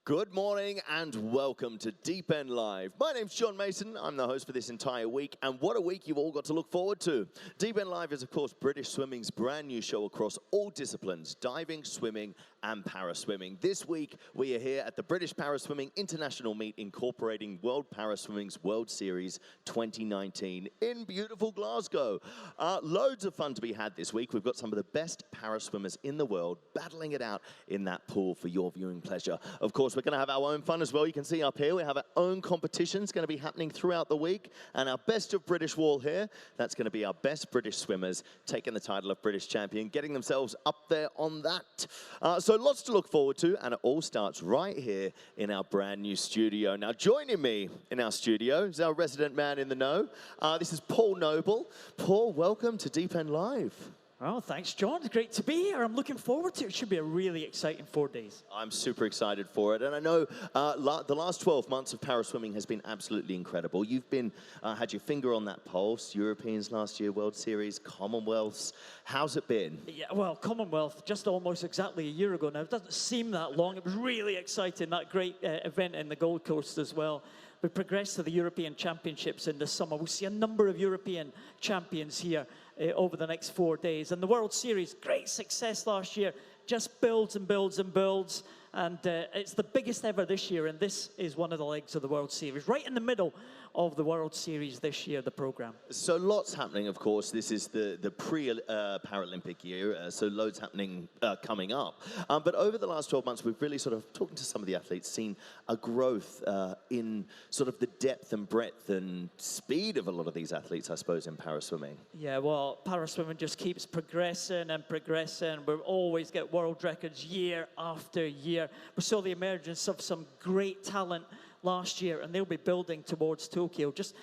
Good morning and welcome to Deep End Live. My name's John Mason. I'm the host for this entire week, and what a week you've all got to look forward to. Deep End Live is, of course, British swimming's brand new show across all disciplines: diving, swimming, and para-swimming. This week, we are here at the British Para-Swimming International Meet, incorporating World Para-Swimming's World Series 2019 in beautiful Glasgow. Loads of fun to be had this week. We've got some of the best para-swimmers in the world battling it out in that pool for your viewing pleasure. Of course, we're going to have our own fun as well. You can see up here, we have our own competitions going to be happening throughout the week. And our best of British wall here, that's going to be our best British swimmers taking the title of British champion, getting themselves up there on that. So lots to look forward to, and it all starts right here in our brand new studio. Now, joining me in our studio is our resident man in the know. This is Paul Noble. Paul, welcome to Deep End Live. Oh, thanks, John. It's great to be here. I'm looking forward to it. It should be a really exciting 4 days. I'm super excited for it. And I know the last 12 months of para-swimming has been absolutely incredible. You've been had your finger on that pulse. Europeans last year, World Series, Commonwealths. How's it been? Yeah, well, Commonwealth, just almost exactly a year ago now. It doesn't seem that long. It was really exciting, that great event in the Gold Coast as well. We progressed to the European Championships in the summer. We'll see a number of European champions here over the next 4 days. And the World Series, great success last year, just builds and builds and builds. And it's the biggest ever this year, and this is one of the legs of the World Series, right in the middle of the World Series this year, the program. So lots happening, of course. This is the pre-Paralympic year, so loads happening coming up. But over the last 12 months, we've really sort of, talking to some of the athletes, seen a growth in sort of the depth and breadth and speed of a lot of these athletes, I suppose, in para-swimming. Yeah, well, para-swimming just keeps progressing and progressing. We always get world records year after year. We saw the emergence of some great talent last year, and they'll be building towards Tokyo just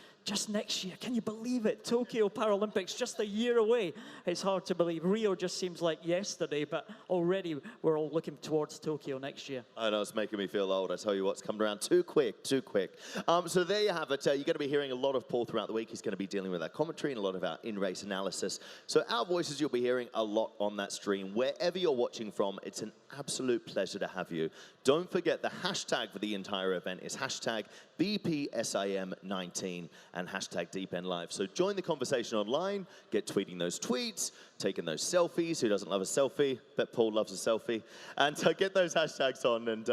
next year. Can you believe it? Tokyo Paralympics, just a year away. It's hard to believe. Rio just seems like yesterday, but already we're all looking towards Tokyo next year. I know, it's making me feel old. I tell you what's coming around too quick, too quick. So there you have it. You're going to be hearing a lot of Paul throughout the week. He's going to be dealing with our commentary and a lot of our in-race analysis. So our voices you'll be hearing a lot on that stream. Wherever you're watching from, it's an absolute pleasure to have you. Don't forget the hashtag for the entire event is hashtag BPSIM19 and hashtag DeepEndLive. So join the conversation online, get tweeting those tweets, taking those selfies. Who doesn't love a selfie? Bet Paul loves a selfie. And get those hashtags on and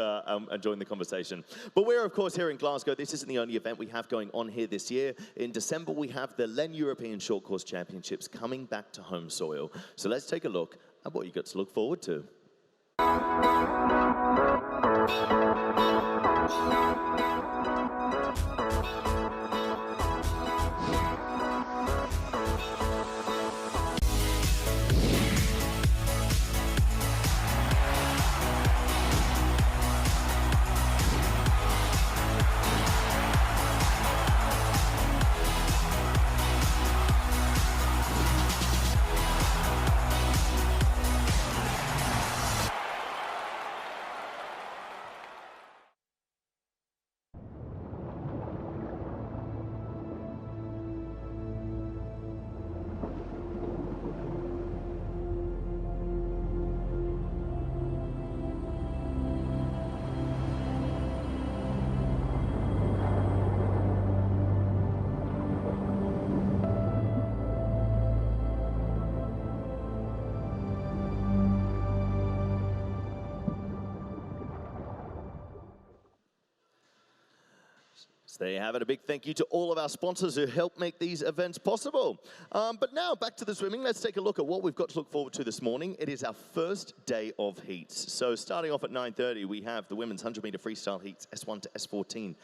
join the conversation. But we're, of course, here in Glasgow. This isn't the only event we have going on here this year. In December, we have the LEN European Short Course Championships coming back to home soil. So let's take a look at what you got to look forward to. So there you have it. A big thank you to all of our sponsors who help make these events possible. But now, back to the swimming. Let's take a look at what we've got to look forward to this morning. It is our first day of heats. So starting off at 9:30, we have the women's 100-meter freestyle heats, S1 to S14.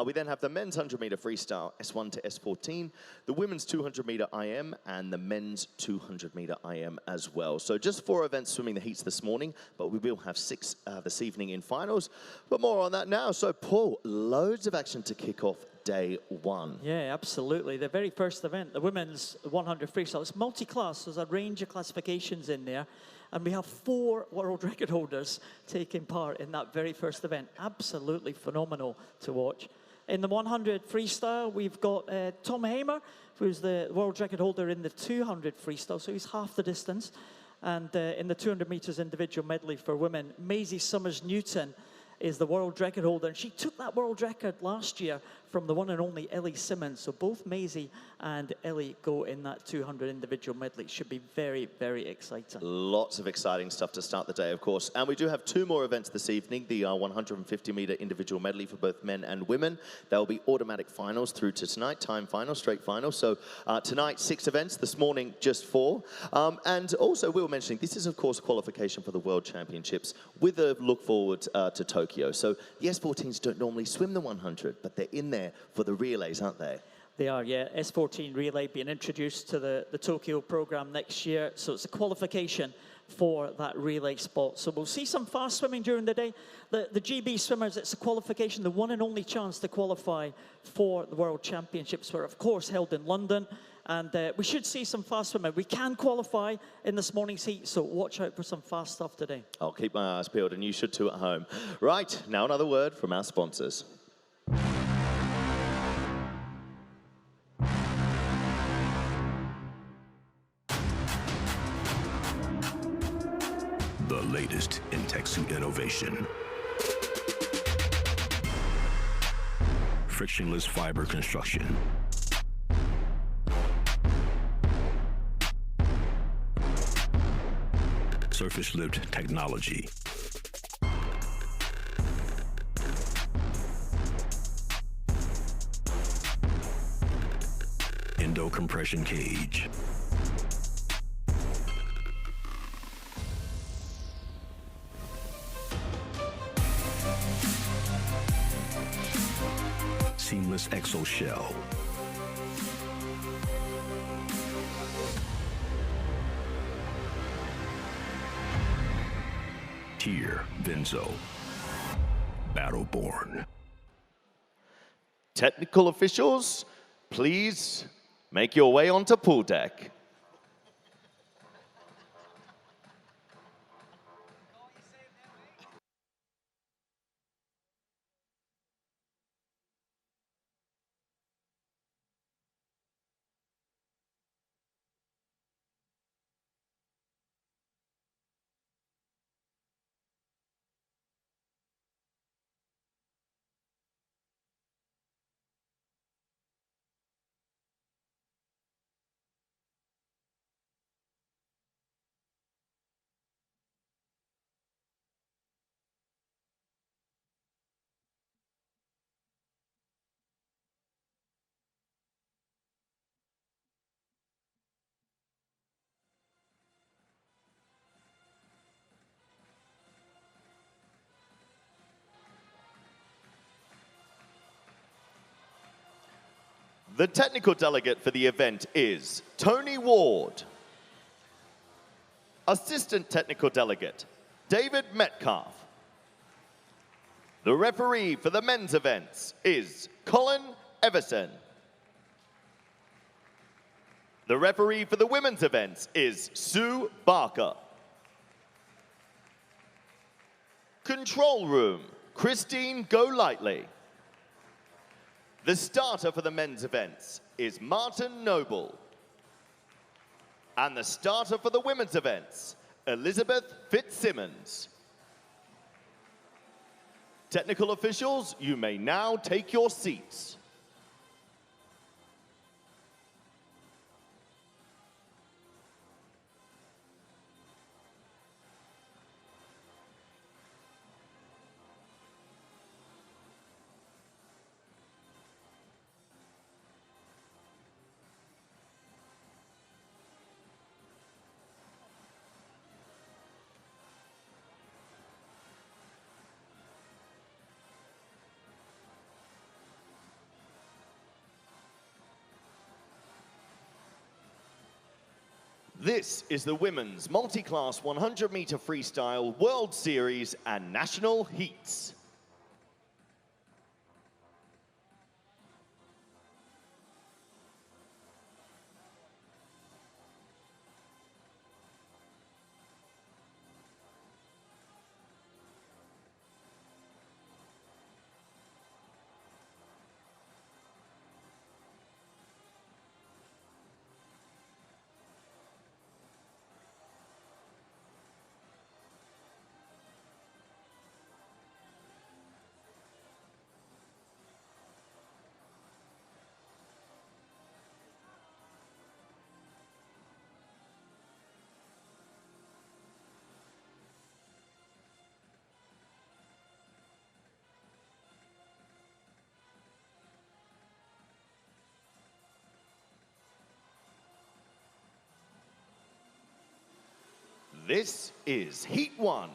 We then have the men's 100-meter freestyle, S1 to S14, the women's 200-meter IM, and the men's 200-meter IM as well. So just 4 events swimming the heats this morning, but we will have 6 this evening in finals. But more on that now. So Paul, loads of action to kick off day 1. Yeah, absolutely. The very first event, the women's 100 freestyle. It's multi-class. There's a range of classifications in there. And we have 4 world record holders taking part in that very first event. Absolutely phenomenal to watch. In the 100 freestyle, we've got Tom Hamer, who's the world record holder in the 200 freestyle, so he's half the distance. And in the 200 meters individual medley for women, Maisie Summers-Newton is the world record holder, and she took that world record last year from the one and only Ellie Simmons. So both Maisie and Ellie go in that 200 individual medley. Should be very, very exciting. Lots of exciting stuff to start the day, of course. And we do have two more events this evening, the 150-meter individual medley for both men and women. There will be automatic finals through to tonight, time final, straight final. So tonight, 6 events, this morning, just 4. And also, we were mentioning, this is, of course, qualification for the World Championships with a look forward to Tokyo. So the S14s don't normally swim the 100, but they're in there for the relays, aren't they? They are, yeah. S14 relay being introduced to the Tokyo program next year. So it's a qualification for that relay spot. So we'll see some fast swimming during the day. The GB swimmers, it's a qualification, the one and only chance to qualify for the World Championships, were of course held in London. And we should see some fast swimming. We can qualify in this morning's heat, so watch out for some fast stuff today. I'll keep my eyes peeled, and you should too at home. Right, now another word from our sponsors. The latest in tech suit innovation. Frictionless fiber construction. Surface lift technology. ENDO compression cage. Seamless exo shell. Tier Benzo. Battleborn. Technical officials, please make your way onto pool deck. The technical delegate for the event is Tony Ward. Assistant technical delegate, David Metcalf. The referee for the men's events is Colin Everson. The referee for the women's events is Sue Barker. Control room, Christine Golightly. The starter for the men's events is Martin Noble. And the starter for the women's events, Elizabeth Fitzsimmons. Technical officials, you may now take your seats. This is the Women's Multi-Class 100-meter Freestyle World Series and National Heats. This is Heat 1.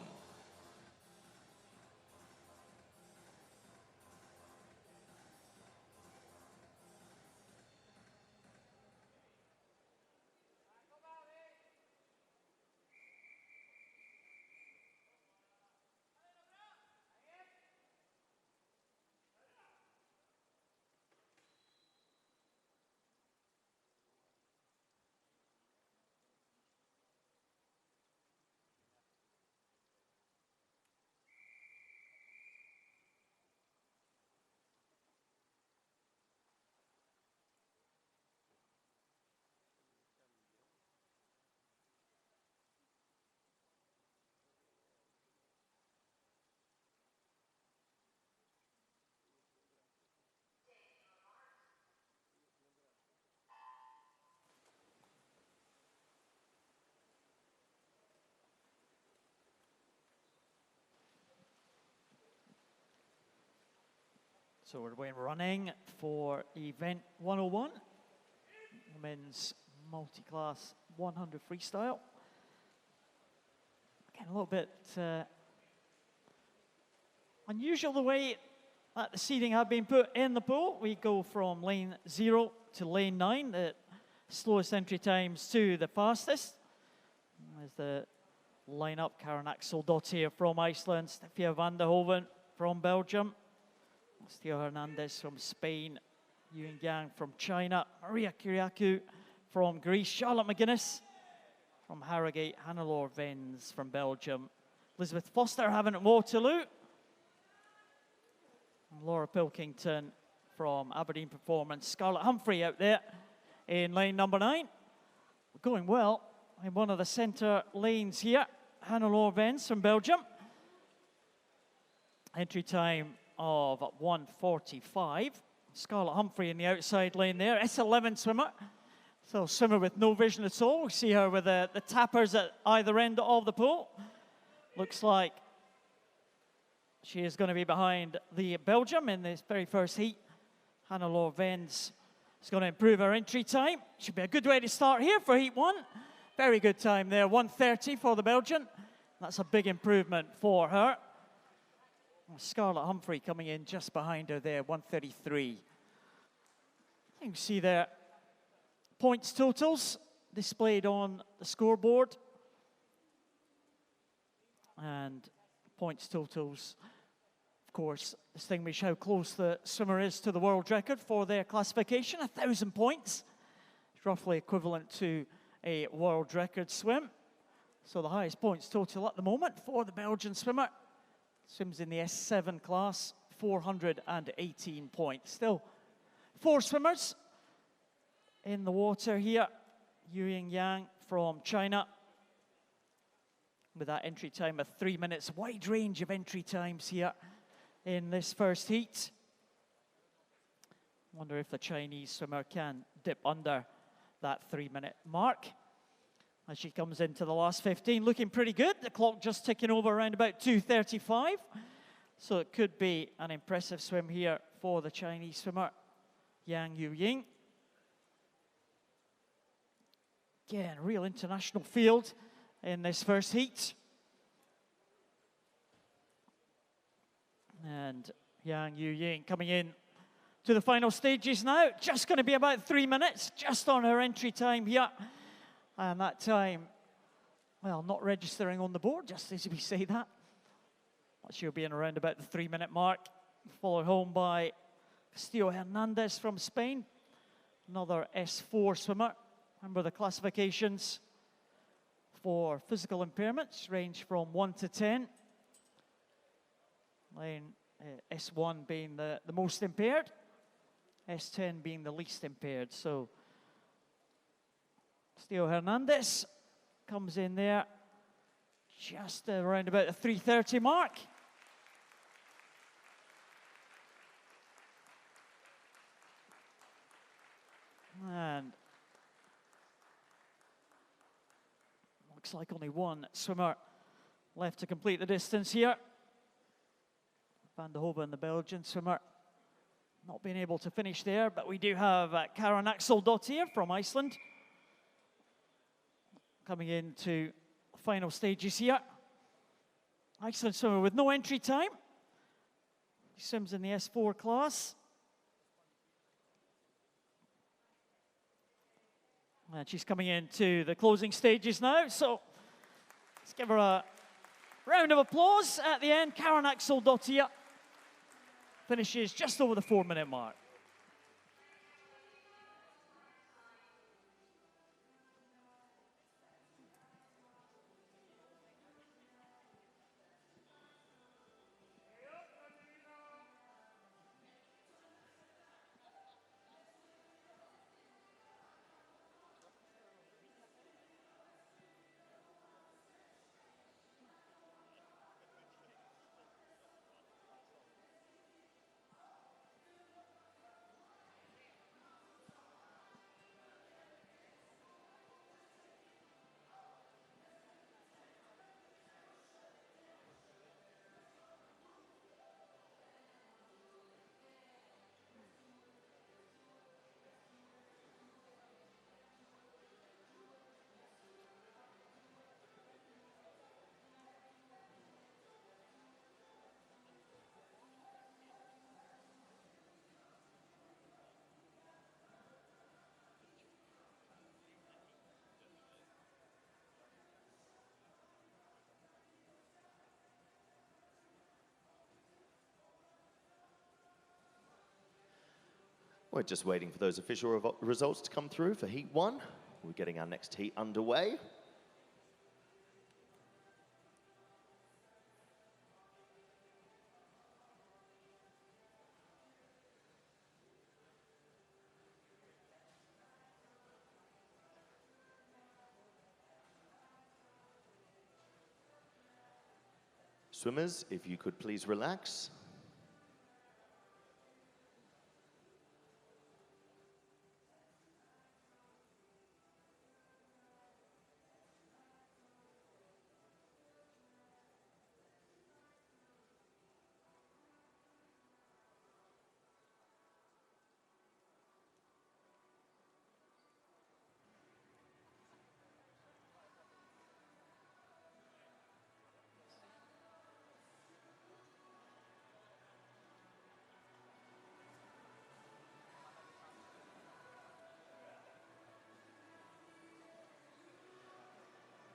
So we're running for event 101, women's multi-class 100 freestyle. Again, a little bit unusual the way that the seating have been put in the pool. We go from lane 0 to lane 9, the slowest entry times to the fastest. There's the lineup: Karen Axel-Dottir from Iceland, Stefia van der Hoven from Belgium, Theo Hernandez from Spain, Yuan Yang from China, Maria Kyriakou from Greece, Charlotte McGuinness from Harrogate, Hannelore Vens from Belgium, Elizabeth Foster having at Waterloo, and Laura Pilkington from Aberdeen Performance, Scarlett Humphrey out there in lane number 9. Going well in one of the centre lanes here, Hannelore Vens from Belgium. Entry time of 1:45. Scarlett Humphrey in the outside lane there, S11 swimmer. So swimmer with no vision at all. We see her with the tappers at either end of the pool. Looks like she is going to be behind the Belgium in this very first heat. Hannelore Vens is going to improve her entry time. Should be a good way to start here for heat 1. Very good time there, 1:30 for the Belgian. That's a big improvement for her. Scarlett Humphrey coming in just behind her there, 1:33. You can see there points totals displayed on the scoreboard. And points totals, of course, distinguish how close the swimmer is to the world record for their classification. 1,000 points. It's roughly equivalent to a world record swim. So the highest points total at the moment for the Belgian swimmer. Swims in the S7 class, 418 points. Still 4 swimmers in the water here. Yuan Yang from China with that entry time of 3 minutes. Wide range of entry times here in this first heat. Wonder if the Chinese swimmer can dip under that 3-minute mark as she comes into the last 15. Looking pretty good. The clock just ticking over around about 2:35. So it could be an impressive swim here for the Chinese swimmer, Yang Yuying. Again, real international field in this first heat. And Yang Yuying coming in to the final stages now. Just going to be about 3 minutes, just on her entry time here. And that time, well, not registering on the board, just as we say that. She'll be in around about the 3-minute mark. Followed home by Theo Hernandez from Spain, another S4 swimmer. Remember, the classifications for physical impairments range from 1 to 10. Lane S1 being the most impaired, S10 being the least impaired. So Theo Hernandez comes in there just around about the 3:30 mark. And looks like only one swimmer left to complete the distance here. Van der Hoven, the Belgian swimmer, not being able to finish there, but we do have Karen Axel-Dottir from Iceland coming into final stages here. Excellent swimmer with no entry time. He swims in the S4 class. And she's coming into the closing stages now, so let's give her a round of applause at the end. Karen Axel-Dottir finishes just over the 4-minute mark. We're just waiting for those official results to come through for Heat 1. We're getting our next heat underway. Swimmers, if you could please relax.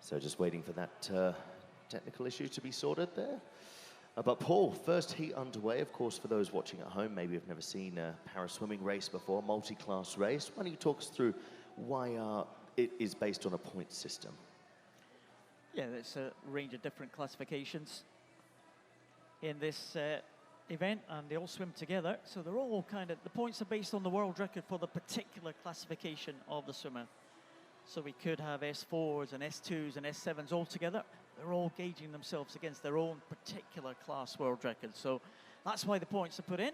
So just waiting for that technical issue to be sorted there. But Paul, first heat underway. Of course, for those watching at home, maybe have never seen a para-swimming race before, multi-class race. Why don't you talk us through why it is based on a point system? Yeah, there's a range of different classifications in this event, and they all swim together. So they're all the points are based on the world record for the particular classification of the swimmer. So we could have S4s and S2s and S7s all together. They're all gauging themselves against their own particular class world record. So that's why the points are put in.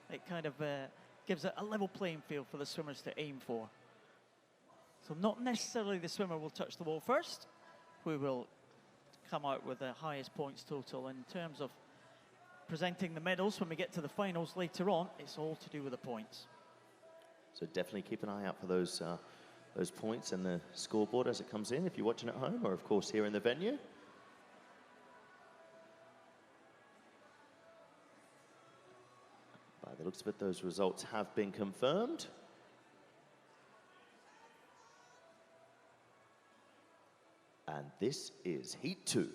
It gives a level playing field for the swimmers to aim for. So not necessarily the swimmer will touch the wall first. We will come out with the highest points total. In terms of presenting the medals when we get to the finals later on, it's all to do with the points. So definitely keep an eye out for those points and the scoreboard as it comes in, if you're watching at home or, of course, here in the venue. By the looks of it, those results have been confirmed. And this is Heat 2.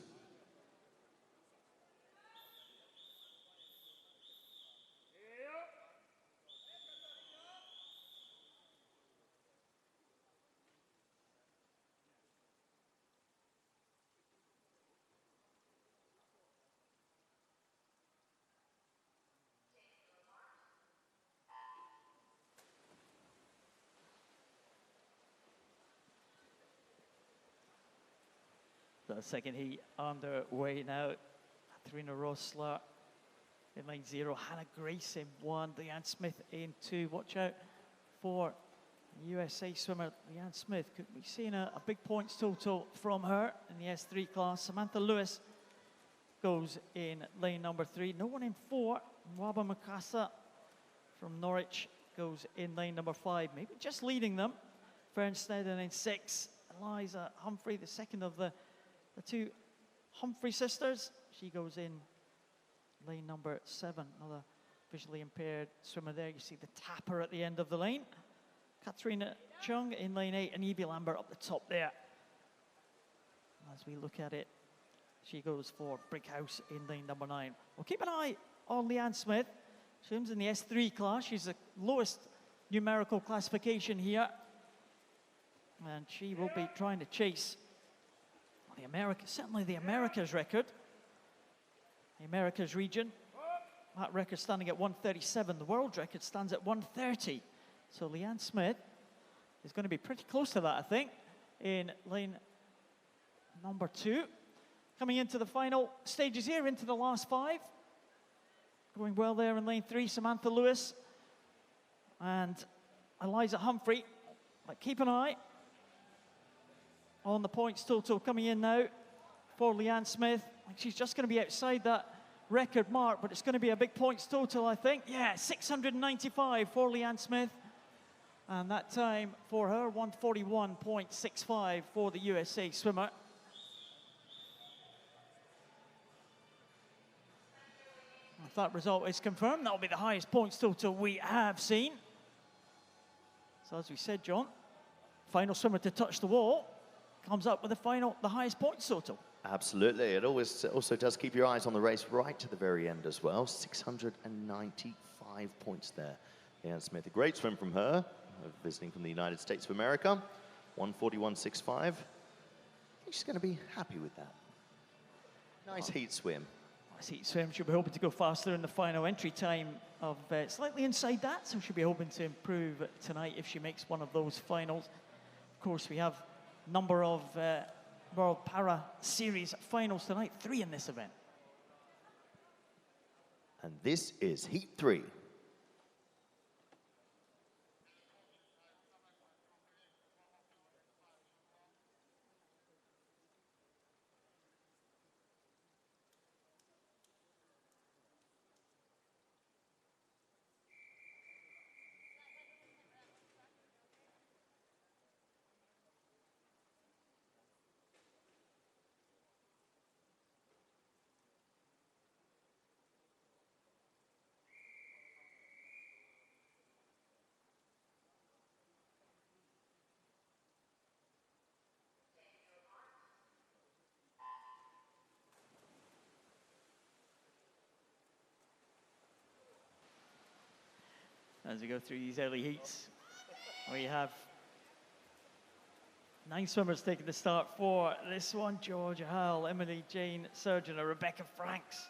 The second heat underway now. Katharina Rossler in line 0. Hannah Grace in 1. Leanne Smith in 2. Watch out for USA swimmer Leanne Smith. Could be seeing a big points total from her in the S3 class. Samantha Lewis goes in lane number 3. No one in 4. Waba Mukasa from Norwich goes in lane number 5. Maybe just leading them. Fern Sneddon in 6. Eliza Humphrey, the second of the the two Humphrey sisters. She goes in lane number 7, another visually impaired swimmer there. You see the tapper at the end of the lane. Katrina Chung in lane 8 and Evie Lambert up the top there. As we look at it, she goes for Brickhouse in lane number 9. We'll keep an eye on Leanne Smith. She swims in the S3 class. She's the lowest numerical classification here. And she will be trying to chase certainly the Americas record. The Americas region. That record standing at 137. The world record stands at 130. So Leanne Smith is going to be pretty close to that, I think, in lane number 2. Coming into the final stages here, into the last 5. Going well there in lane 3, Samantha Lewis and Eliza Humphrey. But keep an eye on the points total coming in now for Leanne Smith. She's just going to be outside that record mark, but it's going to be a big points total, I think. Yeah, 695 for Leanne Smith. And that time for her, 141.65 for the USA swimmer. If that result is confirmed, that'll be the highest points total we have seen. So as we said, John, final swimmer to touch the wall comes up with the highest points total. Absolutely. It always also does keep your eyes on the race right to the very end as well. 695 points there. Leanne Smith, a great swim from her, visiting from the United States of America. 141.65. I think she's going to be happy with that. Nice heat swim. Nice heat swim. She'll be hoping to go faster in the final entry time of slightly inside that, so she'll be hoping to improve tonight if she makes one of those finals. Of course, we have a number of World Para Series finals tonight, 3 in this event. And this is Heat 3. As we go through these early heats, we have 9 swimmers taking the start for this one. Georgia Howell, Emily Jane Surgeon, Rebecca Franks,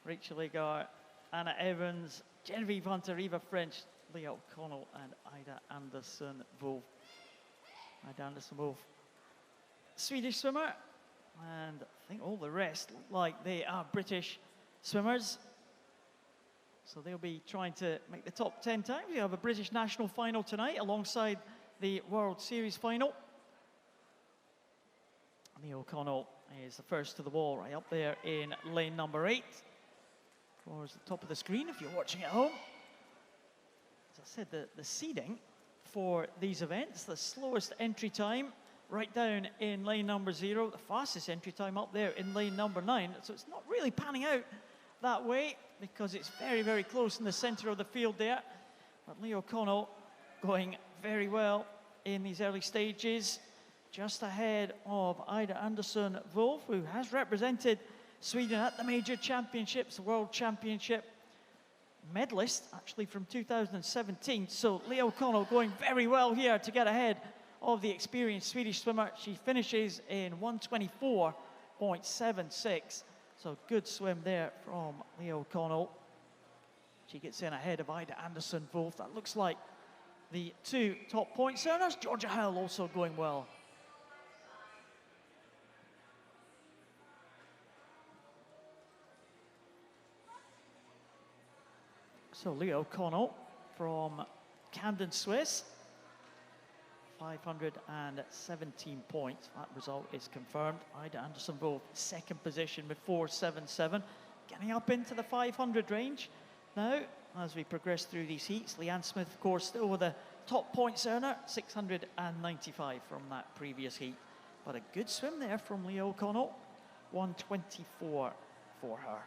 Rachel Agar, Anna Evans, Genevieve Hunter, Eva French, Leah O'Connell, and Ida Anderson-Wolf. Ida Anderson-Wolf, Swedish swimmer, and I think all the rest look like they are British swimmers. So they'll be trying to make the top 10 times. We have a British national final tonight alongside the World Series final. Leah O'Connell is the first to the wall right up there in lane number 8. Towards the top of the screen if you're watching at home. As I said, the seeding for these events, the slowest entry time right down in lane number 0, the fastest entry time up there in lane number 9. So it's not really panning out that way, because it's very, very close in the center of the field there. But Leah O'Connell going very well in these early stages, just ahead of Ida Anderson-Wolf, who has represented Sweden at the major championships, the World Championship medalist, actually from 2017. So Leah O'Connell going very well here to get ahead of the experienced Swedish swimmer. She finishes in 124.76. So good swim there from Leah O'Connell. She gets in ahead of Ida Anderson-Wolf. That looks like the 2 top points earners. Georgia Howell also going well. So Leah O'Connell from Camden, Swiss. 517 points. That result is confirmed. Ida Anderson-Wolf, second position with 477. Getting up into the 500 range now as we progress through these heats. Leanne Smith, of course, still with a top points earner, 695 from that previous heat. But a good swim there from Leah O'Connell. 1:24 for her.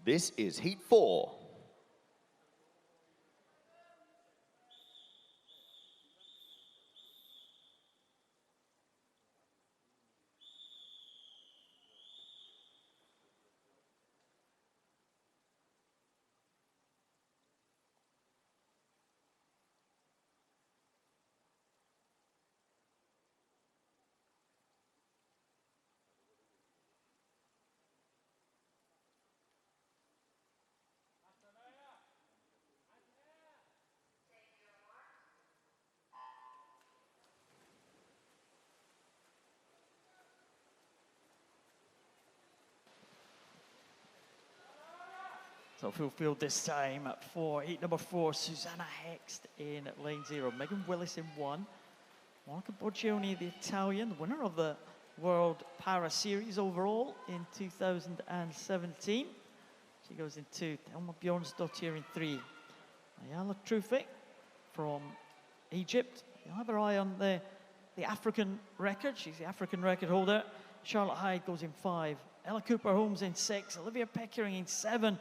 This is heat 4. So full field this time for heat number 4, Susanna Hext in lane 0. Megan Willis in 1. Monica Borgioni, the Italian, the winner of the World Para Series overall in 2017. She goes in 2. Thelma Bjornsdottir in 3. Ayala Trufe from Egypt. You'll have her eye on the African record. She's the African record holder. Charlotte Hyde goes in 5. Ella Cooper-Holmes in 6. Olivia Peckering in 7.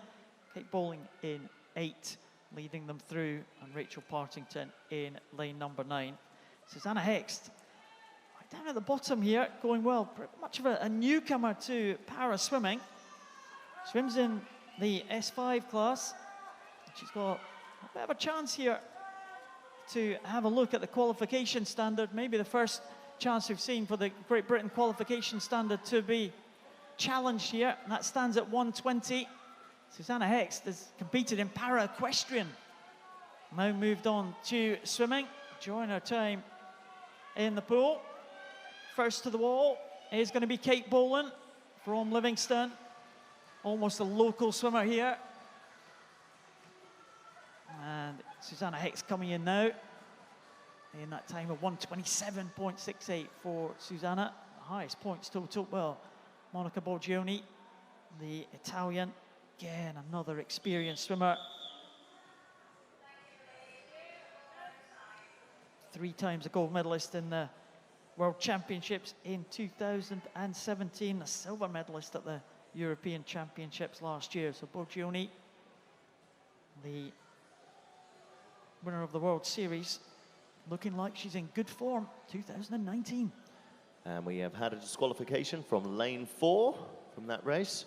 Kate Bowling in 8, leading them through, and Rachel Partington in lane number 9. Susanna Hext, right down at the bottom here, going well. Pretty much of a newcomer to para swimming. Swims in the S5 class. She's got a bit of a chance here to have a look at the qualification standard. Maybe the first chance we've seen for the Great Britain qualification standard to be challenged here. And that stands at 1:20. Susanna Hext has competed in para-equestrian. Now moved on to swimming, enjoying her time in the pool. First to the wall is going to be Kate Boland from Livingston. Almost a local swimmer here. And Susanna Hext coming in now. In that time of 1:27.68 for Susanna. The highest points total, well, Monica Borgioni, the Italian. Again, another experienced swimmer. 3 times a gold medalist in the World Championships in 2017, a silver medalist at the European Championships last year. So Borgioni, the winner of the World Series, looking like she's in good form, 2019. And we have had a disqualification from lane 4 from that race.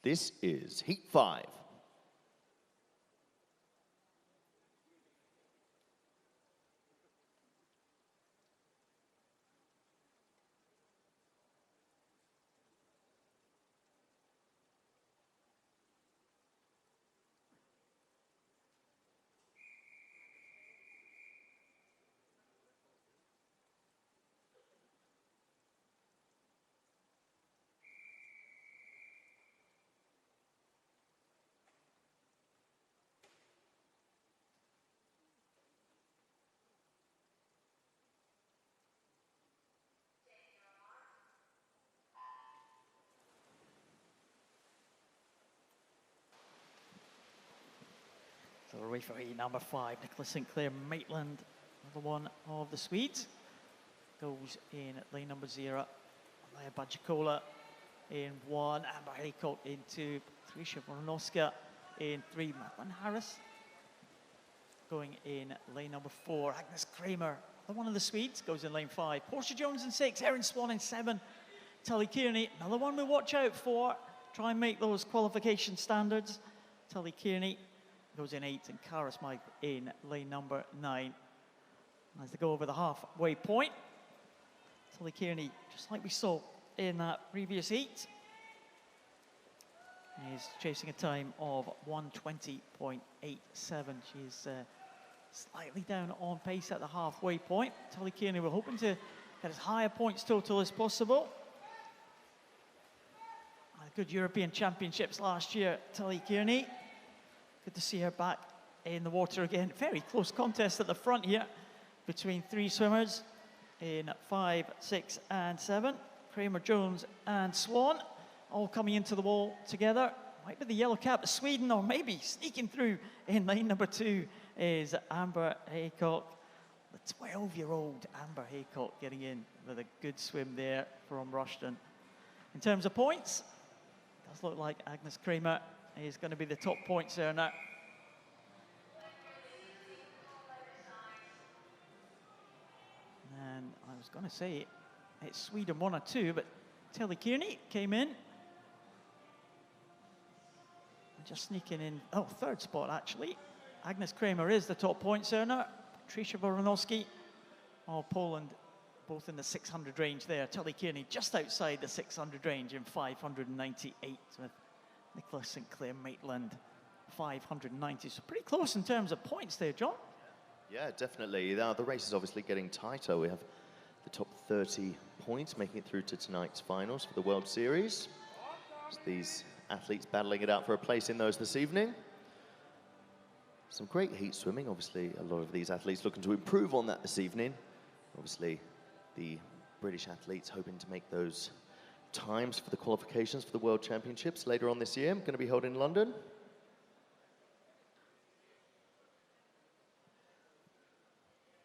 This is heat 5. So we're away for heat number 5. Nicola Sinclair Maitland, another one of the Swedes, goes in at lane number 0. Leia Bajakola in 1. Amber Haycock in 2. Patricia Voronoska in 3. Madeline Harris going in lane number 4. Agnes Kramer, the one of the Swedes, goes in lane 5. Portia Jones in 6, Erin Swan in 7. Tully Kearney, another one we watch out for. Try and make those qualification standards. Tully Kearney goes in 8, and Cara Smythe in lane number 9. As they go over the halfway point, Tully Kearney, just like we saw in that previous heat, is chasing a time of 1:20.87. She's slightly down on pace at the halfway point. Tully Kearney, we're hoping to get as high a points total as possible. Good European Championships last year, Tully Kearney. Good to see her back in the water again. Very close contest at the front here between 3 swimmers in 5, 6, and 7. Kramer, Jones, and Swan all coming into the wall together. Might be the yellow cap of Sweden, or maybe sneaking through in lane number 2 is Amber Haycock. The 12-year-old Amber Haycock getting in with a good swim there from Rushden. In terms of points, it does look like Agnes Kramer is going to be the top points earner. And I was going to say it's Sweden 1 or 2, but Tully Kearney came in. Just sneaking in, oh, 3rd spot actually. Agnes Kramer is the top points earner. Patricia Woronowski of Poland, both in the 600 range there. Tully Kearney just outside the 600 range in 598, with Nicola St. Clair Maitland 590. So pretty close in terms of points there, John. Yeah, definitely. Now, the race is obviously getting tighter. We have the top 30 points making it through to tonight's finals for the World Series. So these athletes battling it out for a place in those this evening. Some great heat swimming. Obviously, a lot of these athletes looking to improve on that this evening. Obviously, the British athletes hoping to make those times for the qualifications for the World Championships later on this year, going to be held in London.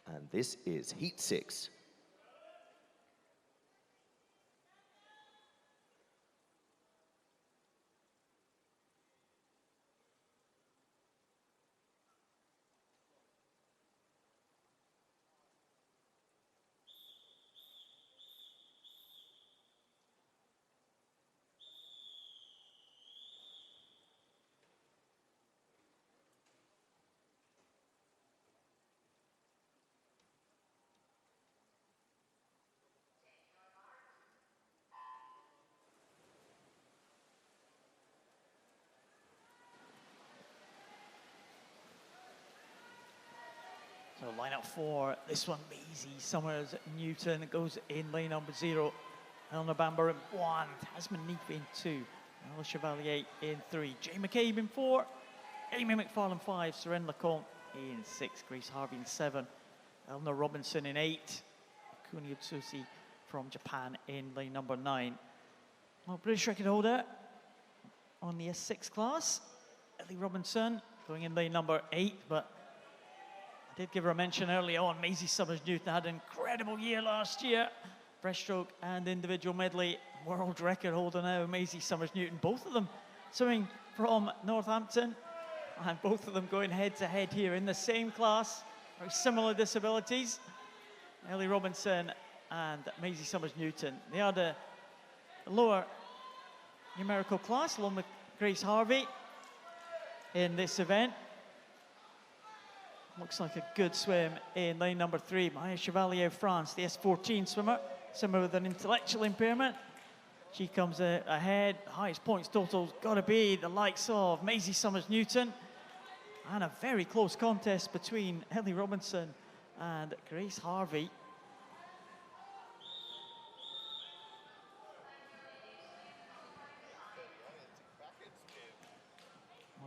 And this is Heat 6. So line up for this one, Maisie Summers-Newton goes in lane number 0. Eleanor Bamber in 1, Tasman Neath in 2, Ella Chevalier in 3, Jay McCabe in 4, Amy McFarlane 5, Seren Lecomte in 6, Grace Harvey in 7, Eleanor Robinson in 8, Kuni Utsushi from Japan in lane number 9. Well, British record holder on the S6 class, Ellie Robinson going in lane number 8, but I did give her a mention early on. Maisie Summers-Newton had an incredible year last year. Breaststroke and individual medley world record holder now, Maisie Summers-Newton. Both of them swimming from Northampton, and both of them going head-to-head here in the same class. Very similar disabilities. Ellie Robinson and Maisie Summers-Newton. They are the lower numerical class, along with Grace Harvey in this event. Looks like a good swim in lane number 3. Maya Chevalier of France, the S14 swimmer with an intellectual impairment. She comes ahead. The highest points total's got to be the likes of Maisie Summers-Newton. And a very close contest between Ellie Robinson and Grace Harvey.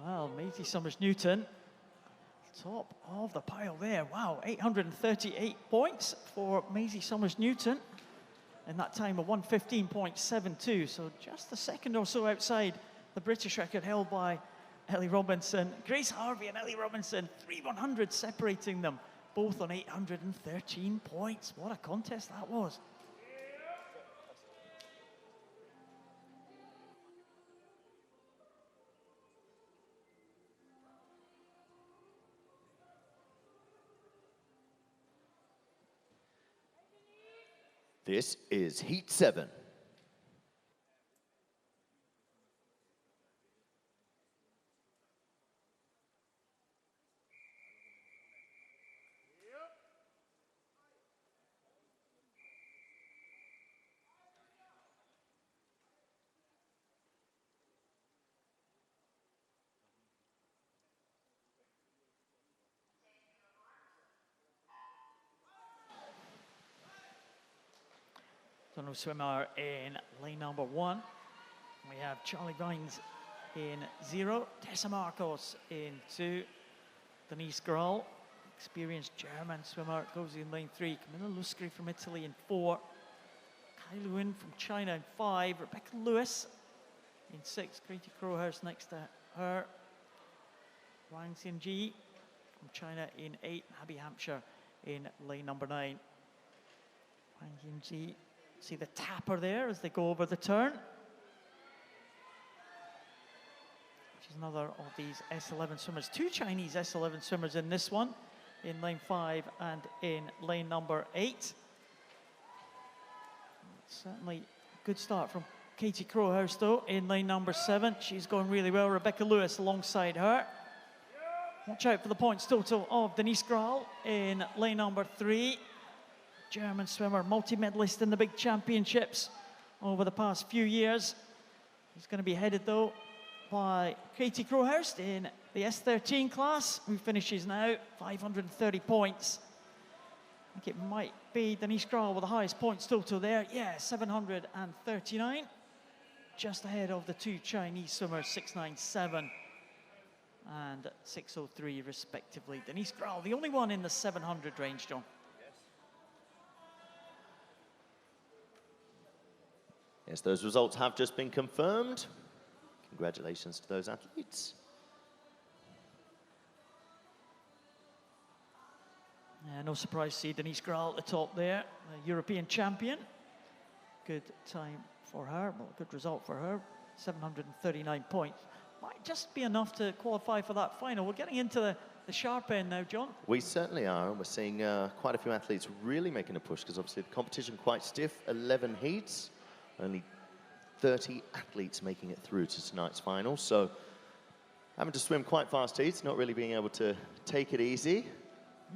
Well, Maisie Summers-Newton, top of the pile there. Wow, 838 points for Maisie Summers-Newton in that time of 1:15.72. So just a second or so outside the British record held by Ellie Robinson. Grace Harvey and Ellie Robinson, 3/100 separating them, both on 813 points. What a contest that was. This is Heat 7. Donald swimmer in lane number 1. We have Charlie Vines in 0, Tessa Marcos in 2, Denise Grahl, experienced German swimmer, goes in lane 3, Camilla Luscri from Italy in 4, Kai Luin from China in 5, Rebecca Lewis in 6, Katie Crowhurst next to her, Wang Xinji from China in 8, Abby Hampshire in lane number 9. Wang Xinji, see the tapper there as they go over the turn. She's another of these S11 swimmers. 2 Chinese S11 swimmers in this one, in lane 5 and in lane number 8. Certainly a good start from Katie Crowhurst though, in lane number 7. She's going really well. Rebecca Lewis alongside her. Watch out for the points total of Denise Grahl in lane number 3. German swimmer, multi-medalist in the big championships over the past few years. He's going to be headed though by Katie Crowhurst in the S13 class, who finishes now 530 points. I think it might be Denise Grahl with the highest points total there. Yeah, 739. Just ahead of the 2 Chinese swimmers, 697 and 603 respectively. Denise Grahl, the only one in the 700 range, John. Yes, those results have just been confirmed. Congratulations to those athletes. Yeah, no surprise to see Denise Grahl at the top there, the European champion. Good time for her, well, good result for her, 739 points. Might just be enough to qualify for that final. We're getting into the sharp end now, John. We certainly are, and we're seeing quite a few athletes really making a push, because obviously the competition quite stiff, 11 heats. Only 30 athletes making it through to tonight's final, so having to swim quite fast heats, not really being able to take it easy.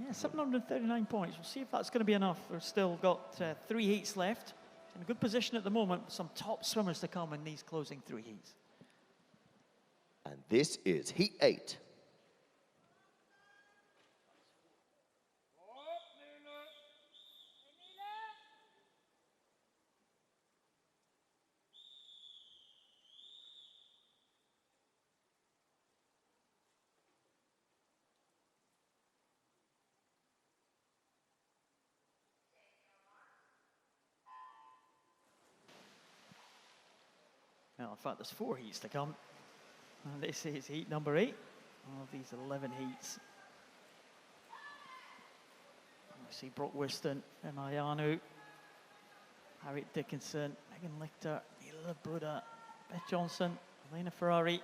Yeah, 739 points. We'll see if that's going to be enough. We've still got 3 heats left. In a good position at the moment. Some top swimmers to come in these closing 3 heats. And this is Heat 8. Well, in fact, there's 4 heats to come. And this is heat number 8 of these 11 heats. We see Brock Whiston, Emma Ayanu, Harriet Dickinson, Megan Lichter, Neela Bruda, Beth Johnson, Elena Ferrari,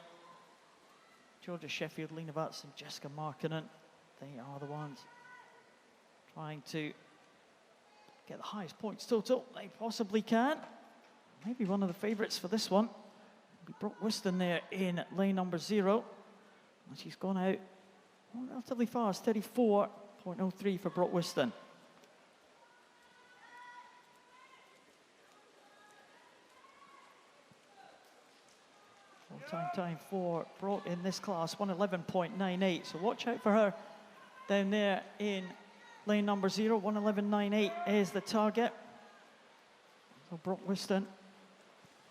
Georgia Sheffield, Lena Batson, Jessica Markkanen. They are the ones trying to get the highest points total they possibly can. Maybe one of the favourites for this one. Brock Whiston there in lane number 0. And she's gone out relatively fast, 34.03 for Brock Whiston. Full-time time for Brock in this class, 111.98. So watch out for her down there in lane number 0. 111.98 is the target. So Brock Whiston,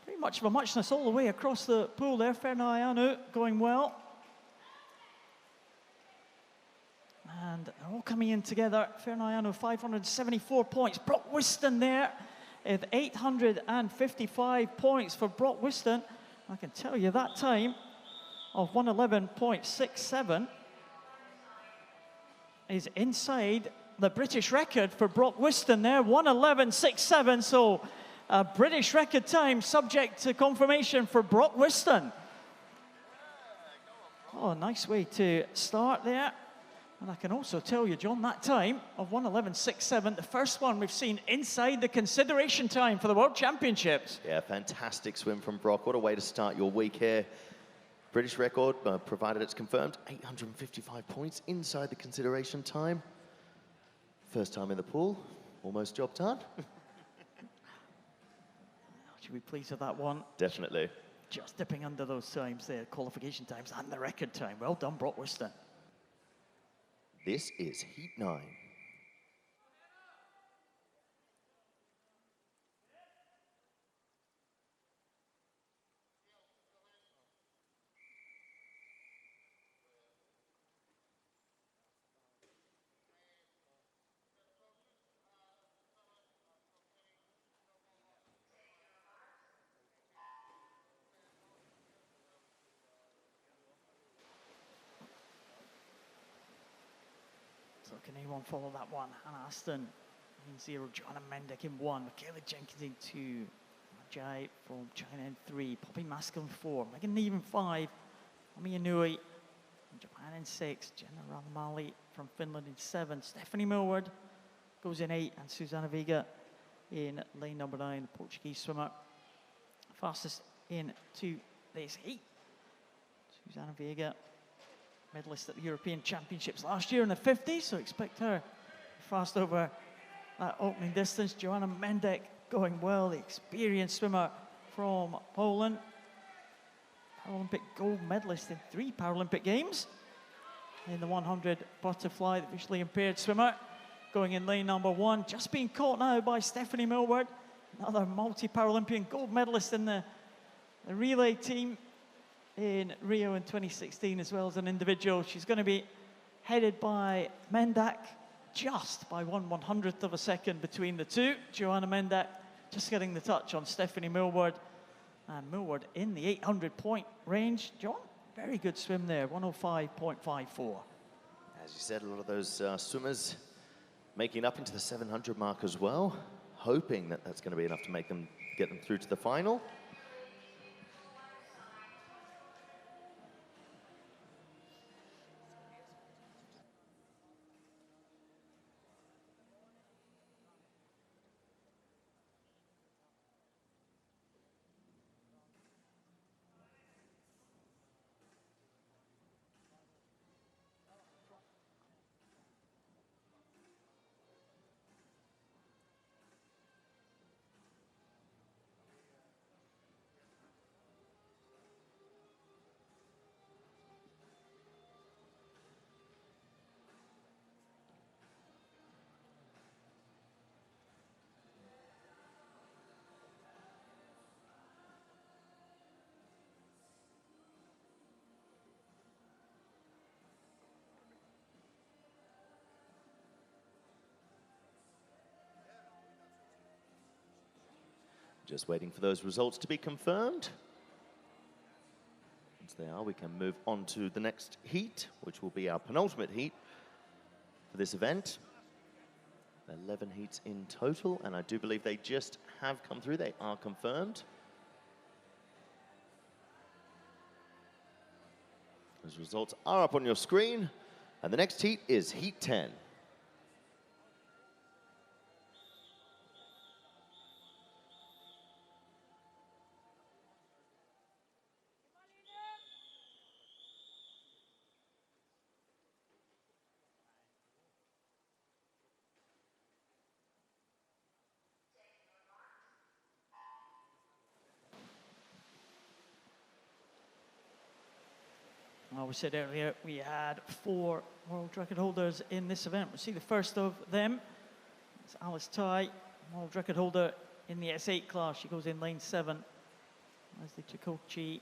pretty much of a muchness all the way across the pool there. Ferna Ayanu going well. And they're all coming in together. Ferna Ayanu, 574 points. Brock Whiston there with 855 points for Brock Whiston. I can tell you that time of 111.67 is inside the British record for Brock Whiston there, 111.67. So a British record time subject to confirmation for Brock Whiston. Oh, nice way to start there. And I can also tell you, John, that time of 1:11.67, the first one we've seen inside the consideration time for the World Championships. Yeah, fantastic swim from Brock. What a way to start your week here. British record, provided it's confirmed, 855 points inside the consideration time. First time in the pool, almost job done. Should be pleased with that one. Definitely. Just dipping under those times there, qualification times and the record time. Well done, Brock Whiston. This is Heat 9. So can anyone follow that one? Hannah Aston in 0, Joanna Mendick in 1, Michaela Jenkins in 2, Jai from China in 3, Poppy Maskell in 4, Megan Neve in 5, Ami Inui from Japan in 6, Jenna Ralamali from Finland in 7, Stephanie Millward goes in 8, and Susanna Vega in lane number 9, the Portuguese swimmer. Fastest into this heat. Susanna Vega, medalist at the European Championships last year in the 50s, so expect her fast over that opening distance. Joanna Mendek going well, the experienced swimmer from Poland. Paralympic gold medalist in 3 Paralympic Games. In the 100 butterfly, the visually impaired swimmer going in lane number 1, just being caught now by Stephanie Millward, another multi-Paralympian gold medalist in the relay team in Rio in 2016, as well as an individual. She's going to be headed by Mendak, just by 1/100th of a second between the two. Joanna Mendak just getting the touch on Stephanie Millward. And Millward in the 800-point range. John, very good swim there, 105.54. As you said, a lot of those swimmers making up into the 700 mark as well, hoping that that's going to be enough to get them through to the final. Just waiting for those results to be confirmed. Once they are, we can move on to the next heat, which will be our penultimate heat for this event. 11 heats in total, and I do believe they just have come through. They are confirmed. Those results are up on your screen, and the next heat is Heat 10. We said earlier we had 4 world record holders in this event. We'll see the first of them. It's Alice Tai, world record holder in the S8 class. She goes in lane 7. Leslie Chikochi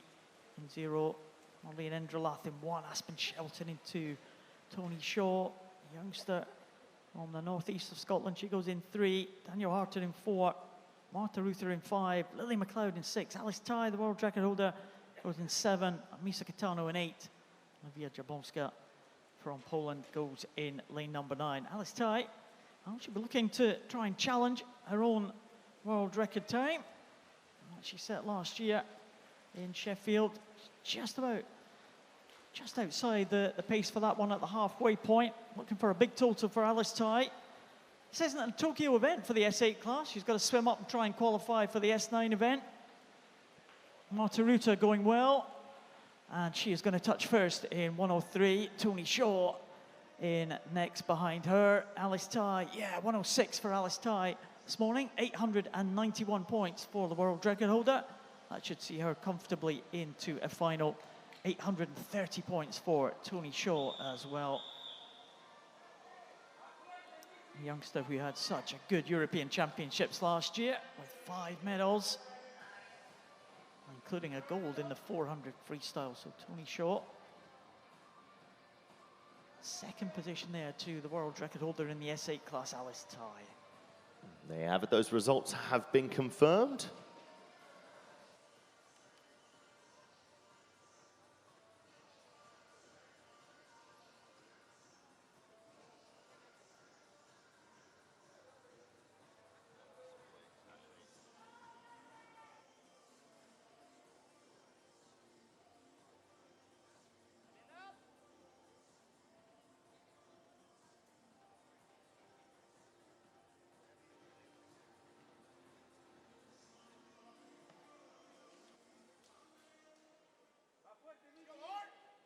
in 0. Marlene Endralath in 1. Aspen Shelton in 2. Tony Shaw, a youngster from the northeast of Scotland. She goes in 3. Daniel Harton in 4. Marta Ruther in 5. Lily McLeod in 6. Alice Tai, the world record holder, goes in 7. Misa Kitano in 8. Olivia Jabomska from Poland goes in lane number 9. Alice Tai, she'll be looking to try and challenge her own world record time. She set last year in Sheffield, just about just outside the pace for that one at the halfway point. Looking for a big total for Alice Tai. This isn't a Tokyo event for the S8 class. She's got to swim up and try and qualify for the S9 event. Martaruta going well. And she is going to touch first in 103. Tony Shaw in next behind her. Alice Tai, yeah, 106 for Alice Tai this morning. 891 points for the world record holder. That should see her comfortably into a final. 830 points for Tony Shaw as well. A youngster who had such a good European Championships last year with 5 medals, including a gold in the 400 freestyle. So Tony Shaw, second position there to the world record holder in the S8 class, Alice Tai. There you have it. Those results have been confirmed.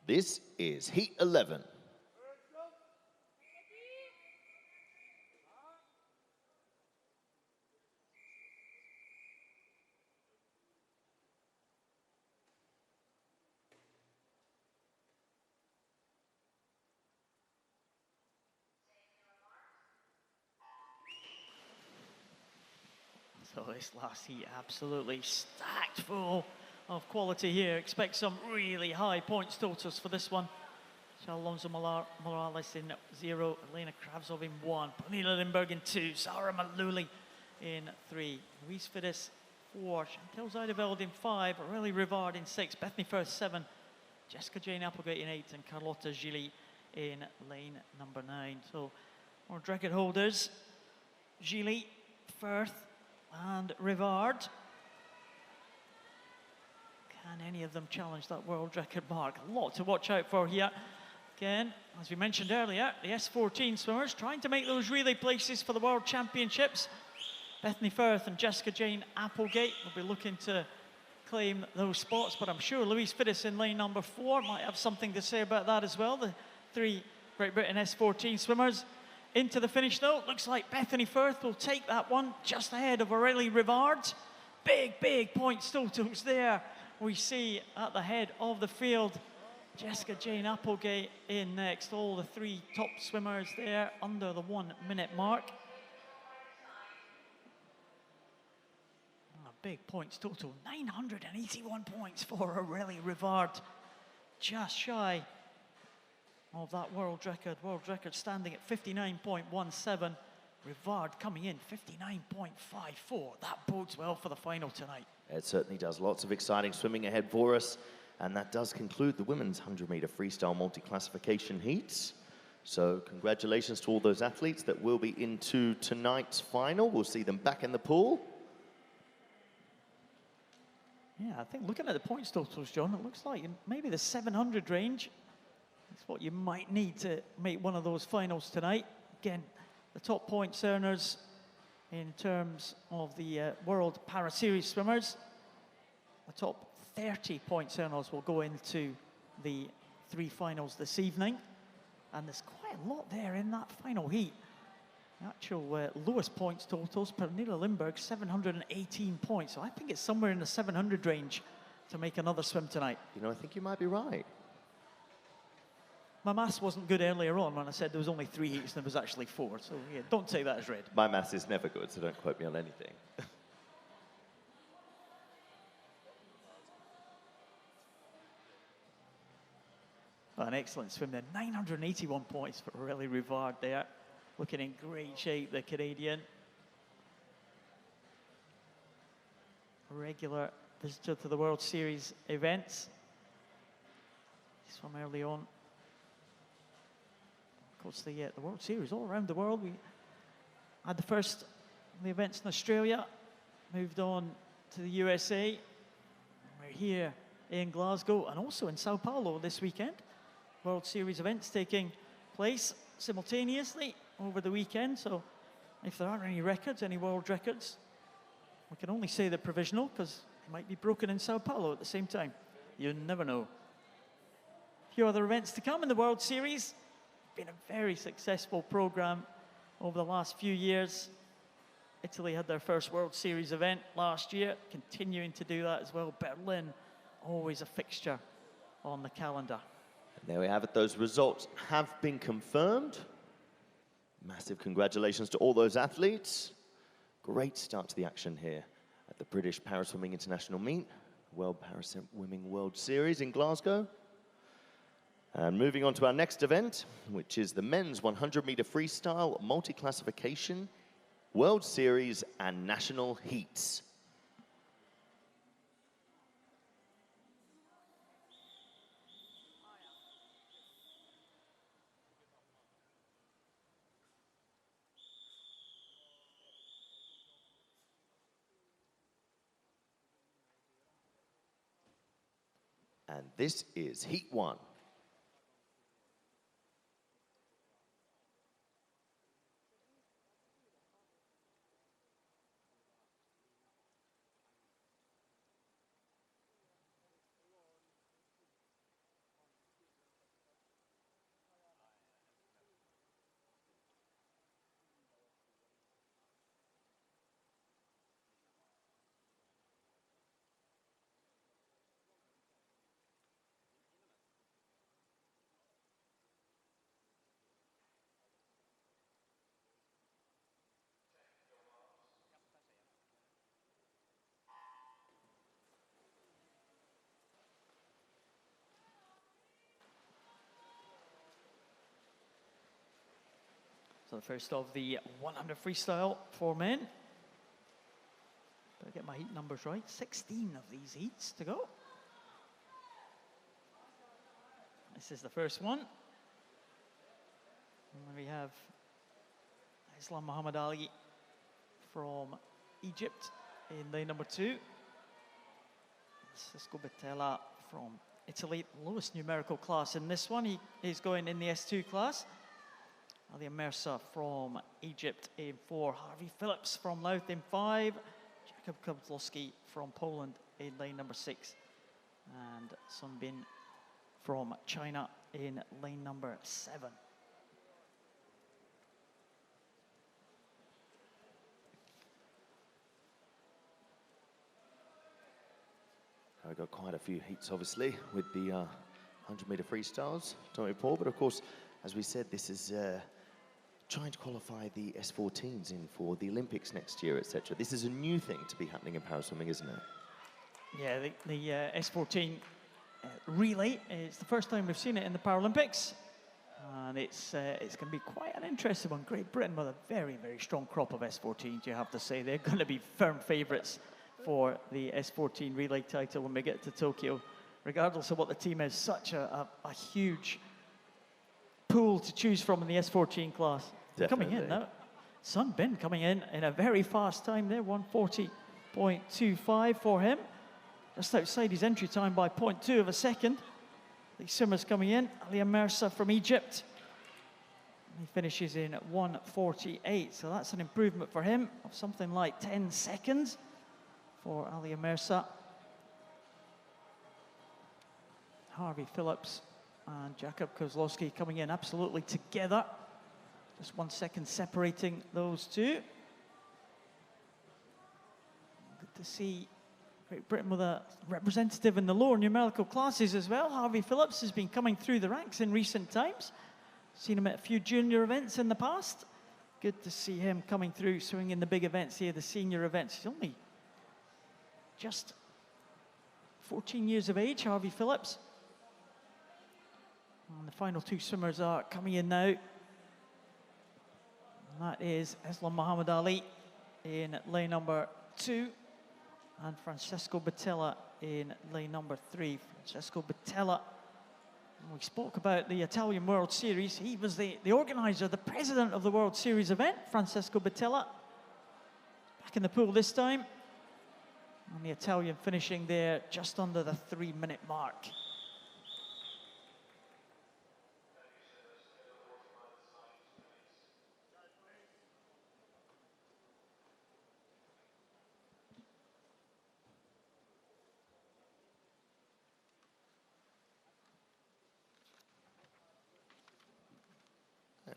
This is Heat 11. So this last heat absolutely stacked full of quality here. Expect some really high points totals for this one. Alonso Morales in 0, Elena Kravtsov in 1, Pernilla Lindberg in 2, Sarah Maluli in 3, Louise Fides 4, Chantal Zuideveld in 5, Aurélie Rivard in 6, Bethany Firth 7, Jessica Jane Applegate in 8, and Carlotta Gilly in lane number 9. So world record holders, Gilly, Firth and Rivard. Can any of them challenge that world record mark? A lot to watch out for here. Again, as we mentioned earlier, the S14 swimmers trying to make those relay places for the World Championships. Bethany Firth and Jessica Jane Applegate will be looking to claim those spots, but I'm sure Louise Fides in lane number 4 might have something to say about that as well. The 3 Great Britain S14 swimmers into the finish though. Looks like Bethany Firth will take that one just ahead of Aurélie Rivard. Big points totals there. We see at the head of the field, Jessica Jane Applegate in next. All the 3 top swimmers there under the 1 minute mark. A big points total, 981 points for Aurélie Rivard. Just shy of that world record. World record standing at 59.17. Rivard coming in 59.54. That bodes well for the final tonight. It certainly does. Lots of exciting swimming ahead for us. And that does conclude the women's 100-meter freestyle multi-classification heats. So congratulations to all those athletes that will be into tonight's final. We'll see them back in the pool. Yeah, I think looking at the points totals, John, it looks like maybe the 700 range is what you might need to make one of those finals tonight. Again, the top points earners in terms of the World Para Series swimmers. The top 30 points earners will go into the 3 finals this evening. And there's quite a lot there in that final heat. The actual lowest points totals, Pernilla Lindberg, 718 points. So I think it's somewhere in the 700 range to make another swim tonight. You know, I think you might be right. My maths wasn't good earlier on when I said there was only 3 heats and there was actually 4. So yeah, don't take that as read. My maths is never good, so don't quote me on anything. An excellent swim there. 981 points for Aurélie Rivard there. Looking in great shape, the Canadian. A regular visitor to the World Series events. He swam early on. Of course, the World Series all around the world. We had the first of the events in Australia, moved on to the USA. We're here in Glasgow and also in Sao Paulo this weekend. World Series events taking place simultaneously over the weekend. So if there aren't any records, any world records, we can only say they're provisional because they might be broken in Sao Paulo at the same time. You never know. A few other events to come in the World Series. Been a very successful program over the last few years. Italy had their first World Series event last year, continuing to do that as well. Berlin, always a fixture on the calendar. And there we have it. Those results have been confirmed. Massive congratulations to all those athletes. Great start to the action here at the British Paraswimming International Meet, World Paraswimming World Series in Glasgow. And moving on to our next event, which is the men's 100-meter freestyle multi-classification World Series and National Heats. And this is Heat 1. So the first of the 100 freestyle for men. Better get my heat numbers right. 16 of these heats to go. This is the first one. And we have Islam Muhammad Ali from Egypt in lane number 2. Francesco Bettella from Italy, lowest numerical class in this one. He is going in the S2 class. Ali Amersa from Egypt in 4. Harvey Phillips from Louth in 5. Jakub Kozlowski from Poland in lane number 6. And Sun Bin from China in lane number 7. We've got quite a few heats, obviously, with the 100-meter freestyles, don't we, Paul? But of course, as we said, this is trying to qualify the S14s in for the Olympics next year, etc. This is a new thing to be happening in paraswimming, isn't it? Yeah, the S14 relay, it's the first time we've seen it in the Paralympics. And it's going to be quite an interesting one. Great Britain with a very, very strong crop of S14s, you have to say. They're going to be firm favourites for the S14 relay title when we get to Tokyo. Regardless of what the team is, such a huge pool to choose from in the S14 class. Coming in now, Sun Bin coming in a very fast time there, 140.25 for him. Just outside his entry time by 0.2 of a second. These swimmers coming in, Ali Amersa from Egypt. He finishes in 1:48, so that's an improvement for him of something like 10 seconds for Ali Amersa. Harvey Phillips and Jakub Kozlowski coming in absolutely together. Just 1 second separating those two. Good to see Great Britain with a representative in the lower numerical classes as well. Harvey Phillips has been coming through the ranks in recent times. Seen him at a few junior events in the past. Good to see him coming through, swimming in the big events here, the senior events. He's only just 14 years of age, Harvey Phillips. And the final two swimmers are coming in now. And that is Islam Muhammad Ali in lane number 2 and Francesco Bettella in lane number 3. Francesco Bettella, we spoke about the Italian World Series. He was the organizer, the president of the World Series event, Francesco Bettella. Back in the pool this time. And the Italian finishing there just under the 3-minute mark.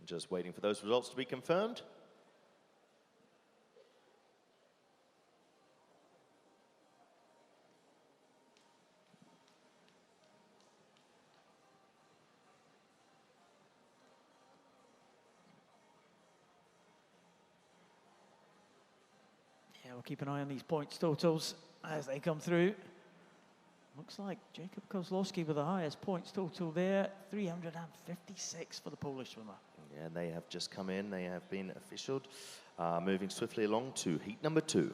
Just waiting for those results to be confirmed. Yeah, we'll keep an eye on these points totals as they come through. Looks like Jacob Kozlowski with the highest points total there, 356 for the Polish swimmer. Yeah, they have just come in, they have been officialed, moving swiftly along to heat number 2.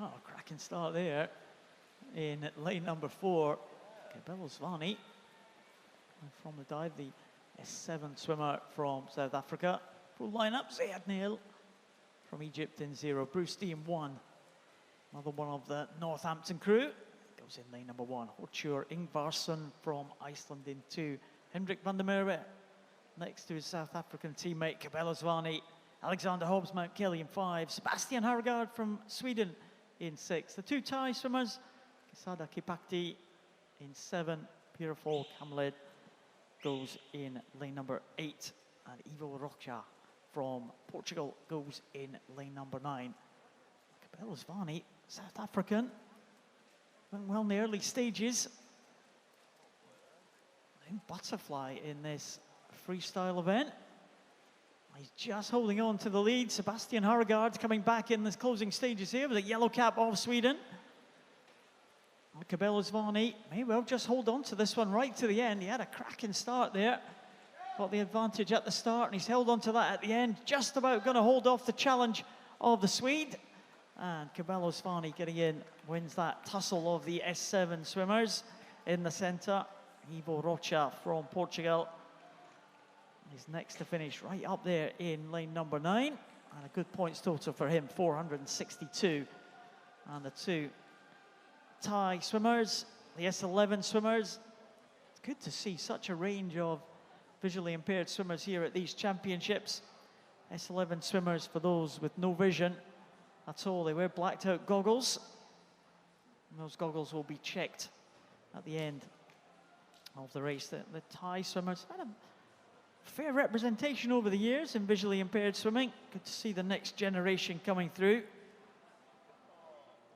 Oh, cracking start there in lane number 4. Kabelosvani from the dive, the S7 swimmer from South Africa. Full lineup, Zayed Nail from Egypt in 0, Bruce D in 1. Another one of the Northampton crew goes in lane number 1. Hortur Ingvarsson from Iceland in 2. Hendrik van der Merwe next to his South African teammate Kabelosvani. Alexander Hobbs Mount Kelly in 5. Sebastian Harregard from Sweden in 6. The 2 Thai swimmers, Kisada Kipakti in 7. Purefall Kamled goes in lane number 8. And Ivo Rocha from Portugal goes in lane number 9. Kabelosvani, South African, went well in the early stages. In butterfly in this freestyle event. He's just holding on to the lead. Sebastian Harregard coming back in the closing stages here with a yellow cap of Sweden. Kabelosvani may well just hold on to this one right to the end. He had a cracking start there. Got the advantage at the start, and he's held on to that at the end. Just about going to hold off the challenge of the Swede. And Kabelosvani getting in, wins that tussle of the S7 swimmers in the centre. Ivo Rocha from Portugal is next to finish right up there in lane number 9. And a good points total for him, 462. And the 2 Thai swimmers, the S11 swimmers. It's good to see such a range of visually impaired swimmers here at these championships. S11 swimmers, for those with no vision at all, they wear blacked out goggles. And those goggles will be checked at the end of the race. The Thai swimmers had a fair representation over the years in visually impaired swimming. Good to see the next generation coming through.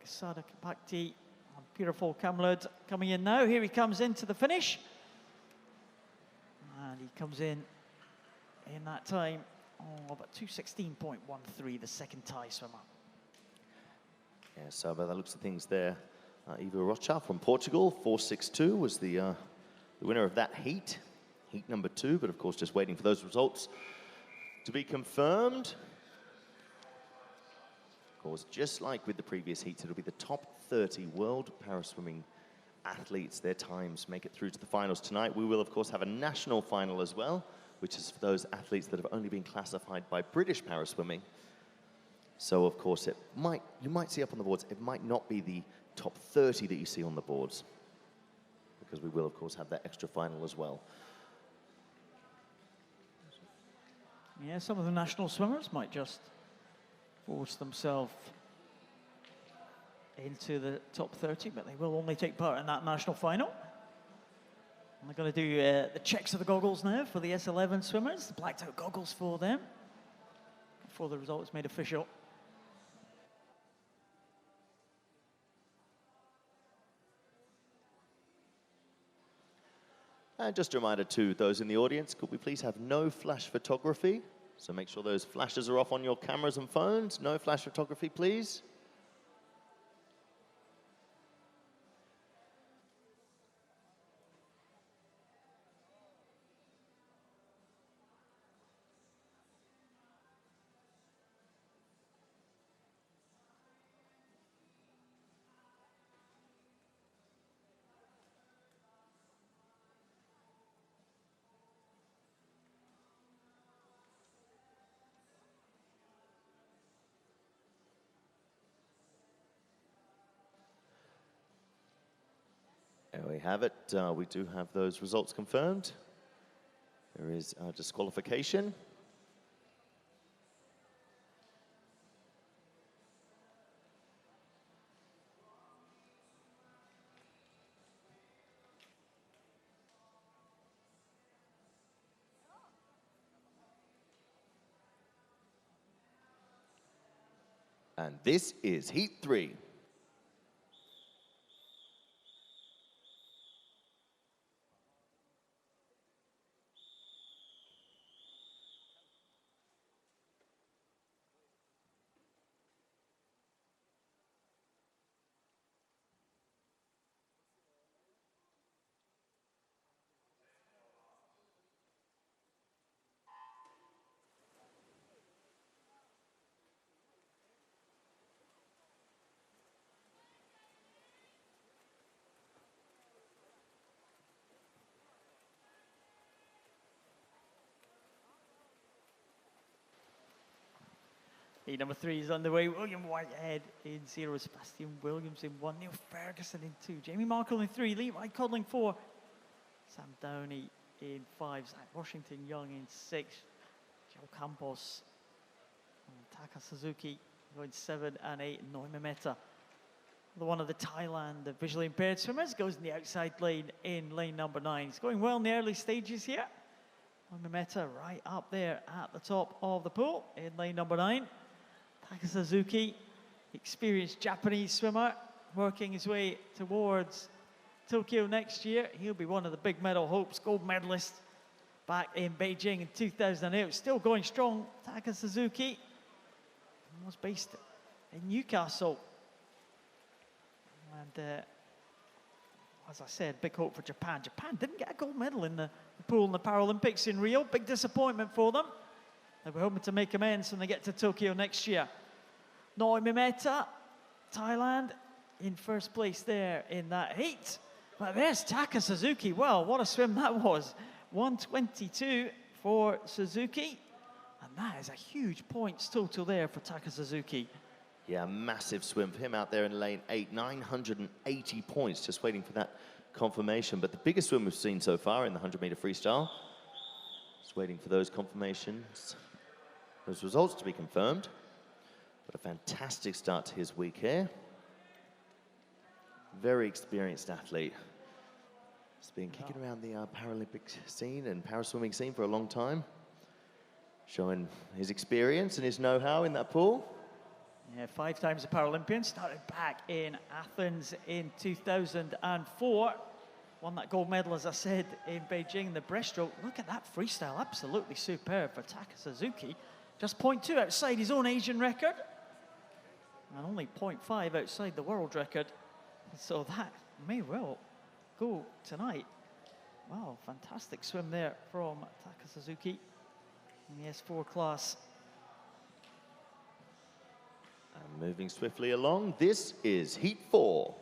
Kisada Kipakti and Purefall Kamled coming in now. Here he comes into the finish. And he comes in that time about 2:16.13, the second Thai swimmer. Yeah, so by the looks of things there, Ivo Rocha from Portugal, 4.62 was the winner of that heat. Heat number 2, but of course just waiting for those results to be confirmed. Of course, just like with the previous heats, it'll be the top 30 world para-swimming athletes. Their times make it through to the finals tonight. We will, of course, have a national final as well, which is for those athletes that have only been classified by British para-swimming. So, of course, you might see up on the boards, it might not be the top 30 that you see on the boards, because we will, of course, have that extra final as well. Yeah, some of the national swimmers might just force themselves into the top 30, but they will only take part in that national final. And they're going to do the checks of the goggles now for the S11 swimmers, the blacked out goggles for them. before the result is made official. And just a reminder to those in the audience, could we please have no flash photography? So make sure those flashes are off on your cameras and phones. No flash photography, please. There we have it. We do have those results confirmed. There is a disqualification. And this is Heat 3. Heat number 3 is underway. William Whitehead in 0, Sebastian Williams in 1, Neil Ferguson in 2, Jamie Markle in 3, Levi Codling 4, Sam Downey in 5, Zach Washington Young in 6, Joe Campos and Taka Suzuki going 7 and 8, and Noi Mehmeta. The one of the Thailand, the visually impaired swimmers, goes in the outside lane in lane number 9. It's going well in the early stages here. Noi Mehmeta right up there at the top of the pool in lane number 9. Taka Suzuki, experienced Japanese swimmer, working his way towards Tokyo next year. He'll be one of the big medal hopes, gold medalist back in Beijing in 2008. Still going strong, Taka Suzuki. He was based in Newcastle. And as I said, big hope for Japan. Japan didn't get a gold medal in the pool in the Paralympics in Rio. Big disappointment for them. They were hoping to make amends when they get to Tokyo next year. Noi Mehmeta, Thailand, in first place there in that heat. But there's Taka Suzuki. Well, what a swim that was. 122 for Suzuki. And that is a huge points total there for Taka Suzuki. Yeah, massive swim for him out there in lane 8. 980 points, just waiting for that confirmation. But the biggest swim we've seen so far in the 100-meter freestyle. Just waiting for those confirmations. Those results to be confirmed. But a fantastic start to his week here. Very experienced athlete. He's been kicking around the Paralympic scene and paraswimming scene for a long time. Showing his experience and his know-how in that pool. Yeah, 5 times a Paralympian. Started back in Athens in 2004. Won that gold medal, as I said, in Beijing in the breaststroke. Look at that freestyle. Absolutely superb for Taka Suzuki. Just 0.2 outside his own Asian record. And only 0.5 outside the world record. So that may well go tonight. Wow, fantastic swim there from Taka Suzuki in the S4 class. And moving swiftly along, this is Heat 4.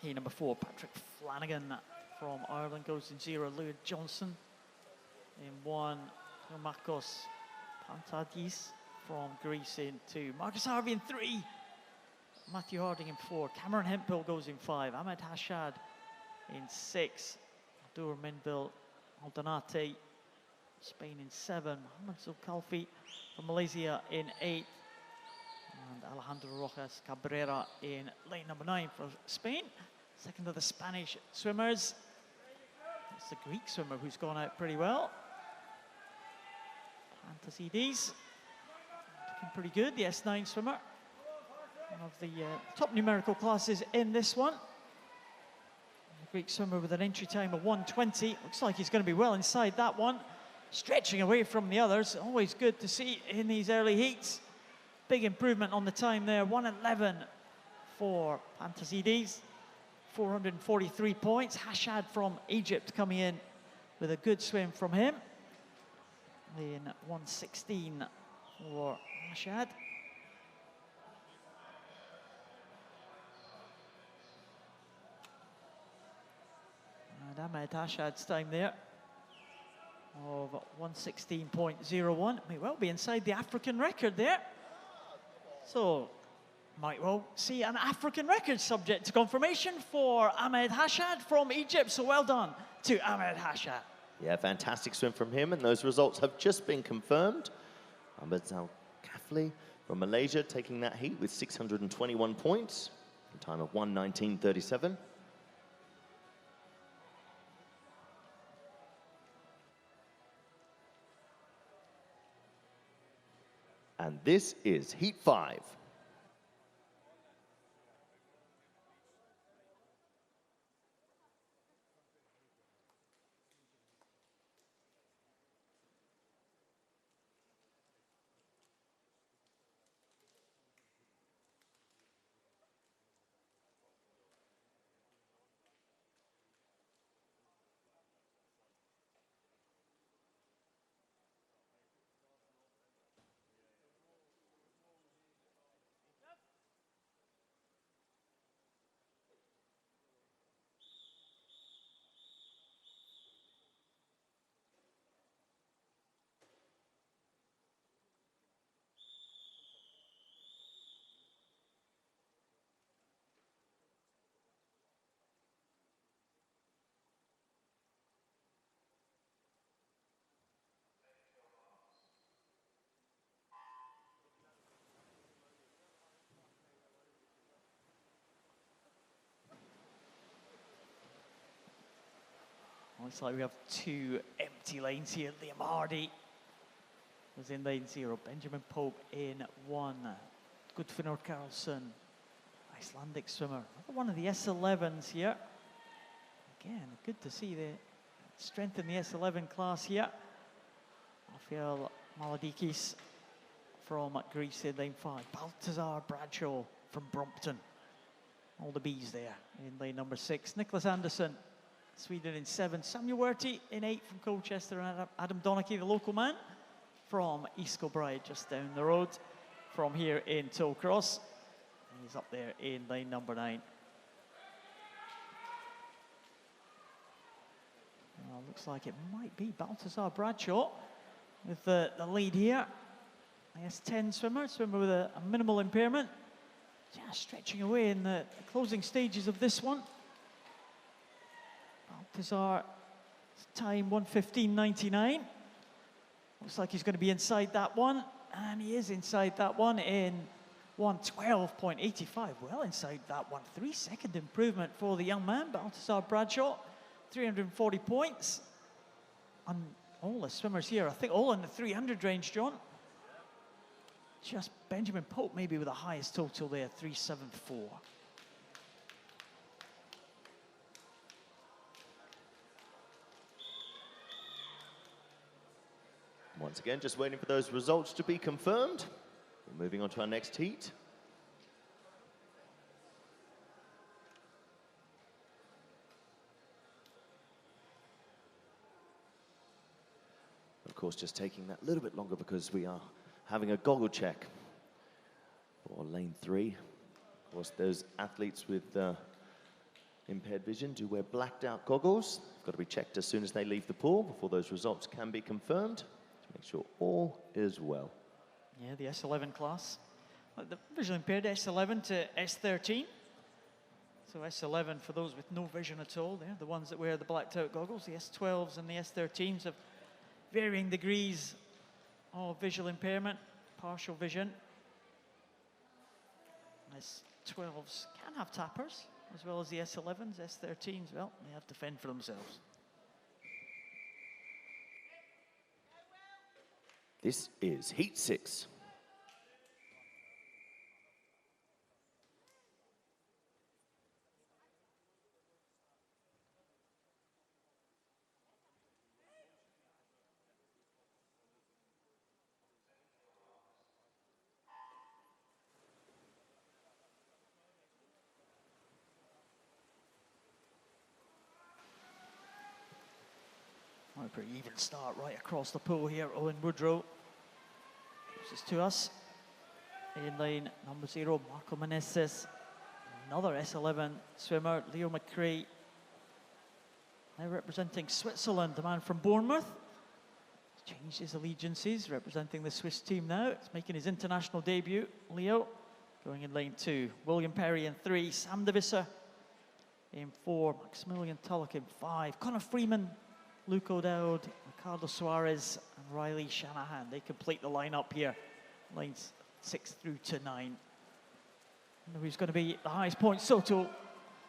Heat number 4, Patrick Flanagan from Ireland goes in 0. Lewis Johnson in 1. Marcos Pantadis from Greece in 2. Marcus Harvey in 3. Matthew Harding in 4. Cameron Hemphill goes in 5. Ahmed Hashad in 6. Dur Minville Aldonate, Spain in 7. Mohamed Zulkalfi from Malaysia in 8. And Alejandro Rojas Cabrera in lane number 9 for Spain. Second of the Spanish swimmers. It's the Greek swimmer who's gone out pretty well. Pantasidis, looking pretty good. The S9 swimmer. One of the top numerical classes in this one. The Greek swimmer with an entry time of 1:20. Looks like he's going to be well inside that one. Stretching away from the others. Always good to see in these early heats. Big improvement on the time there. 1:11 for Pantasidis. 443 points. Hashad from Egypt coming in with a good swim from him. In 1:16 for Hashad. And Ahmed Hashad's time there of 1:16.01. May well be inside the African record there. So, might well see an African record subject to confirmation for Ahmed Hashad from Egypt. So well done to Ahmed Hashad. Yeah, fantastic swim from him, and those results have just been confirmed. Ahmed Zulkifli from Malaysia taking that heat with 621 points, a time of 1:19.37. And this is Heat 5. Looks like we have 2 empty lanes here. Liam Hardy was in lane 0. Benjamin Pope in 1. Gudfinor Karlsson, Icelandic swimmer. Another one of the S11s here. Again, good to see the strength in the S11 class here. Rafael Maladikis from Greece in lane 5. Baltazar Bradshaw from Brompton. All the B's there in lane number 6. Nicholas Anderson, Sweden in 7. Samuel Werty in 8 from Colchester. And Adam Donachie, the local man from East Kilbride, just down the road from here in Tollcross. He's up there in lane number 9. Well, looks like it might be Baltazar Bradshaw with the lead here. IS-10 swimmer with a minimal impairment. Yeah, stretching away in the closing stages of this one. Baltazar, time 1:15.99. Looks like he's going to be inside that one, and he is inside that one in 1:12.85. Well inside that one. 3-second improvement for the young man, Baltazar Bradshaw. 340 points. And all the swimmers here, I think all in the 300 range, John. Just Benjamin Pope maybe with the highest total there, 374. Once again, just waiting for those results to be confirmed. We're moving on to our next heat. Of course, just taking that little bit longer because we are having a goggle check for lane 3. Of course, those athletes with Impaired vision do wear blacked out goggles. They've got to be checked as soon as they leave the pool before those results can be confirmed to make sure all is well. Yeah, the S11 class. The visually impaired S11 to S13. So S11 for those with no vision at all, they're the ones that wear the blacked out goggles. The S12s and the S13s have varying degrees of visual impairment, partial vision. S12s can have tappers, as well as the S11s, S13s, well, they have to fend for themselves. This is Heat 6. A pretty even start right across the pool here. Owen Woodrow gives this to us. In lane number 0, Marco Meneses. Another S11 swimmer, Leo McRae. Now representing Switzerland, the man from Bournemouth. He's changed his allegiances, representing the Swiss team now. It's making his international debut. Leo going in lane 2. William Perry in 3. Sam de Visser in 4. Maximilian Tulloch in 5. Connor Freeman, Luke O'Dowd, Ricardo Suarez, and Riley Shanahan. They complete the lineup here, lanes 6 through to 9. And who's going to be the highest points total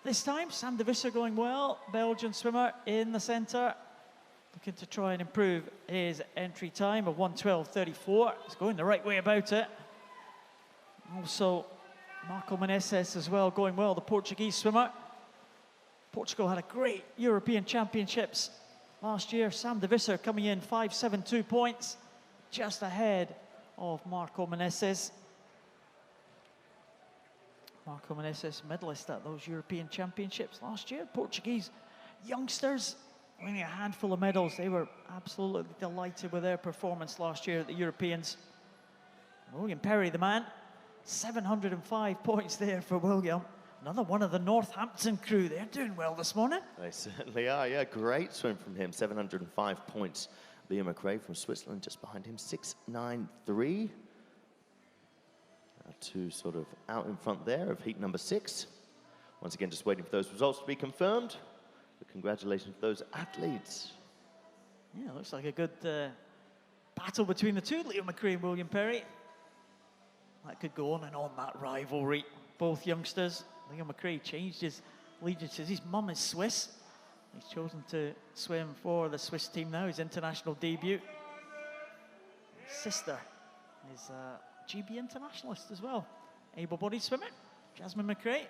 this time? Sam de Visser going well, Belgian swimmer in the centre, looking to try and improve his entry time of 1:12.34. He's going the right way about it. Also, Marco Meneses as well going well, the Portuguese swimmer. Portugal had a great European Championships last year. Sam de Visser coming in 5.72 points, just ahead of Marco Meneses. Marco Meneses, medalist at those European Championships last year. Portuguese youngsters winning a handful of medals. They were absolutely delighted with their performance last year at the Europeans. William Perry, the man, 705 points there for William. Another one of the Northampton crew. They're doing well this morning. They certainly are, yeah. Great swim from him. 705 points. Liam McRae from Switzerland just behind him, 693. Two sort of out in front there of heat number 6. Once again, just waiting for those results to be confirmed. But congratulations to those athletes. Yeah, looks like a good battle between the two, Liam McRae and William Perry. That could go on and on, that rivalry. Both youngsters. Liam McRae changed his allegiances. His mum is Swiss. He's chosen to swim for the Swiss team now, his international debut. His sister is a GB internationalist as well. Able-bodied swimmer, Jasmine McRae.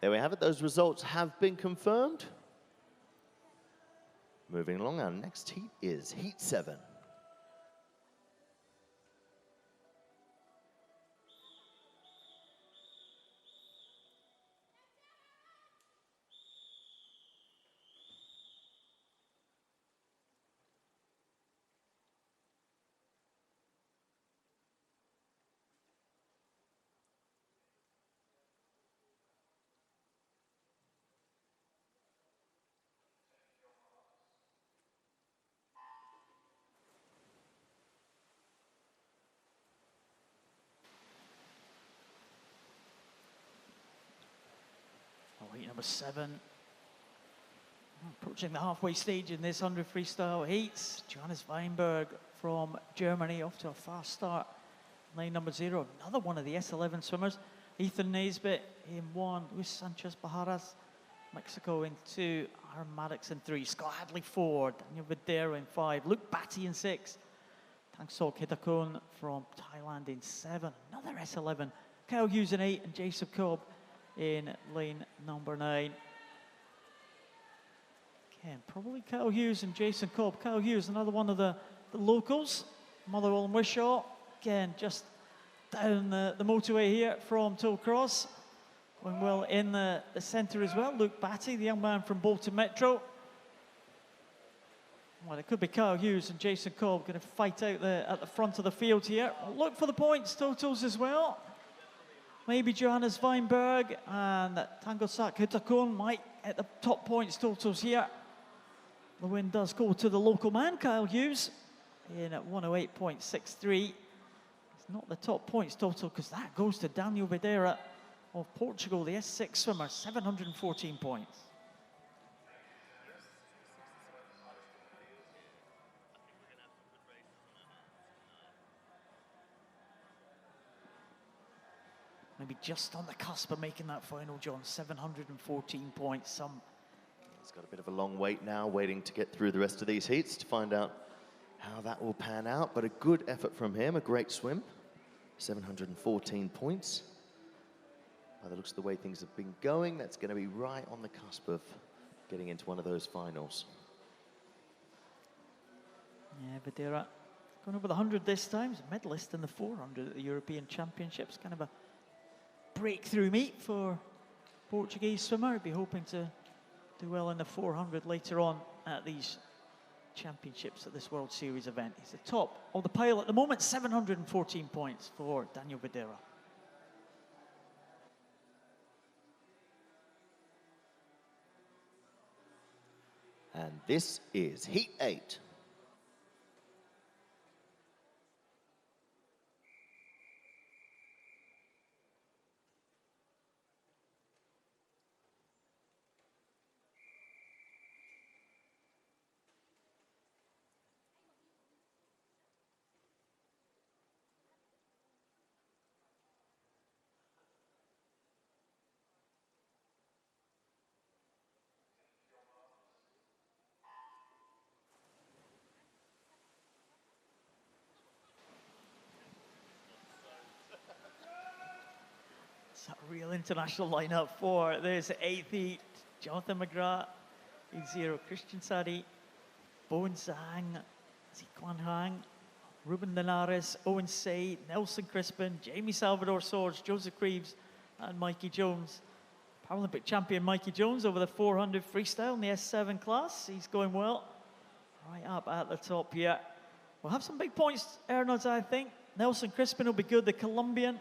There we have it. Those results have been confirmed. Moving along, our next heat is Heat 7. Heat number 7. Approaching the halfway stage in this 100 freestyle heats. Johannes Weinberg from Germany off to a fast start. Lane number 0, another one of the S11 swimmers. Ethan Naisbitt in 1, Luis Sanchez Bajaras, Mexico in 2, Aaron Maddox in 3, Scott Hadley 4, Daniel Videro in 5, Luke Batty in 6, Tangsol Kitakon from Thailand in 7, another S11, Kyle Hughes in 8, and Jason Cobb in lane number 9. Again, probably Kyle Hughes and Jason Cobb. Kyle Hughes, another one of the locals, Motherwell and Wishaw. Again, just down the motorway here from Tollcross. Going well in the centre as well. Luke Batty, the young man from Bolton Metro. Well, it could be Kyle Hughes and Jason Kolb going to fight out at the front of the field here. Look for the points totals as well. Maybe Johannes Weinberg and Tangosak Hutakon might hit the top points totals here. The win does go to the local man, Kyle Hughes, in at 108.63. It's not the top points total because that goes to Daniel Videira of Portugal, the S6 swimmer, 714 points. Maybe just on the cusp of making that final, John, 714 points. He's got a bit of a long wait now, waiting to get through the rest of these heats to find out how that will pan out. But a good effort from him, a great swim. 714 points. By the looks of the way things have been going, that's going to be right on the cusp of getting into one of those finals. Yeah, Videira going over the 100 this time. He's a medalist in the 400 at the European Championships. Kind of a breakthrough meet for Portuguese swimmer. He'd be hoping to do well in the 400 later on at these championships at this World Series event. He's the top of the pile at the moment, 714 points for Daniel Videira. And this is Heat 8. It's a real international lineup for this eighth heat. Jonathan McGrath, Zero, Christian Sadi, Bowen Zhang, Zikuan Hang, Ruben Linares, Owen Say, Nelson Crispin, Jamie Salvador Swords, Joseph Creeves, and Mikey Jones. Paralympic champion Mikey Jones over the 400 freestyle in the S7 class. He's going well, right up at the top here. We'll have some big points, Ernods, I think. Nelson Crispin will be good, the Colombian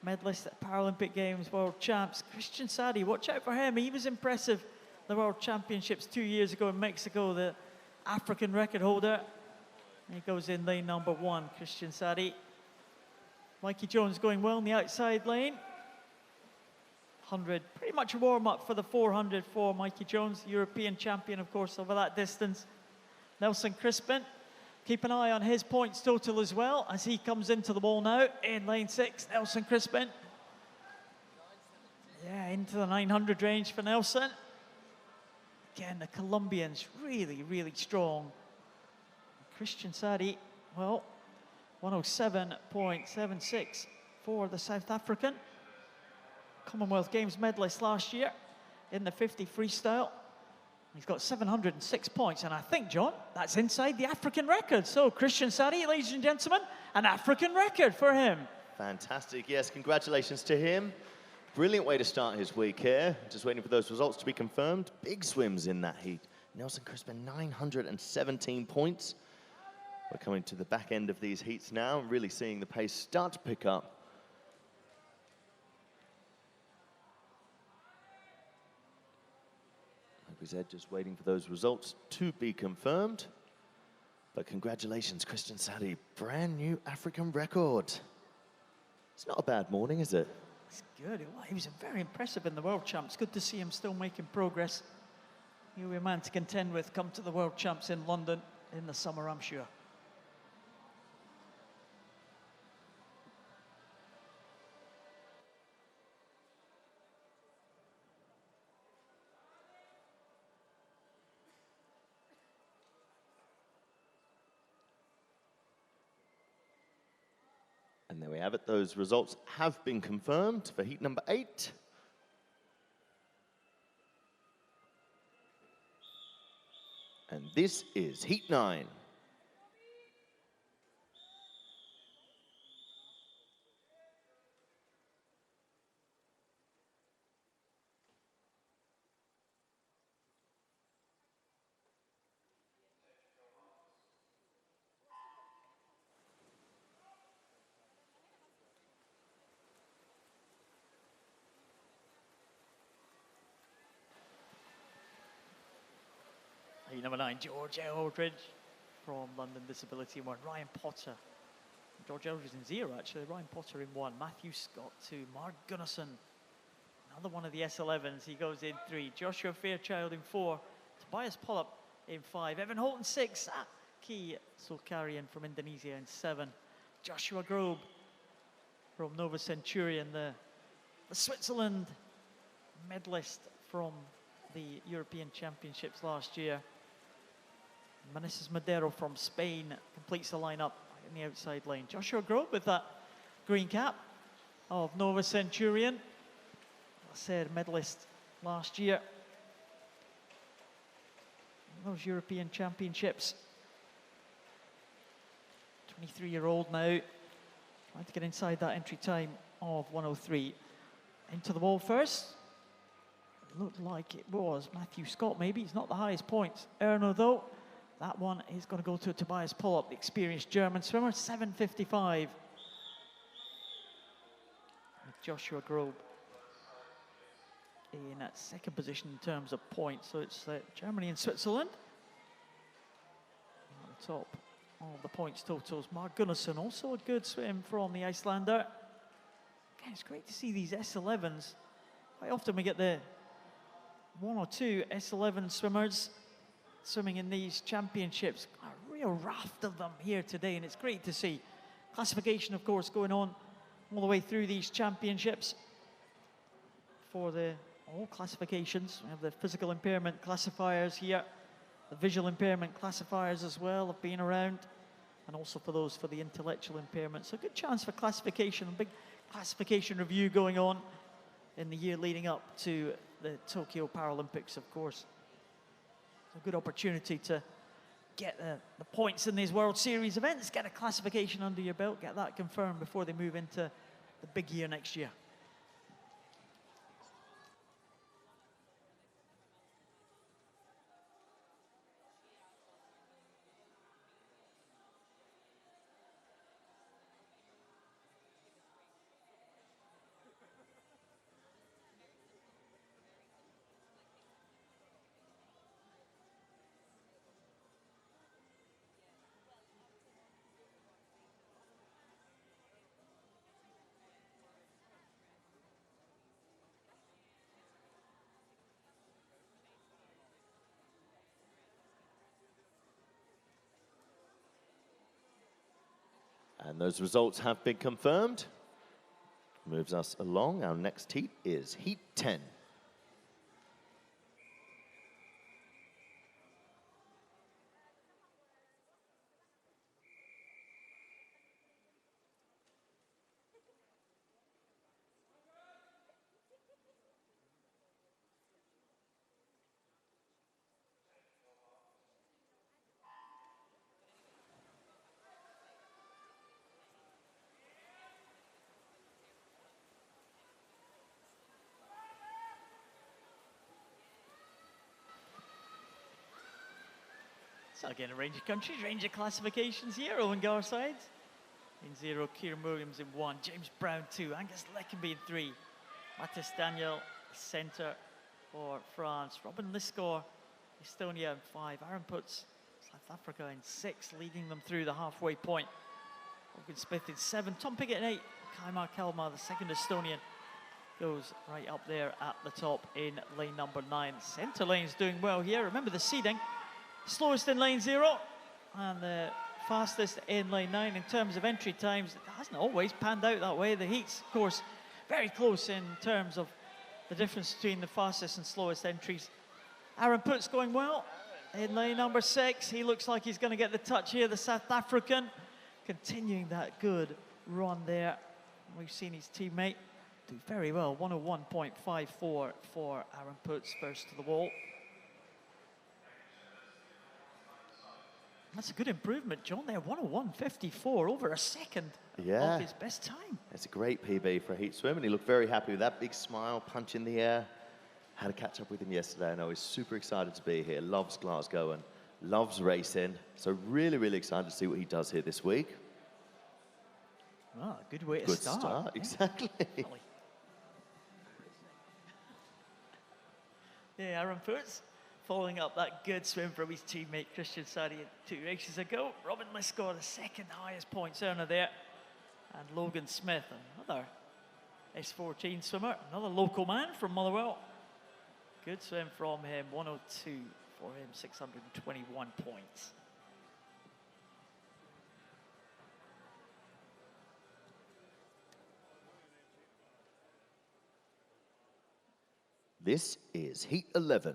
medalist at Paralympic Games, World Champs. Christian Sadi, watch out for him. He was impressive the World Championships 2 years ago in Mexico, the African record holder. And he goes in lane number 1, Christian Sadi. Mikey Jones going well in the outside lane. 100, pretty much a warm-up for the 400 for Mikey Jones, European champion, of course, over that distance. Nelson Crispin, keep an eye on his points total as well as he comes into the wall now in lane 6, Nelson Crispin. Yeah, into the 900 range for Nelson. Again, the Colombians really, really strong. Christian Sadi, well, 107.76 for the South African. Commonwealth Games medalist last year in the 50 freestyle. He's got 706 points, and I think, John, that's inside the African record. So, Christian Sadi, ladies and gentlemen, an African record for him. Fantastic. Yes, congratulations to him. Brilliant way to start his week here. Just waiting for those results to be confirmed. Big swims in that heat. Nelson Crispin, 917 points. We're coming to the back end of these heats now and really seeing the pace start to pick up. Like we said, just waiting for those results to be confirmed. But congratulations, Christian Sadi, brand new African record. It's not a bad morning, is it? It's good. Well, he was very impressive in the World Champs. Good to see him still making progress. He'll be a man to contend with come to the World Champs in London in the summer, I'm sure. And there we have it. Those results have been confirmed for heat number 8. And this is heat 9. Heat number 9, Georgia Aldridge from London Disability in 1. Ryan Potter. George Aldridge in 0, actually. Ryan Potter in 1. Matthew Scott 2. Mark Gunnarsson, another one of the S11s. He goes in 3. Joshua Fairchild in 4. Tobias Pollap in 5. Evan Holt in 6. Ki Solkarian from Indonesia in 7. Joshua Grobe from Nova Centurion, the Switzerland medalist from the European Championships last year. Meneses Madero from Spain completes the lineup in the outside lane. Joshua Grove with that green cap of Nova Centurion. I said medalist last year. Those European Championships. 23-year-old now, trying to get inside that entry time of 1:03. Into the wall first. Looked like it was Matthew Scott, maybe. He's not the highest points earner, though. That one is going to go to Tobias Pollap, the experienced German swimmer, 7:55. Joshua Grobe in at second position in terms of points. So it's Germany and Switzerland. At the top of the points totals. Mark Gunnarsson, also a good swim from the Icelander. Again, it's great to see these S11s. Quite often we get the 1 or 2 S11 swimmers swimming in these championships. A real raft of them here today, and it's great to see. Classification, of course, going on all the way through these championships. For all classifications, we have the physical impairment classifiers here. The visual impairment classifiers as well have been around. And also for those for the intellectual impairment. So a good chance for classification, a big classification review going on in the year leading up to the Tokyo Paralympics, of course. It's a good opportunity to get the points in these World Series events, get a classification under your belt, get that confirmed before they move into the big year next year. And those results have been confirmed. Moves us along. Our next heat is Heat 10. So again, a range of countries, range of classifications here. Owen Garside in 0, Kieran Williams in 1, James Brown 2, Angus Leckenby in 3, Mathis Daniel, centre for France, Robin Liskor, Estonia in 5, Aaron Putz, South Africa in 6, leading them through the halfway point. Morgan Smith in 7, Tom Piggott in 8, Kaimar Kalmar, the second Estonian, goes right up there at the top in lane number 9. Centre lane's doing well here. Remember the seeding. Slowest in lane 0 and the fastest in lane 9 in terms of entry times. It hasn't always panned out that way. The heats, of course, very close in terms of the difference between the fastest and slowest entries. Aaron Putz going well in lane number 6. He looks like he's going to get the touch here, the South African. Continuing that good run there. We've seen his teammate do very well. 101.54 for Aaron Putz first to the wall. That's a good improvement, John, there. 101.54, over a second of his best time. It's a great PB for a heat swim, and he looked very happy with that big smile, punch in the air. Had to catch up with him yesterday. I know he's super excited to be here. Loves Glasgow and loves racing. So really, really excited to see what he does here this week. Well, a good way to start. Good start, exactly. Yeah, Aaron Putz following up that good swim from his teammate Christian Sadi 2 races ago. Robin Liscott, the second highest points earner there. And Logan Smith, another S14 swimmer, another local man from Motherwell. Good swim from him, 102 for him, 621 points. This is Heat 11.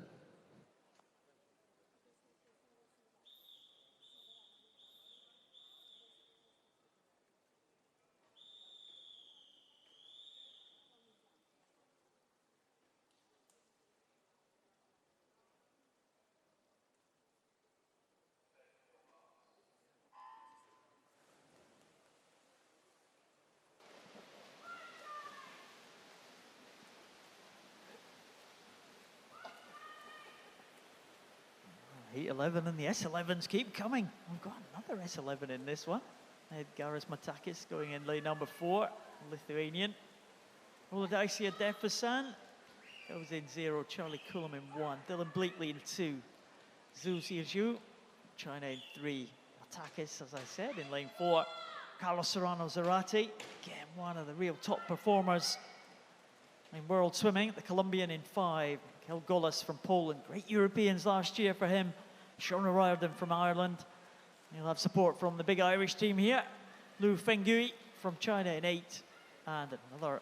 Heat 11 and the S11s keep coming. We've got another S11 in this one. Edgaras Matakis going in lane number 4, Lithuanian. Oladaisia Defasan goes in 0, Charlie Coulomb in 1, Dylan Bleakley in 2, Zhu Xiuzhu, China in 3, Matakis, as I said, in lane 4, Carlos Serrano Zarate, again one of the real top performers in world swimming, the Colombian in 5, Kel Golas from Poland, great Europeans last year for him, Shona Riordan from Ireland. He'll have support from the big Irish team here. Lu Fengui from China in 8, and another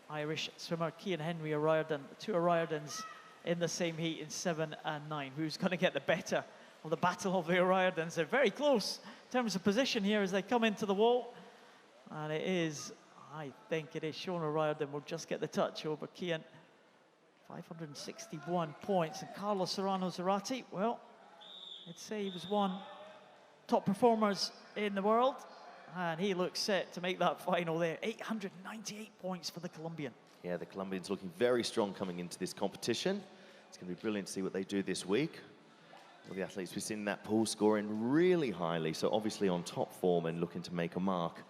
Irish swimmer, Cian Henry O'Riordan, the 2 O'Riordans in the same heat in 7 and 9. Who's going to get the better of the battle of the O'Riordans? They're very close in terms of position here as they come into the wall. And it is, I think it is Shona O'Riordan will just get the touch over Cian. 561 points. And Carlos Serrano Zarate, well, I'd say he was one top performers in the world, and he looks set to make that final there. 898 points for the Colombian. Yeah, the Colombians looking very strong coming into this competition. It's going to be brilliant to see what they do this week. All the athletes we've seen in that pool scoring really highly, so obviously on top form and looking to make a mark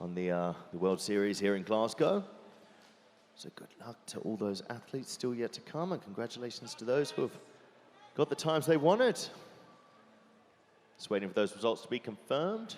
on the World Series here in Glasgow. So good luck to all those athletes still yet to come, and congratulations to those who have got the times they wanted. Just waiting for those results to be confirmed.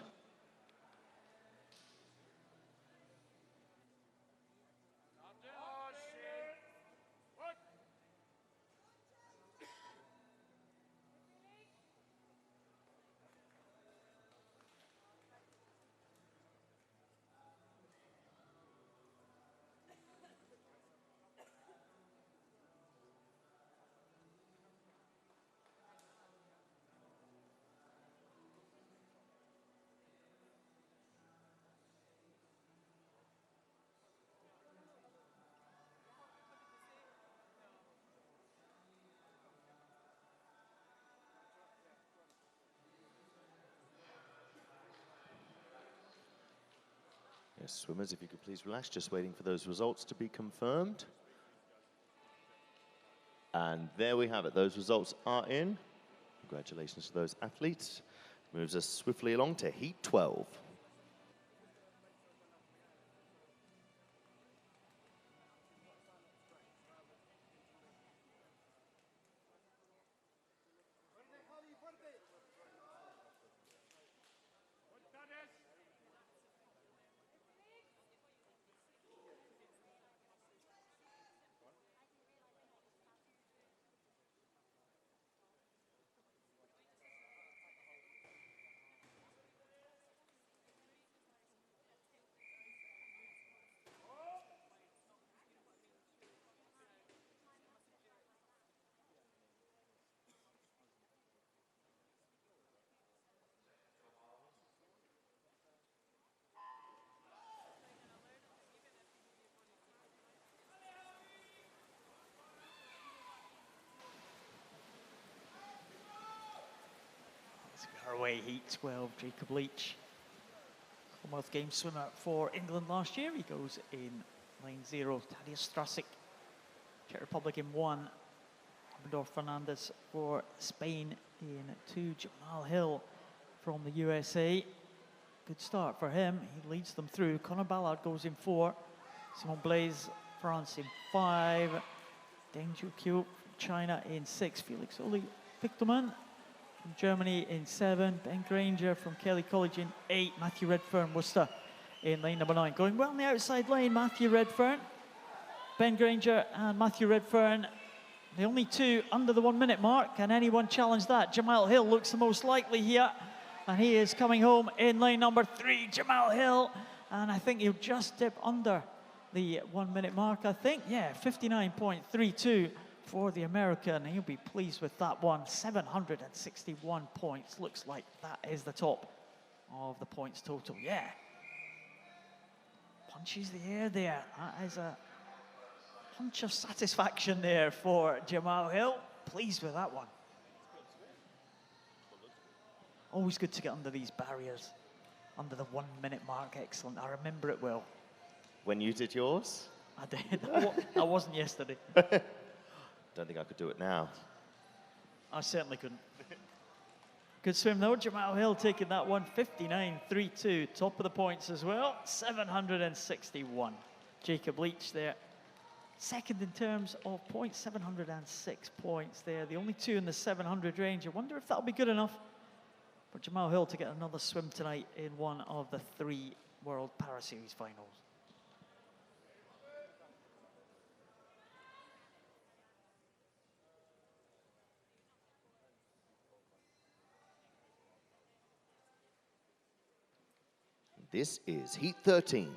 Yes, swimmers, if you could please relax, just waiting for those results to be confirmed. And there we have it, those results are in. Congratulations to those athletes. Moves us swiftly along to Heat 12. Away Heat 12, Jacob Leach. Commonwealth Games swimmer for England last year. He goes in lane 0. Tadeusz Strasik, Czech Republic in 1. Amador Fernandez for Spain in 2. Jamal Hill from the USA. Good start for him. He leads them through. Conor Ballard goes in 4. Simon Blaise, France in 5. Deng Juqiu, China in 6. Felix Oli Fichtelmann from Germany in 7. Ben Granger from Kelly College in 8. Matthew Redfern, Worcester in lane number 9. Going well on the outside lane, Matthew Redfern. Ben Granger and Matthew Redfern, the only two under the 1 minute mark. Can anyone challenge that? Jamal Hill looks the most likely here. And he is coming home in lane number 3, Jamal Hill. And I think he'll just dip under the 1 minute mark, I think. Yeah, 59.32 for the American. He'll be pleased with that one. 761 points. Looks like that is the top of the points total. Yeah. Punches the air there. That is a punch of satisfaction there for Jamal Hill. Pleased with that one. Always good to get under these barriers, under the 1 minute mark. Excellent. I remember it well. When you did yours? I did. I wasn't yesterday. Don't think I could do it now. I certainly couldn't. Good swim though. Jamal Hill taking that one. 59.32. Top of the points as well. 761. Jacob Leach there. Second in terms of points, 706 points there. The only two in the 700 range. I wonder if that'll be good enough for Jamal Hill to get another swim tonight in one of the 3 World Para Series finals. This is Heat 13.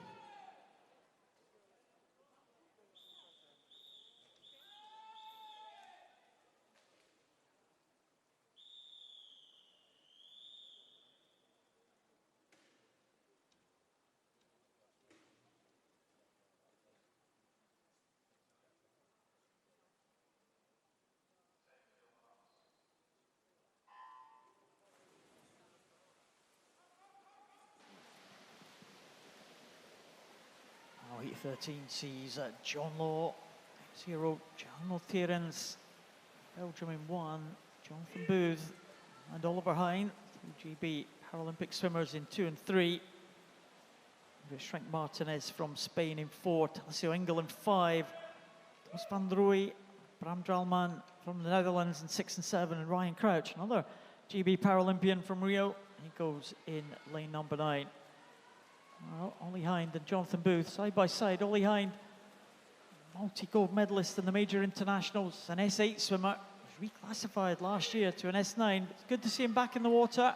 Heat 13 sees John Law, 0, John Terence, Belgium in 1, Jonathan Booth and Oliver Hine, 2 GB Paralympic swimmers in 2 and 3. Shrink Martinez from Spain in 4, Talasio Engel in 5, Thomas van Rooij, Bram Dralman from the Netherlands in 6 and 7, and Ryan Crouch, another GB Paralympian from Rio. He goes in lane number 9. Well, Ollie Hind and Jonathan Booth, side by side. Ollie Hind, multi-gold medalist in the major internationals, an S8 swimmer. He was reclassified last year to an S9. It's good to see him back in the water.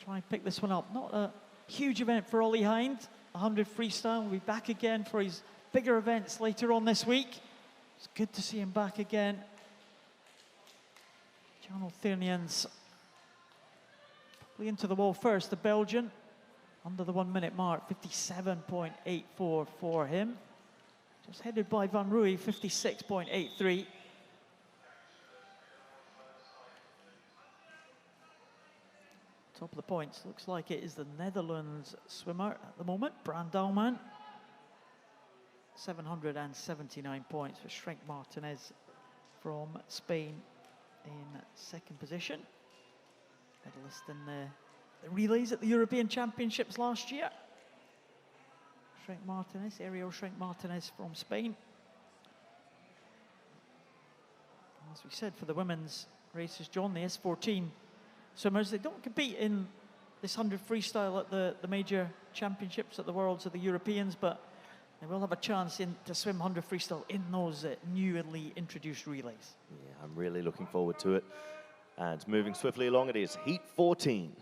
Try and pick this one up. Not a huge event for Ollie Hind. 100 freestyle. Will be back again for his bigger events later on this week. It's good to see him back again. John O'Thirnians probably into the wall first, the Belgian. Under the 1 minute mark, 57.84 for him. Just headed by Van Rooij, 56.83. Top of the points, looks like it is the Netherlands swimmer at the moment, Bram Dralman. 779 points for Shrink Martinez from Spain in second position. Medalist in the relays at the European Championships last year. Shrink Martinez, Ariel Shrink Martinez from Spain. As we said, for the women's races, John, the S14 swimmers, they don't compete in this 100 freestyle at the major championships at the Worlds or the Europeans, but they will have a chance to swim 100 freestyle in those newly introduced relays. Yeah, I'm really looking forward to it. And moving swiftly along, it is Heat 14.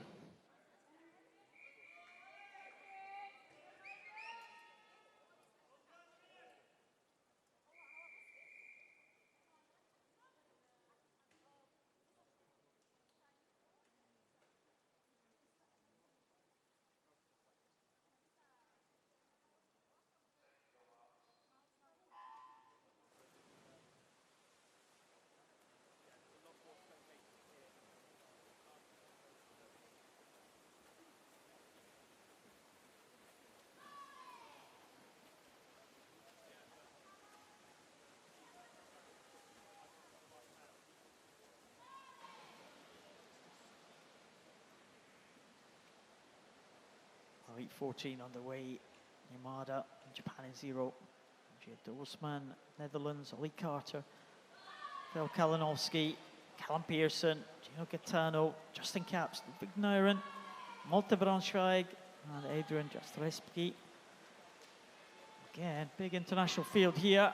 Heat 14 underway. Yamada, Japan in 0. Doosman, Netherlands, Ollie Carter, Phil Kalinowski, Callum Pearson, Gino Gaetano, Justin Capps, Ludwig Neuren, Malte Braunschweig, and Adrian Jastrzebski. Again, big international field here.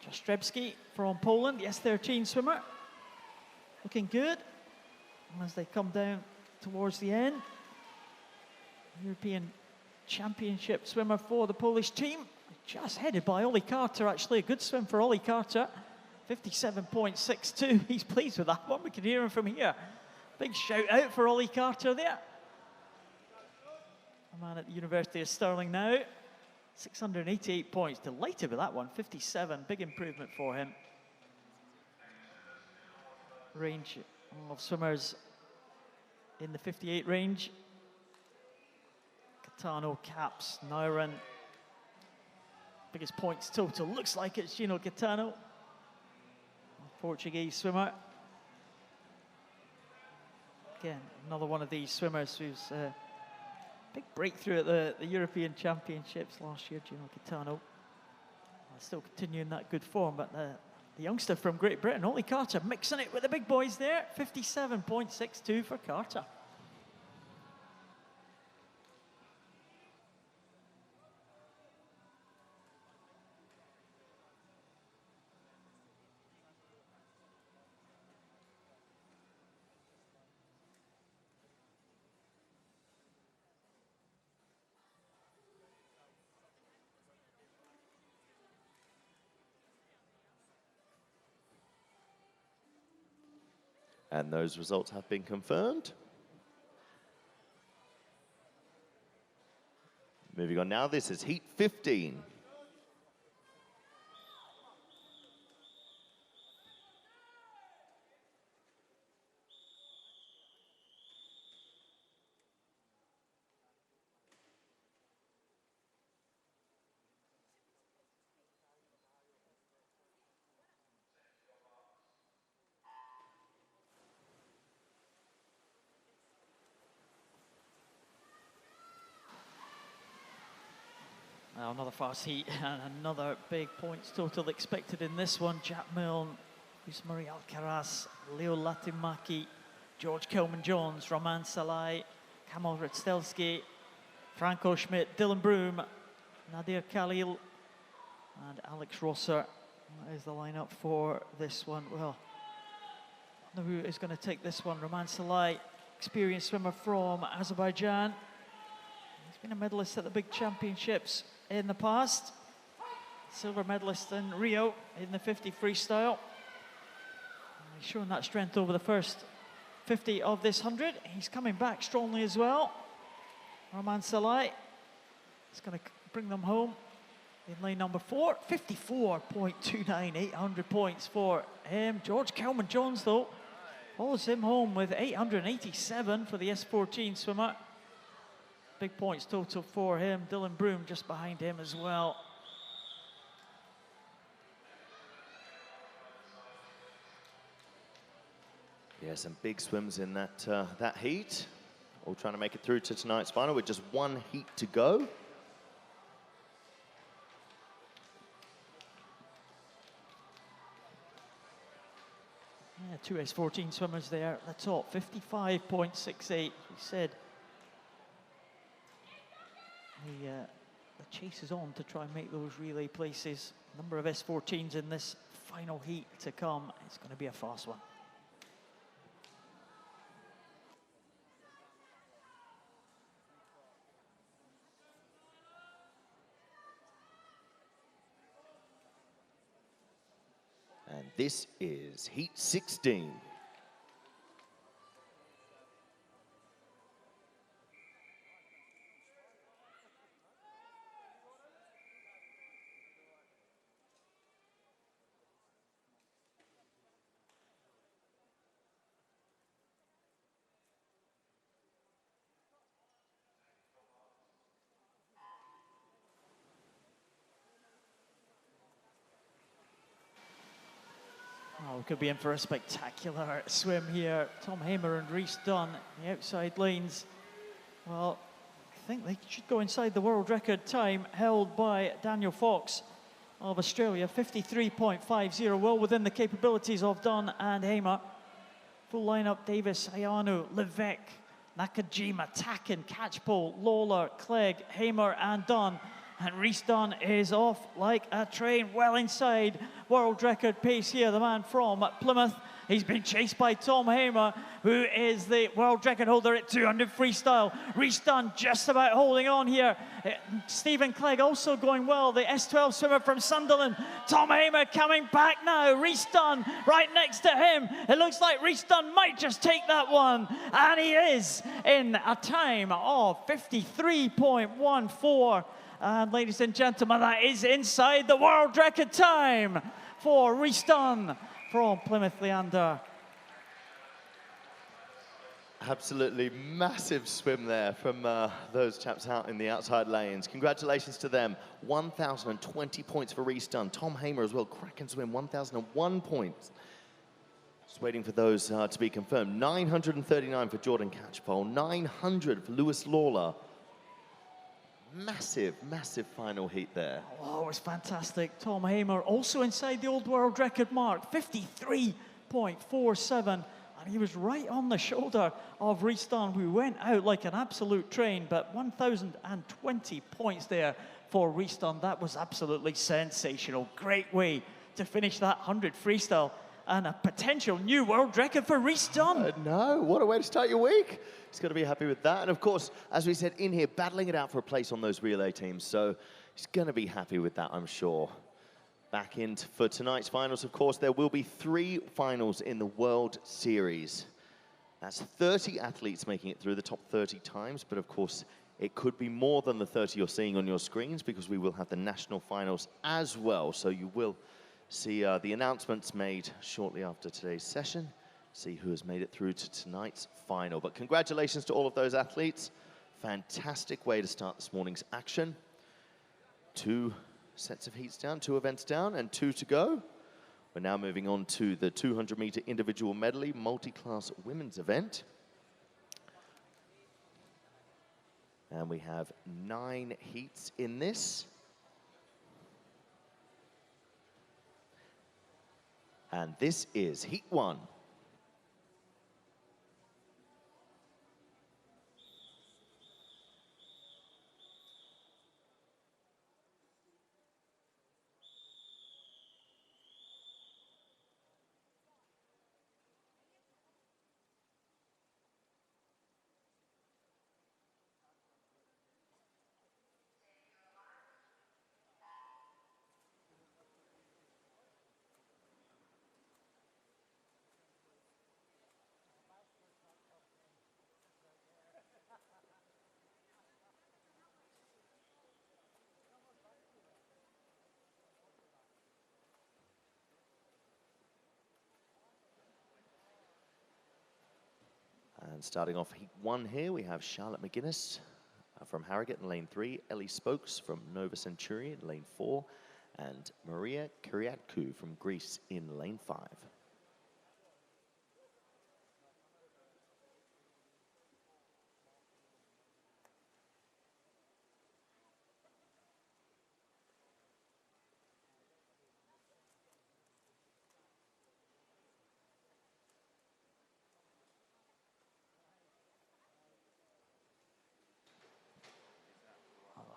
Jastrzebski from Poland, the S13 swimmer. Looking good as they come down towards the end. European Championship swimmer for the Polish team. Just headed by Ollie Carter, actually. A good swim for Ollie Carter. 57.62. He's pleased with that one. We can hear him from here. Big shout out for Ollie Carter there. A man at the University of Stirling now. 688 points. Delighted with that one. 57. Big improvement for him. Range of swimmers in the 58 range. Gaetano, Capps, Neuren. Biggest points total. Looks like it's Gino Gaetano, Portuguese swimmer. Again, another one of these swimmers who's big breakthrough at the European Championships last year, Gino Gaetano. Still continuing that good form, but the youngster from Great Britain, Ollie Carter, mixing it with the big boys there. 57.62 for Carter. And those results have been confirmed. Moving on now, this is heat 15. Now another fast heat and another big points total expected in this one. Jack Milne, Yusmari Alcaraz, Leo Latimaki, George Kelman-Jones, Roman Salai, Kamal Retstelski, Franco Schmidt, Dylan Broom, Nadir Khalil, and Alex Rosser. That is the lineup for this one. Well, I don't know who is going to take this one. Roman Salai, experienced swimmer from Azerbaijan. He's been a medalist at the big championships in the past. Silver medalist in Rio in the 50 freestyle. He's shown that strength over the first 50 of this 100. He's coming back strongly as well. Roman Salai is going to bring them home in lane number 4. 54.29, 800 points for him. George Kelman-Jones, though, follows him home with 887 for the S14 swimmer. Big points total for him. Dylan Broom just behind him as well. Yeah, some big swims in that that heat. All trying to make it through to tonight's final with just one heat to go. Yeah, two S14 swimmers there at the top. 55.68, we said. The chase is on to try and make those relay places. Number of S14s in this final heat to come. It's going to be a fast one. And this is heat 16. Oh, we could be in for a spectacular swim here. Tom Hamer and Rhys Dunn, the outside lanes. Well, I think they should go inside the world record time held by Daniel Fox of Australia, 53.50, well within the capabilities of Dunn and Hamer. Full lineup: Davis, Ayano, Levesque, Nakajima, Tacken, Catchpole, Lawler, Clegg, Hamer and Dunn. And Rhys Dunn is off like a train, well inside world record pace here, the man from Plymouth. He's been chased by Tom Hamer, who is the world record holder at 200 freestyle. Rhys Dunn just about holding on here. Stephen Clegg also going well, the S12 swimmer from Sunderland. Tom Hamer coming back now. Rhys Dunn right next to him. It looks like Rhys Dunn might just take that one. And he is in a time of 53.14. And ladies and gentlemen, that is inside the world record time for Rhys Dunn from Plymouth Leander. Absolutely massive swim there from those chaps out in the outside lanes. Congratulations to them. 1,020 points for Rhys Dunn. Tom Hamer as well, cracking swim, 1,001 points. Just waiting for those to be confirmed. 939 for Jordan Catchpole, 900 for Lewis Lawler. Massive, massive final heat there. Oh, it was fantastic. Tom Hamer also inside the old world record mark, 53.47. And he was right on the shoulder of Rhys Dunn, who went out like an absolute train, but 1,020 points there for Rhys Dunn. That was absolutely sensational. Great way to finish that 100 freestyle. And a potential new world record for Rhys Dunn. No, what a way to start your week. He's got to be happy with that. And of course, as we said, in here, battling it out for a place on those relay teams. So he's going to be happy with that, I'm sure. Back in for tonight's finals, of course, there will be 3 finals in the World Series. That's 30 athletes making it through the top 30 times. But of course, it could be more than the 30 you're seeing on your screens, because we will have the national finals as well. So you will see the announcements made shortly after today's session. See who has made it through to tonight's final. But congratulations to all of those athletes. Fantastic way to start this morning's action. 2 sets of heats down, 2 events down, and 2 to go. We're now moving on to the 200-meter individual medley multi-class women's event. And we have 9 heats in this. And this is heat 1. And starting off heat 1 here, we have Charlotte McGuinness from Harrogate in lane 3, Ellie Spokes from Nova Century in lane 4, and Maria Kyriakou from Greece in lane 5.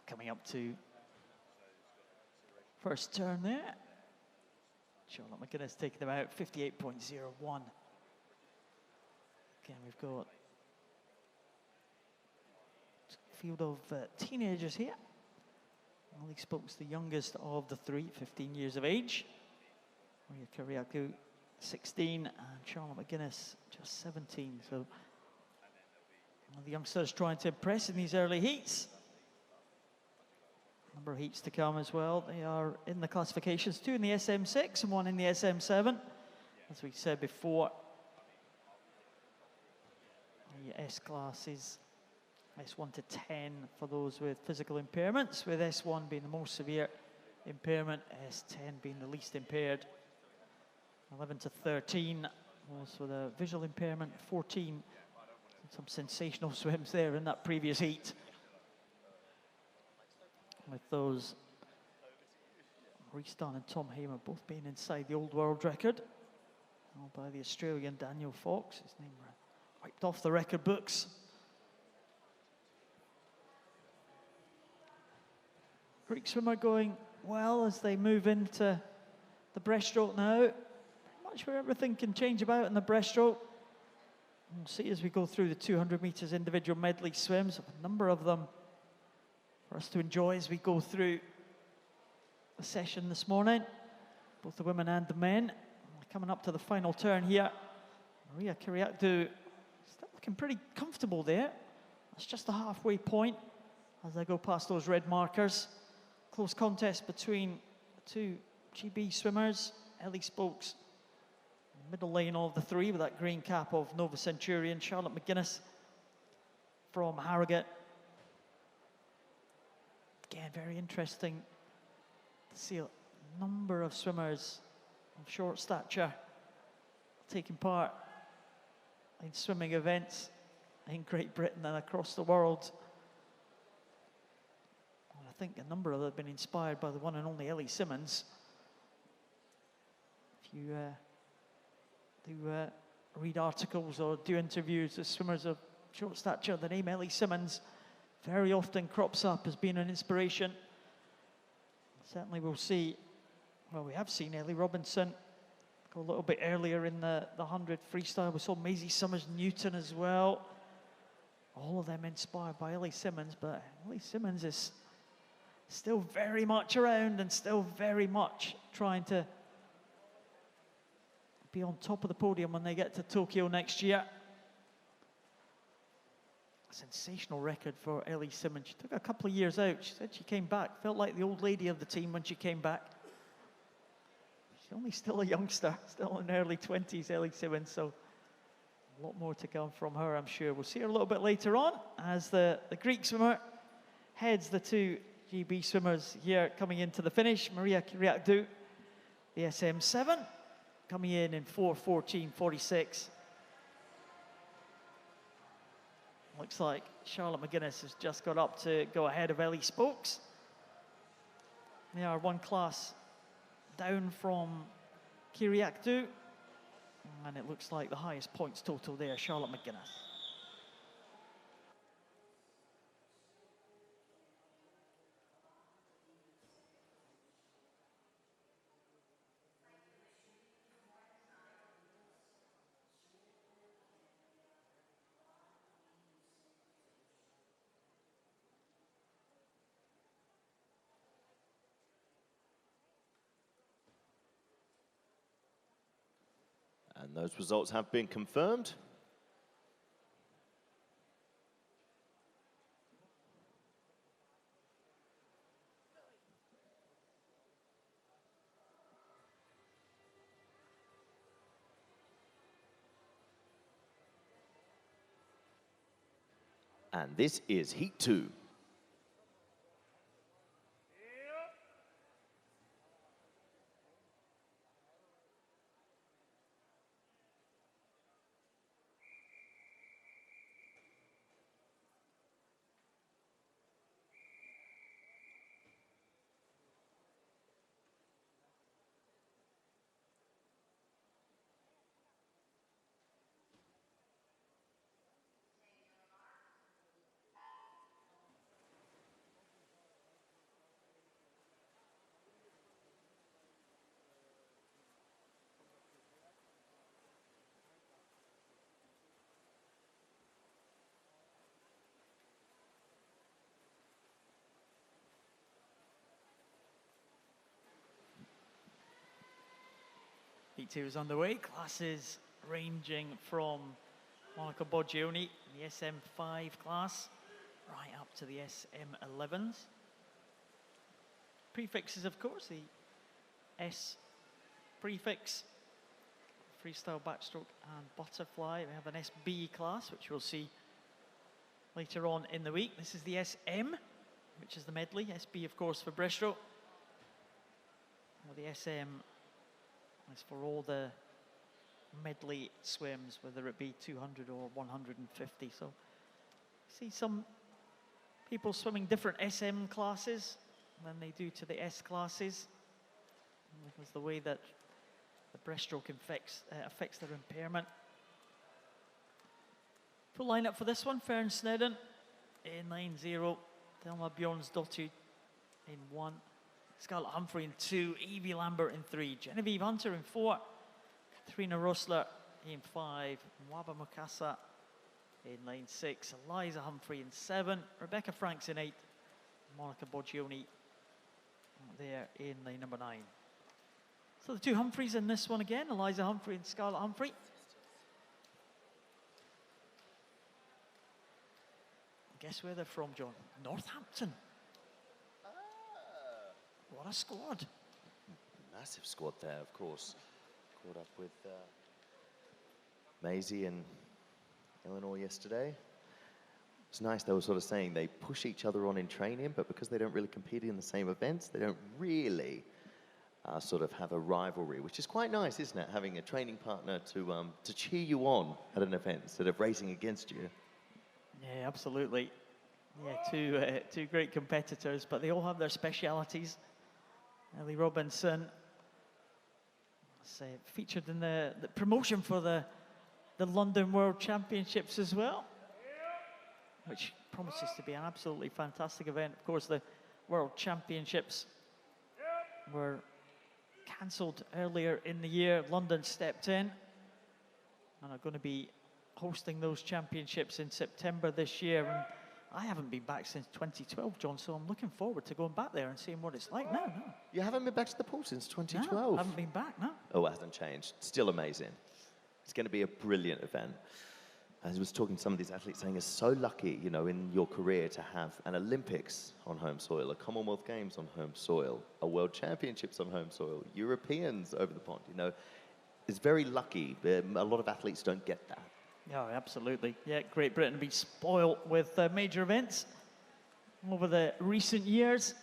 Coming up to first turn there. Charlotte McGuinness taking them out, 58.01. Again, we've got a field of teenagers here. Ellie Spokes, the youngest of the 3, 15 years of age. Maria Kyriakou, 16, and Charlotte McGuinness, just 17. So one of the youngsters trying to impress in these early heats. Number of heats to come as well. They are in the classifications, 2 in the SM6 and 1 in the SM7. As we said before, the S class is S1 to 10 for those with physical impairments, with S1 being the most severe impairment, S10 being the least impaired. 11 to 13 was with a visual impairment, 14. Some sensational swims there in that previous heat. With those Freestyle and Tom Hamer both being inside the old world record, held by the Australian Daniel Fox. His name wiped off the record books. Greek swimmer going well as they move into the breaststroke now. Pretty much where everything can change about in the breaststroke. We'll see as we go through the 200 meters individual medley swims, a number of them for us to enjoy as we go through the session this morning, both the women and the men. Coming up to the final turn here, Maria Kyriakdou still looking pretty comfortable there. That's just the halfway point as I go past those red markers. Close contest between the two GB swimmers. Ellie Spokes, middle lane of the three with that green cap of Nova Centurion. Charlotte McGuinness from Harrogate. Again, very interesting to see a number of swimmers of short stature taking part in swimming events in Great Britain and across the world. And I think a number of them have been inspired by the one and only Ellie Simmonds. If you read articles or do interviews with swimmers of short stature, the name Ellie Simmonds very often crops up as being an inspiration. Certainly we'll see, well, we have seen Ellie Robinson go a little bit earlier in the 100 freestyle. We saw Maisie Summers-Newton as well. All of them inspired by Ellie Simmonds, but Ellie Simmonds is still very much around and still very much trying to be on top of the podium when they get to Tokyo next year. A sensational record for Ellie Simmonds. She took a couple of years out. She said she came back, felt like the old lady of the team when she came back. She's only still a youngster, still in her early 20s, Ellie Simmonds, so a lot more to come from her, I'm sure. We'll see her a little bit later on as the Greek swimmer heads the two GB swimmers here coming into the finish. Maria Kyriakdou, the SM7, coming in 4:14.46. Looks like Charlotte McGuinness has just got up to go ahead of Ellie Spokes. They are one class down from Kyriakdou, and it looks like the highest points total there, Charlotte McGuinness. And those results have been confirmed. And this is Heat 2. Heat 2 is underway. Classes ranging from Monica Boggioni, the SM5 class, right up to the SM11s. Prefixes, of course, the S prefix, freestyle, backstroke, and butterfly. We have an SB class, which we'll see later on in the week. This is the SM, which is the medley. SB, of course, for breaststroke. The SM is for all the medley swims, whether it be 200 or 150. So see some people swimming different SM classes than they do to the S classes. Because the way that the breaststroke affects their impairment. Full lineup for this one: Fern Snedden in 9-0, Thelma Bjornsdottir in 1, Scarlett Humphrey in 2, Evie Lambert in 3, Genevieve Hunter in 4, Katrina Rosler in 5, Mwaba Mukasa in 9-6, Eliza Humphrey in 7, Rebecca Franks in 8, Monica Boggioni there in lane number 9. So the two Humphreys in this one again, Eliza Humphrey and Scarlett Humphrey. Guess where they're from, John? Northampton. What a squad. Massive squad there, of course. Caught up with Maisie and Eleanor yesterday. It's nice, they were sort of saying they push each other on in training, but because they don't really compete in the same events, they don't really sort of have a rivalry, which is quite nice, isn't it? Having a training partner to cheer you on at an event instead of racing against you. Yeah, absolutely. Yeah, two great competitors, but they all have their specialities. Ellie Robinson featured in the promotion for the London World Championships as well, which promises to be an absolutely fantastic event. Of course, the World Championships were cancelled earlier in the year. London stepped in and are going to be hosting those championships in September this year. And I haven't been back since 2012, John, so I'm looking forward to going back there and seeing what it's like now. No. You haven't been back to the pool since 2012? No, I haven't been back, no. Oh, it hasn't changed. Still amazing. It's going to be a brilliant event. As I was talking to some of these athletes saying, it's so lucky, you know, in your career to have an Olympics on home soil, a Commonwealth Games on home soil, a World Championships on home soil, Europeans over the pond, you know. It's very lucky. A lot of athletes don't get that. Yeah, absolutely. Yeah, Great Britain have been spoiled with major events over the recent years.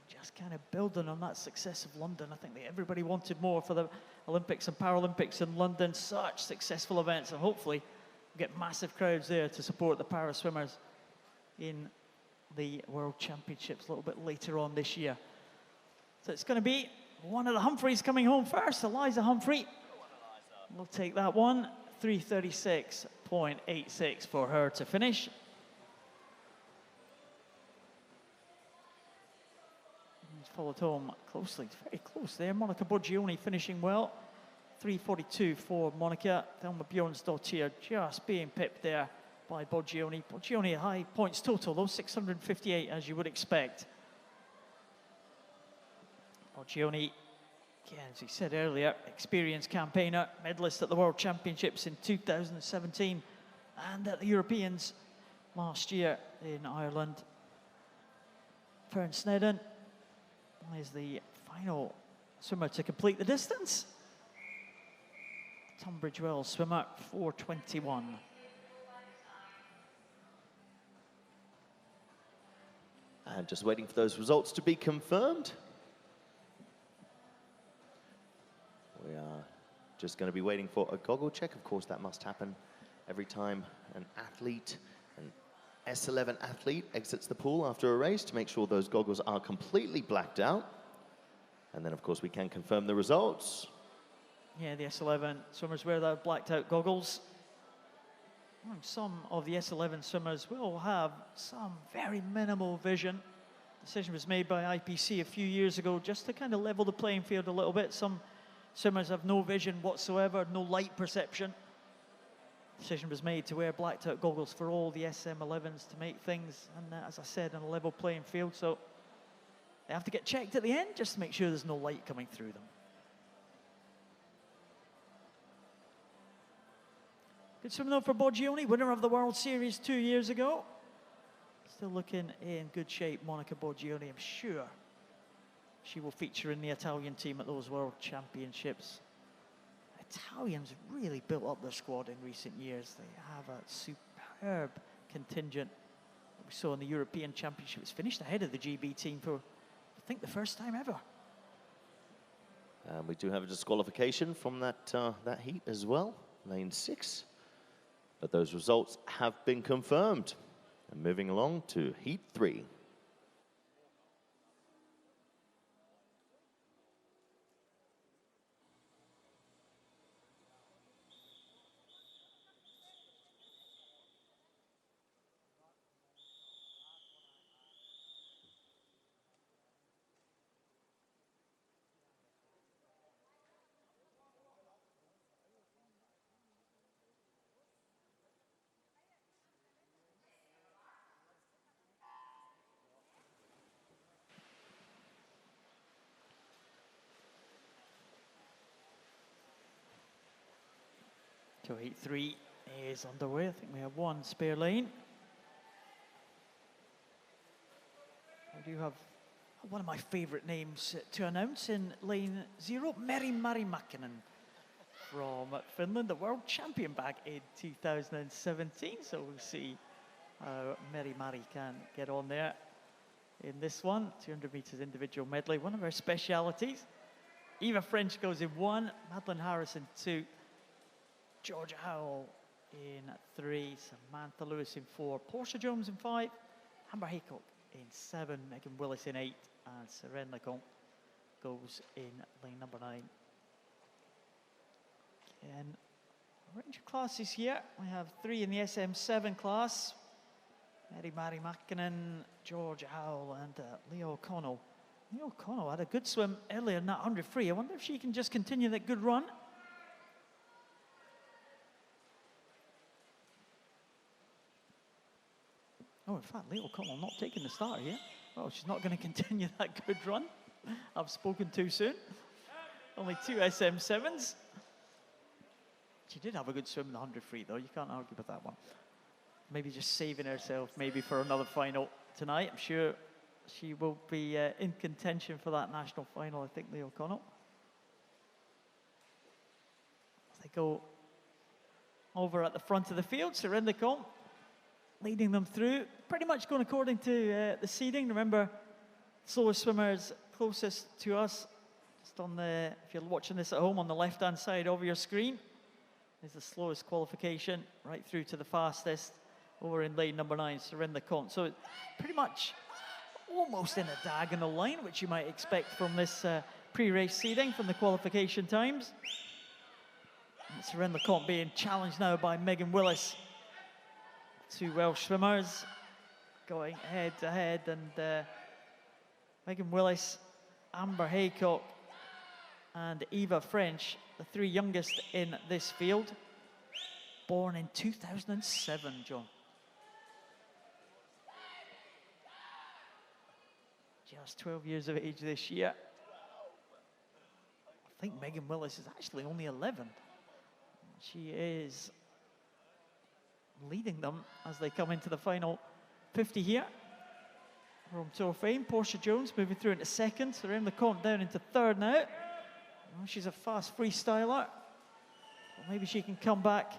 Just kind of building on that success of London. I think that everybody wanted more for the Olympics and Paralympics in London. Such successful events, and hopefully we'll get massive crowds there to support the para swimmers in the World Championships a little bit later on this year. So it's going to be one of the Humphreys coming home first. Eliza Humphrey. We'll take that one. 3:36.86 for her to finish. He's followed home closely, very close there. Monica Boggioni finishing well. 3:42 for Monica. Thelma Bjornsdottir just being pipped there by Boggioni. Boggioni high points total, though 658 as you would expect. Boggioni, again, as he said earlier, experienced campaigner, medalist at the World Championships in 2017 and at the Europeans last year in Ireland. Fern Snedden is the final swimmer to complete the distance. Tunbridge Wells swimmer, 4:21. And just waiting for those results to be confirmed. We are just going to be waiting for a goggle check. Of course, that must happen every time an athlete, an S11 athlete, exits the pool after a race to make sure those goggles are completely blacked out. And then, of course, we can confirm the results. Yeah, the S11 swimmers wear their blacked out goggles. Some of the S11 swimmers will have some very minimal vision. Decision was made by IPC a few years ago just to kind of level the playing field a little bit. Some swimmers have no vision whatsoever, no light perception. Decision was made to wear blacked out goggles for all the SM11s to make things, and as I said, on a level playing field. So they have to get checked at the end just to make sure there's no light coming through them. Good swim though for Boggioni, winner of the World Series 2 years ago. Still looking in good shape, Monica Boggioni. I'm sure she will feature in the Italian team at those World Championships. Italians really built up their squad in recent years. They have a superb contingent. We saw in the European Championships, finished ahead of the GB team for, I think, the first time ever. We do have a disqualification from that heat as well, lane 6. But those results have been confirmed. And moving along to heat 3. So heat 3 is underway. I think we have one spare lane. We do have one of my favourite names to announce in lane 0, Meri Mäkinen from Finland, the world champion back in 2017. So we'll see how Meri can get on there in this one. 200 metres individual medley, one of her specialities. Eva French goes in 1, Madeline Harris in 2, Georgia Howell in 3, Samantha Lewis in 4, Portia Jones in 5, Amber Haycock in 7, Megan Willis in 8, and Seren Lecomte goes in lane number 9. Again, a range of classes here. We have 3 in the SM7 class. Meri Mäkinen, Georgia Howell, and Leo O'Connell. Leo O'Connell had a good swim earlier in that 100 free. I wonder if she can just continue that good run. Oh, in fact, Leo O'Connell not taking the start here. Well, she's not going to continue that good run. I've spoken too soon. Only 2 SM7s. She did have a good swim in the 100 free, though. You can't argue with that one. Maybe just saving herself maybe for another final tonight. I'm sure she will be in contention for that national final, I think, Leo O'Connell. As they go over at the front of the field, Seren Lecomte leading them through, pretty much going according to the seeding. Remember, slowest swimmers closest to us, just on the, if you're watching this at home, on the left-hand side of your screen, is the slowest qualification, right through to the fastest, over in lane number 9, Seren Lecomte. So pretty much almost in a diagonal line, which you might expect from this pre-race seeding, from the qualification times. And Seren Lecomte being challenged now by Megan Willis. 2 Welsh swimmers going head to head, and Megan Willis, Amber Haycock, and Eva French, the 3 youngest in this field, born in 2007, John. Just 12 years of age this year. I think Megan Willis is actually only 11. She is leading them as they come into the final 50 here. From Tour of Fame, Portia Jones moving through into 2nd. Seren Lecomte down into 3rd now. Well, she's a fast freestyler. Well, maybe she can come back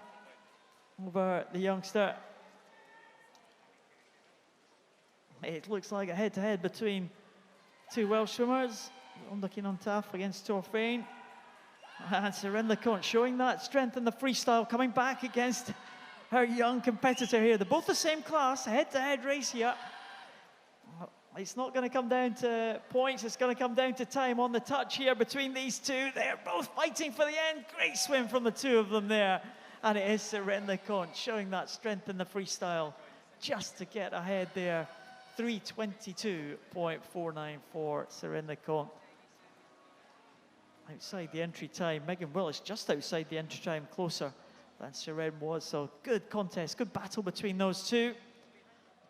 over the youngster. It looks like a head-to-head between 2 Welsh swimmers. Looking on Taff against Tour of Fame. And Seren Lecomte showing that strength in the freestyle, coming back against her young competitor here. They're both the same class, head-to-head race here. It's not going to come down to points, it's going to come down to time on the touch here between these 2. They're both fighting for the end. Great swim from the 2 of them there. And it is Seren Lecomte showing that strength in the freestyle just to get ahead there. 3:22.49 for Seren Lecomte. Outside the entry time, Megan Willis just outside the entry time, closer than Seren was. So good contest, good battle between those 2.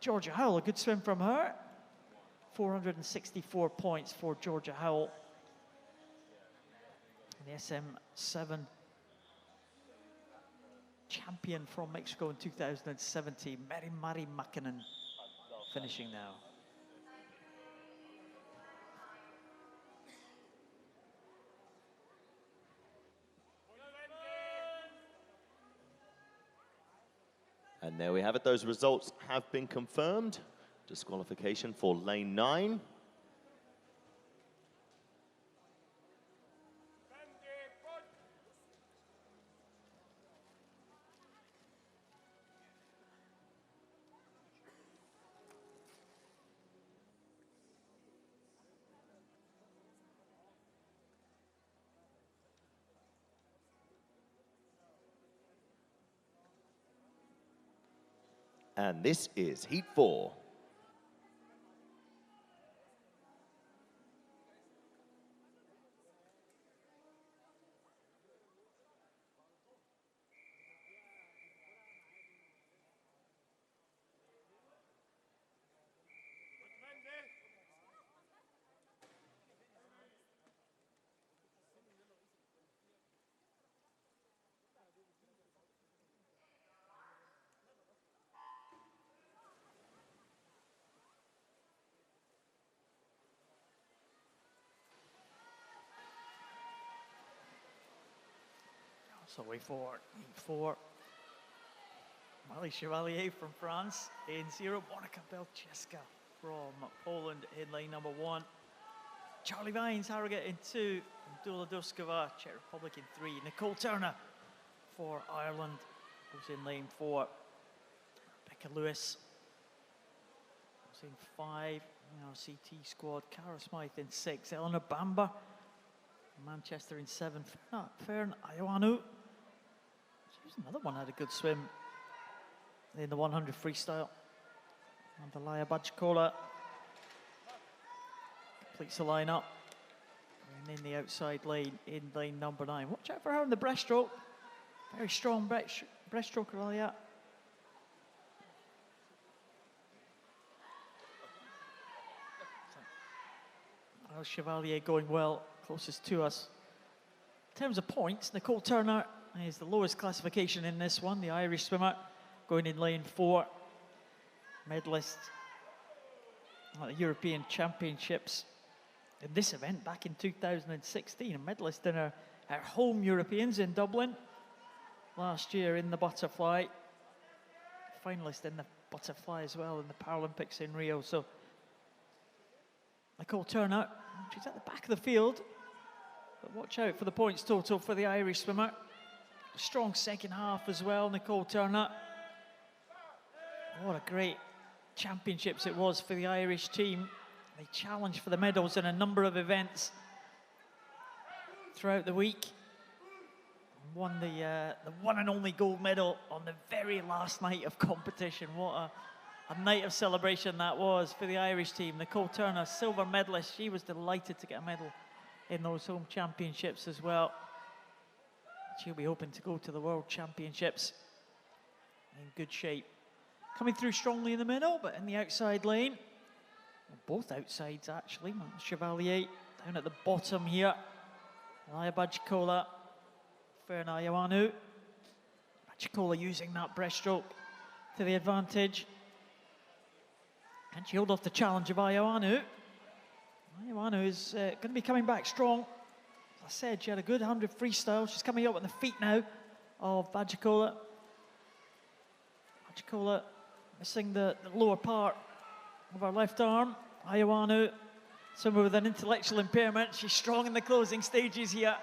Georgia Howell, a good swim from her. 464 points for Georgia Howell. The SM7 champion from Mexico in 2017, Meri Mäkinen, finishing now. And there we have it. Those results have been confirmed. Disqualification for lane 9. And this is heat 4. So way forward, 8-4. Marie Chevalier from France in 0. Monika Belcheska from Poland in lane number 1. Charlie Vines, Harrogate in 2. And Dula Duskova, Czech Republic in 3. Nicole Turner for Ireland, who's in lane 4. Rebecca Lewis was in 5. In our CT squad, Cara Smythe in 6. Eleanor Bamba, Manchester in 7. Fern Ioanu. She's another one, had a good swim in the 100 freestyle. And Alaya Bajkola completes the lineup. And in the outside lane, in lane number 9. Watch out for her in the breaststroke. Very strong breaststroke, Alaya. Chevalier going well, closest to us. In terms of points, Nicole Turner is the lowest classification in this one, the Irish swimmer, going in lane 4. Medalist at the European Championships in this event back in 2016, a medalist in her home Europeans in Dublin. Last year in the butterfly, finalist in the butterfly as well in the Paralympics in Rio. So Nicole Turner, she's at the back of the field, but watch out for the points total for the Irish swimmer. A strong second half as well, Nicole Turner. What a great championships it was for the Irish team. They challenged for the medals in a number of events throughout the week. Won the one and only gold medal on the very last night of competition. What a night of celebration that was for the Irish team. Nicole Turner, silver medalist. She was delighted to get a medal in those home championships as well. She'll be hoping to go to the World Championships in good shape. Coming through strongly in the middle, but in the outside lane. Well, both outsides, actually. Chevalier down at the bottom here. Alaya Bajkola, Fern Ioanu. Bajkola using that breaststroke to the advantage. And she held off the challenge of Ioanu. Ioanu is going to be coming back strong. As I said, she had a good 100 freestyle. She's coming up on the feet now of Bajkola. Bajkola missing the lower part of her left arm. Ioanu, someone with an intellectual impairment. She's strong in the closing stages here.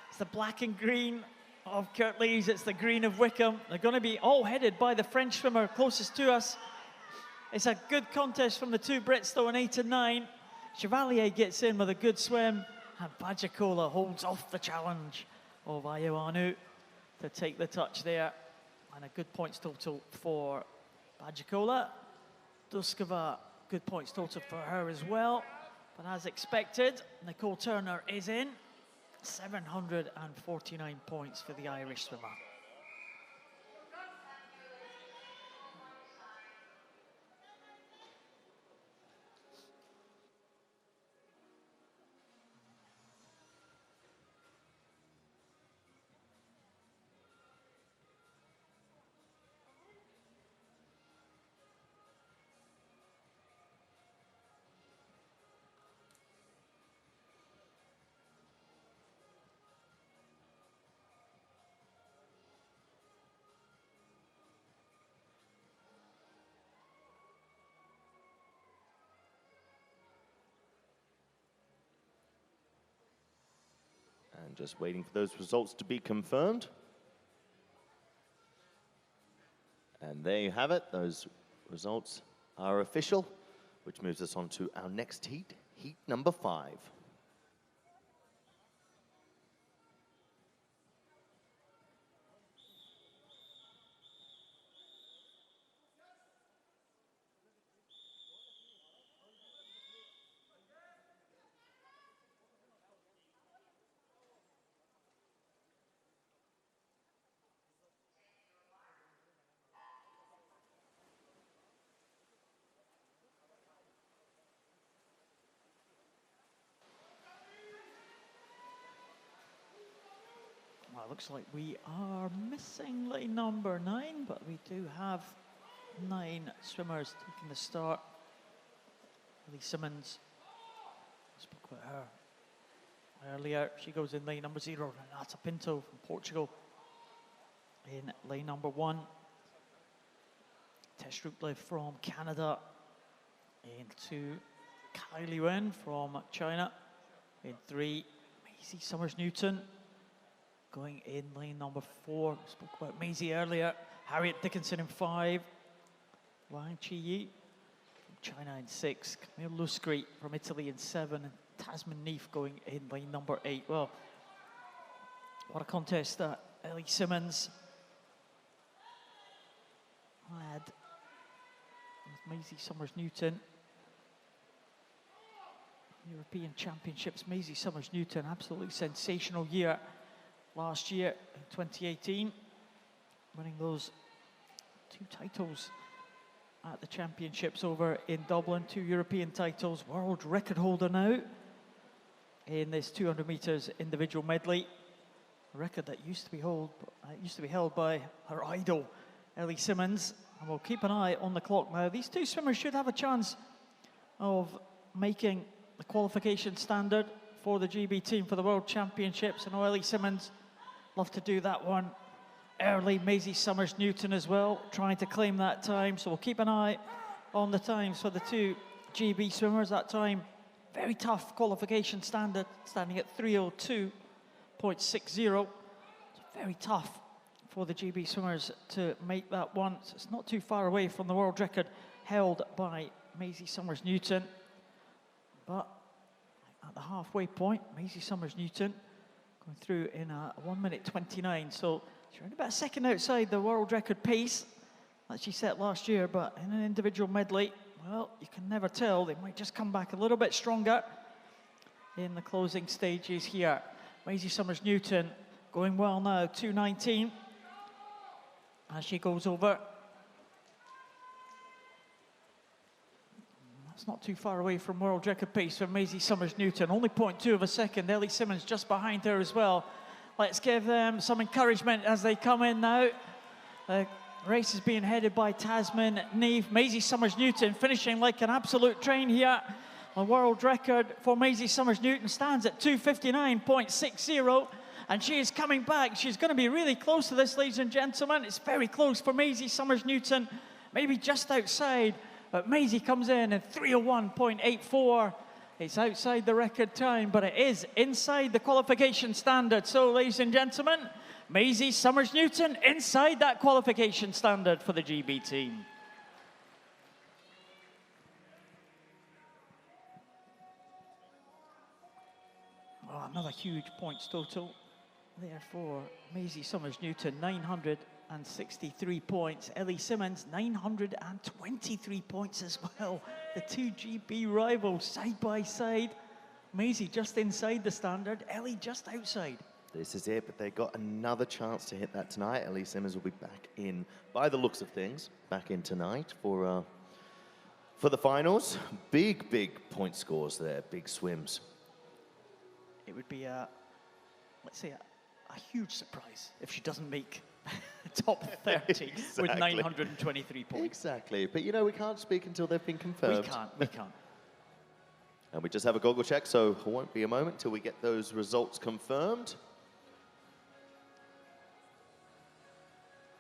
It's the black and green of Kirtlees. It's the green of Wickham. They're going to be all headed by the French swimmer closest to us. It's a good contest from the two Brits, though, in 8 and 9. Chevalier gets in with a good swim, and Bajkola holds off the challenge of Ioanu to take the touch there. And a good points total for Bajkola. Duskova, good points total for her as well. But as expected, Nicole Turner is in. 749 points for the Irish swimmer. And just waiting for those results to be confirmed. And there you have it. Those results are official, which moves us on to our next heat, heat number 5. Well, it looks like we are missing lane number 9, but we do have 9 swimmers taking the start. Lee Simmons, I spoke about her earlier. She goes in lane number 0. Renata Pinto from Portugal in lane number 1. Test Ruple from Canada. Into Kylie Wen from China. In 3, Maisie Summers-Newton. Going in lane number 4. Spoke about Maisie earlier. Harriet Dickinson in 5. Wang Chi-Yi from China in 6. Camille Luscri from Italy in 7. And Tasman Neef going in lane number 8. Well, what a contest that Ellie Simmons had with Maisie Summers-Newton. European Championships, Maisie Summers-Newton, absolutely sensational year last year in 2018, winning those 2 titles at the championships over in Dublin, 2 European titles, world record holder now in this 200 meters individual medley, a record that used to be held by her idol, Ellie Simmons. And we'll keep an eye on the clock now. These 2 swimmers should have a chance of making the qualification standard for the GB team for the World Championships. I know Ellie Simmons love to do that one early. Maisie Summers-Newton as well, trying to claim that time. So we'll keep an eye on the times for the 2 GB swimmers. That time, very tough qualification standard, standing at 3:02.60. It's very tough for the GB swimmers to make that one. So it's not too far away from the world record held by Maisie Summers-Newton. But at the halfway point, Maisie Summers-Newton going through in a 1:29. So she's around about a second outside the world record pace that she set last year. But in an individual medley, well, you can never tell. They might just come back a little bit stronger in the closing stages here. Maisie Summers-Newton going well now, 2:19 as she goes over. It's not too far away from world record pace for Maisie Summers-Newton. Only 0.2 of a second. Ellie Simmons just behind her as well. Let's give them some encouragement as they come in now. The race is being headed by Tasman Neef. Maisie Summers-Newton finishing like an absolute train here. The world record for Maisie Summers-Newton stands at 2:59.60. And she is coming back. She's going to be really close to this, ladies and gentlemen. It's very close for Maisie Summers-Newton. Maybe just outside. But Maisie comes in at 3:01.84. It's outside the record time, but it is inside the qualification standard. So, ladies and gentlemen, Maisie Summers-Newton inside that qualification standard for the GB team. Oh, another huge points total there for Maisie Summers-Newton, 963 points. Ellie Simmons, 923 points as well. The 2 GB rivals side by side. Maisie just inside the standard, Ellie just outside. This is it, but they got another chance to hit that tonight. Ellie Simmons will be back in, by the looks of things, back in tonight for the finals. Big point scores there, big swims. It would be let's say a huge surprise if she doesn't make top 30 Exactly. with 923 points. Exactly, but you know, we can't speak until they've been confirmed. We can't. And we just have a goggle check, so it won't be a moment till we get those results confirmed.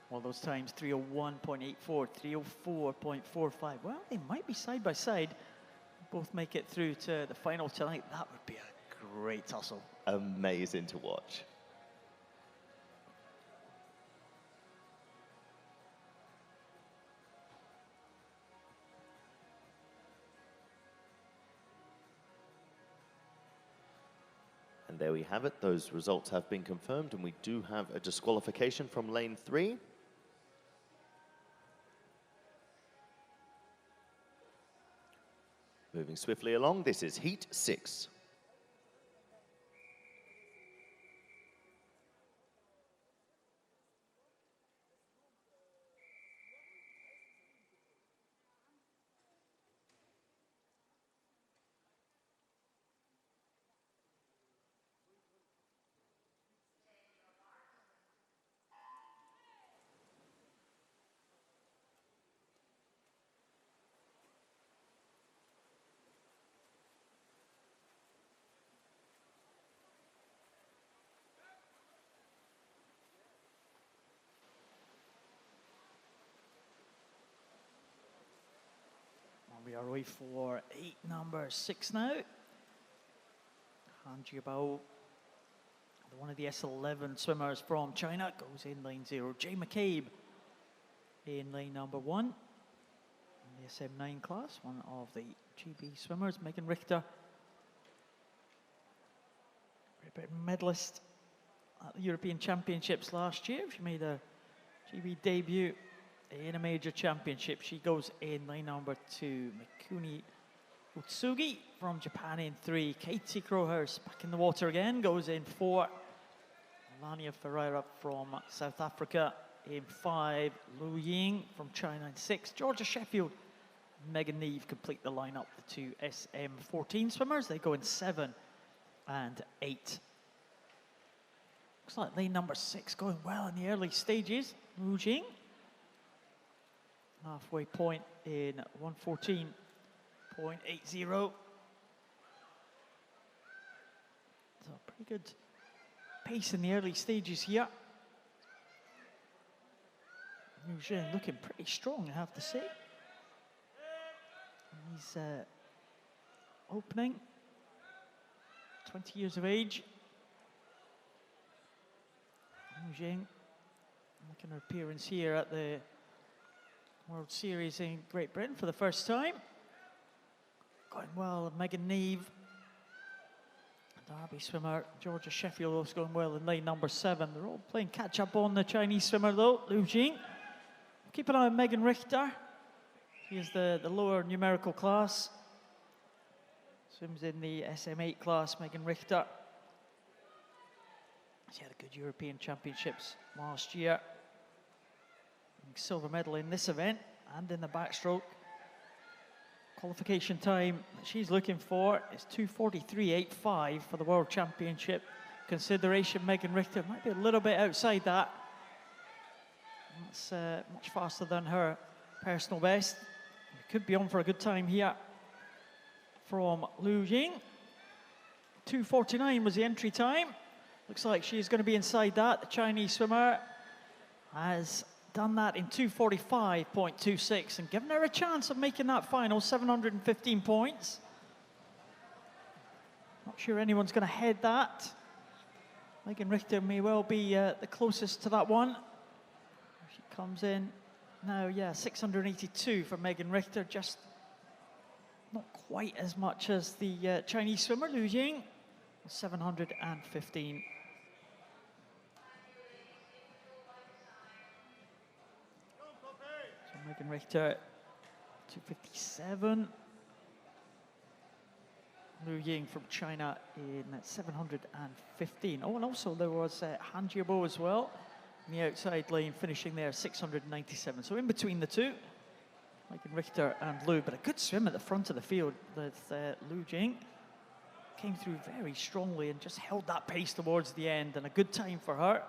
Well, those times, 3:01.84, 3:04.45. Well, they might be side by side. Both make it through to the final tonight. That would be a great tussle. Amazing to watch. And there we have it. Those results have been confirmed, and we do have a disqualification from lane 3. Moving swiftly along, this is heat 6. We are away for number 6 now. Han Jiabao, one of the S11 swimmers from China, goes in lane 0. Jay McCabe in lane number 1. In the SM9 class, one of the GB swimmers. Megan Richter, Great Britain medalist at the European Championships last year. She made a GB debut in a major championship. She goes in lane number 2. Mikuni Utsugi from Japan in 3. Katie Crowhurst back in the water again, goes in 4. Melania Ferreira from South Africa in 5. Lu Ying from China in 6. Georgia Sheffield, Megan Neve complete the lineup. The 2 SM14 swimmers, they go in 7 and 8. Looks like lane number 6 going well in the early stages. Lu Jing, halfway point in 1:14.80. So pretty good pace in the early stages here. Lu Jing looking pretty strong, I have to say. And he's opening, 20 years of age. Lu Jing making an appearance here at the World Series in Great Britain for the first time. Going well, Megan Neve, Derby swimmer Georgia Sheffield also going well in lane number 7. They're all playing catch up on the Chinese swimmer though, Lu Jing. Keep an eye on Megan Richter. She is the lower numerical class. Swims in the SM8 class, Megan Richter. She had a good European Championships last year. Silver medal in this event and in the backstroke. Qualification time that she's looking for is 2:43.85 for the World Championship consideration. Megan Richter might be a little bit outside that. That's much faster than her personal best. We could be on for a good time here from Lu Ying. 2:49 was the entry time. Looks like she's going to be inside that. The Chinese swimmer has done that in 2:45.26 and given her a chance of making that final, 715 points. Not sure anyone's going to head that. Megan Richter may well be the closest to that one. She comes in now, yeah, 682 for Megan Richter, just not quite as much as the Chinese swimmer, Lu Ying, 715. Megan Richter, 257. Lu Ying from China in 715. Oh, and also there was Han Jiabao as well in the outside lane, finishing there 697. So in between the two, Megan Richter and Lu, but a good swim at the front of the field with Lu Ying. Came through very strongly and just held that pace towards the end, and a good time for her.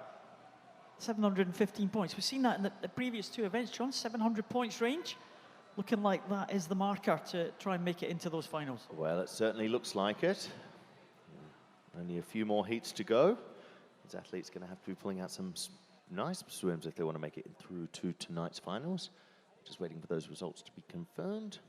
715 points. We've seen that in the previous 2 events, John, 700 points range. Looking like that is the marker to try and make it into those finals. Well, it certainly looks like it. Only a few more heats to go. These athletes going to have to be pulling out some nice swims if they want to make it through to tonight's finals. Just waiting for those results to be confirmed.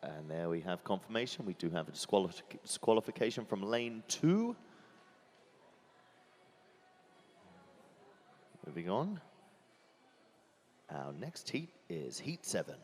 And there we have confirmation. We do have a disqualification from lane 2. Moving on. Our next heat is heat 7.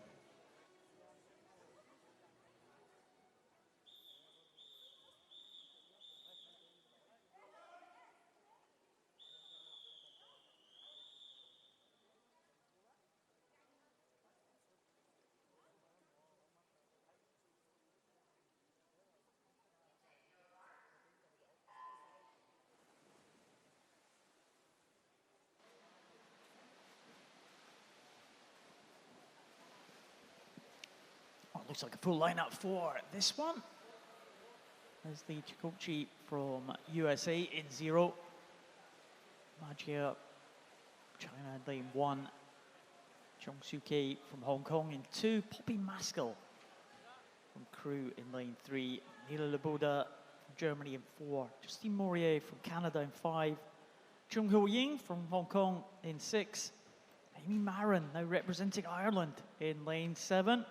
looks like a full lineup for this one. There's the Chikochi from USA in 0. Magia, China in lane 1. Jung Soo-kei from Hong Kong in 2. Poppy Maskell from Crew in lane 3. Nila Laboda from Germany in 4. Justine Morier from Canada in 5. Chung Ho Ying from Hong Kong in 6. Amy Marin now representing Ireland in lane 7.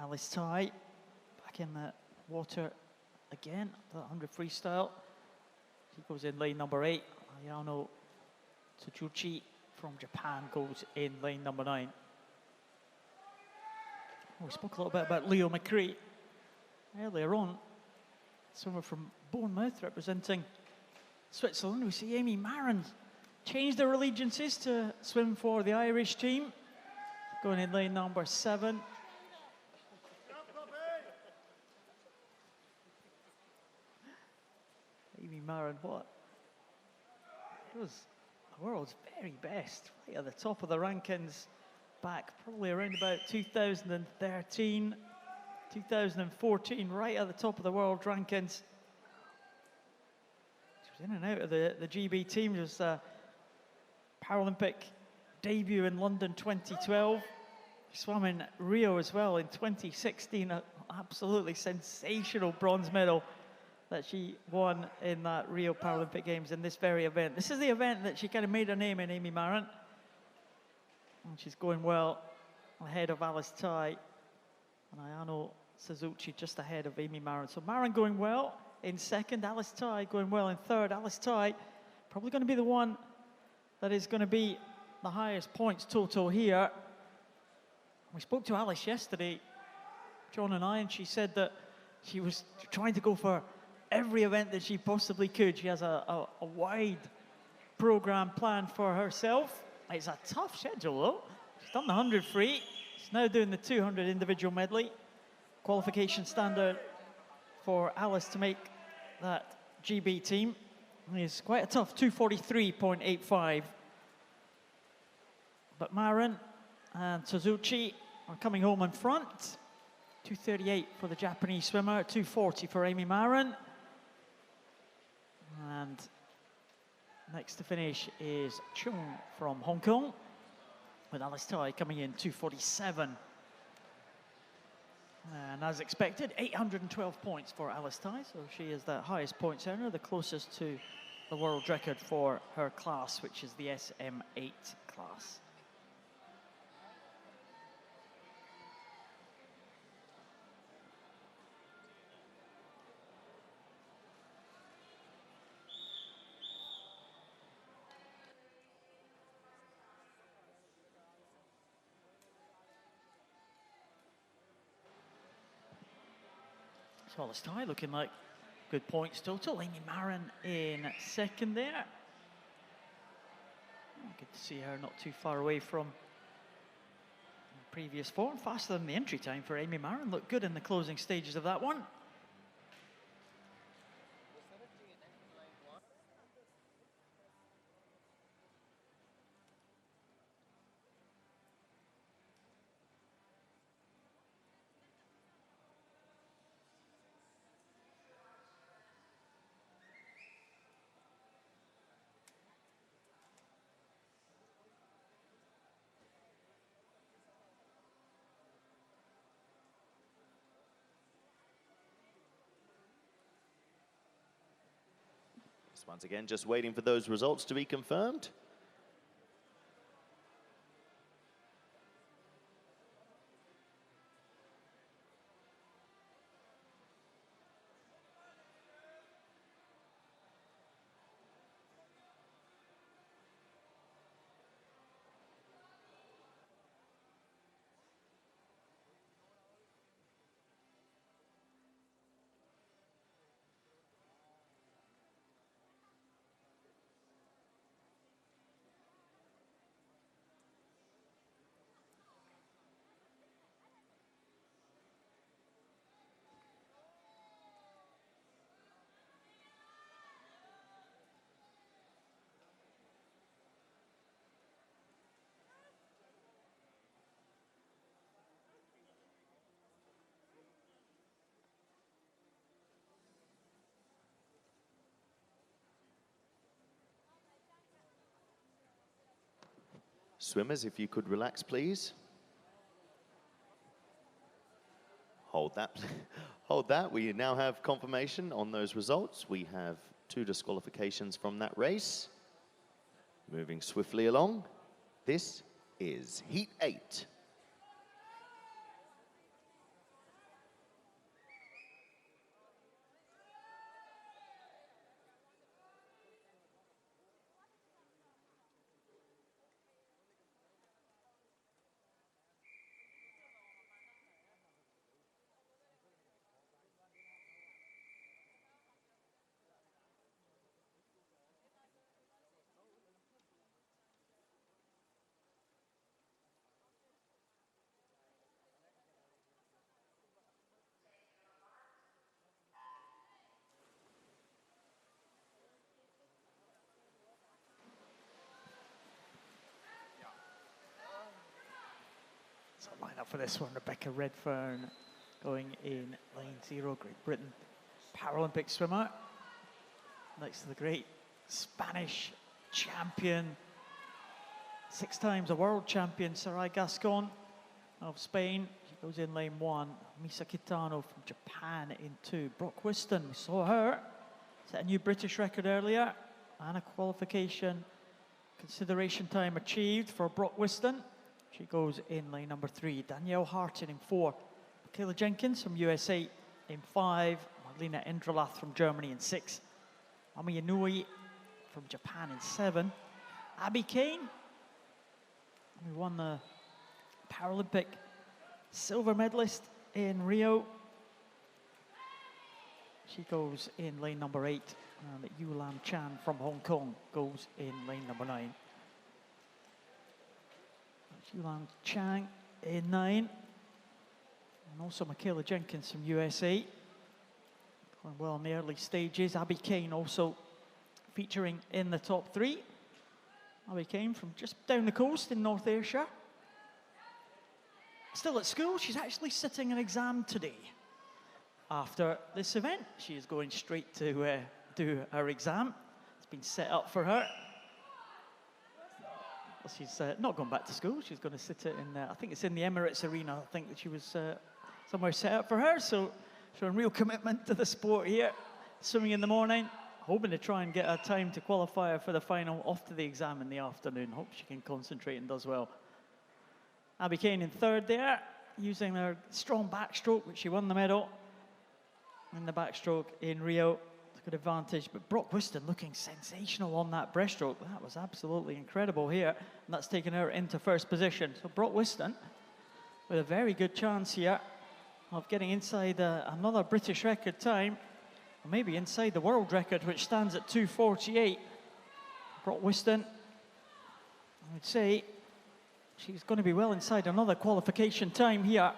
Alice Tai back in the water again, the 100 freestyle. She goes in lane number 8. Ayano Tsuchuchi from Japan goes in lane number 9. Oh, we spoke a little bit about Leo McCree earlier on. Swimmer from Bournemouth representing Switzerland. We see Amy Marin change their allegiances to swim for the Irish team. Going in lane number 7. Amy Marin, what? It was the world's very best, right at the top of the rankings, back probably around about 2013, 2014, right at the top of the world rankings. She was in and out of the GB team. It was a Paralympic debut in London 2012. She swam in Rio as well in 2016, an absolutely sensational bronze medal that she won in that Rio Paralympic Games in this very event. This is the event that she kind of made her name in, Amy Marin. And she's going well ahead of Alice Tai and Ayano Suzuki just ahead of Amy Marin. So Marin going well in second, Alice Tai going well in third. Alice Tai probably going to be the one that is going to be the highest points total here. We spoke to Alice yesterday, John and I, and she said that she was trying to go for every event that she possibly could. She has a wide program planned for herself. It's a tough schedule though. She's done the 100 free. She's now doing the 200 individual medley. Qualification standard for Alice to make that GB team is quite a tough 243.85. But Marin and Suzuki are coming home in front. 238 for the Japanese swimmer, 240 for Amy Marin. And next to finish is Chung from Hong Kong, with Alice Tai coming in 247. And as expected, 812 points for Alice Tai, so she is the highest points earner, the closest to the world record for her class, which is the SM8 class. So Alice Tai looking like good points total. Amy Marin in second there. Good to see her not too far away from previous form. Faster than the entry time for Amy Marin. Looked good in the closing stages of that one. Once again, just waiting for those results to be confirmed. Swimmers, if you could relax, please. Hold that. Hold that. We now have confirmation on those results. We have 2 disqualifications from that race. Moving swiftly along. This is Heat 8. So line up for this one, Rebecca Redfern going in lane 0, Great Britain Paralympic swimmer. Next to the great Spanish champion, 6 times a world champion, Sarai Gascon of Spain. She goes in lane 1. Misa Kitano from Japan in 2. Brock Whiston, we saw her set a new British record earlier, and a qualification consideration time achieved for Brock Whiston. She goes in lane number 3. Danielle Harton in 4. Michaela Jenkins from USA in 5. Marlena Indralath from Germany in 6. Ami Inouye from Japan in 7. Abby Kane, who won the Paralympic silver medalist in Rio. She goes in lane number 8. And Yu Lam Chan from Hong Kong goes in lane number 9. Yulan Chang in 9, and also Michaela Jenkins from USA. Going well in the early stages. Abby Kane also featuring in the top 3. Abby Kane from just down the coast in North Ayrshire. Still at school, she's actually sitting an exam today. After this event, she is going straight to do her exam. It's been set up for her. She's not gone back to school. She's going to sit it in, I think it's in the Emirates Arena. I think that she was somewhere set up for her. So showing real commitment to the sport here. Swimming in the morning, hoping to try and get a time to qualify her for the final, off to the exam in the afternoon. Hope she can concentrate and does well. Abby Kane in 3rd there, using her strong backstroke, which she won the medal in the backstroke in Rio. Good advantage, but Brock Whiston looking sensational on that breaststroke. That was absolutely incredible here, and that's taken her into 1st position. So Brock Whiston with a very good chance here of getting inside another British record time, or maybe inside the world record, which stands at 2:48. Brock Whiston, I would say she's going to be well inside another qualification time here.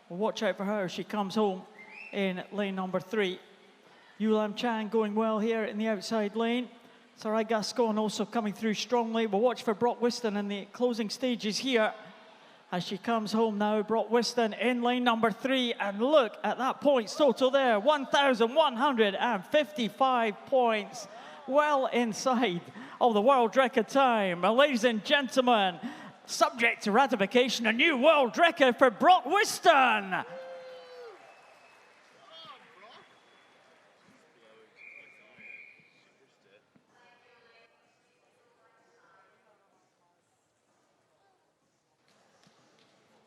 We'll watch out for her as she comes home in lane number 3. Yulam Chan going well here in the outside lane. Sarai Gascon also coming through strongly. We'll watch for Brock Whiston in the closing stages here as she comes home now. Brock Whiston in lane number 3. And look at that points total there. 1,155 points. Well inside of the world record time. Ladies and gentlemen, subject to ratification, a new world record for Brock Whiston.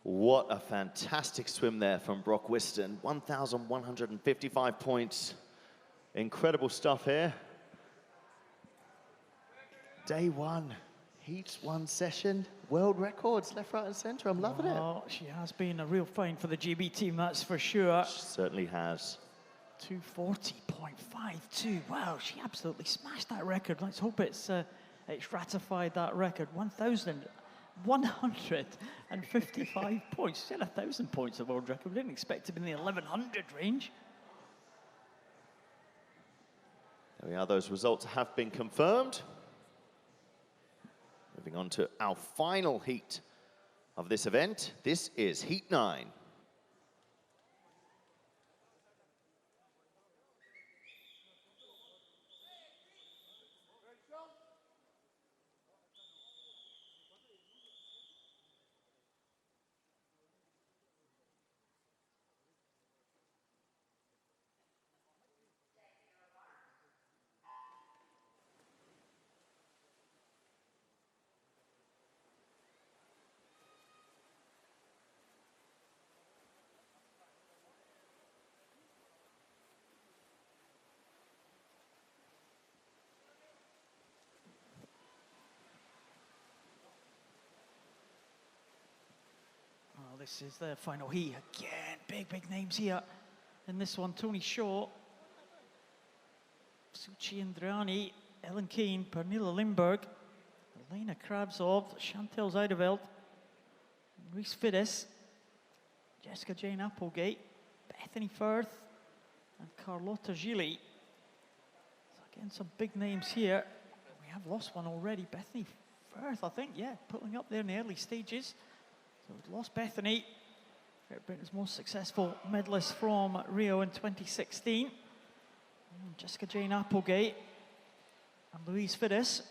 What a fantastic swim there from Brock Whiston. 1,155 points. Incredible stuff here. Day 1, Heat 1 session. World records, left, right, and centre. I'm loving it. She has been a real find for the GB team, that's for sure. She certainly has. 240.52. Wow, she absolutely smashed that record. Let's hope it's ratified, that record. 1,155 points. She had 1,000 points at world record. We didn't expect to be in the 1,100 range. There we are. Those results have been confirmed. Moving on to our final heat of this event. This is Heat 9. this is the final heat. Again, big names here. In this one, Tony Shaw, Suchi Indrani, Ellen Keane, Pernilla Lindberg, Elena Krabsov, Chantal Zuiderveld, Reese Fiddis, Jessica Jane Applegate, Bethany Firth, and Carlotta Gili. So again, some big names here. We have lost one already. Bethany Firth, I think, yeah, pulling up there in the early stages. So we've lost Bethany, Great Britain's most successful medalist from Rio in 2016. And Jessica Jane Applegate and Louise Fiddis,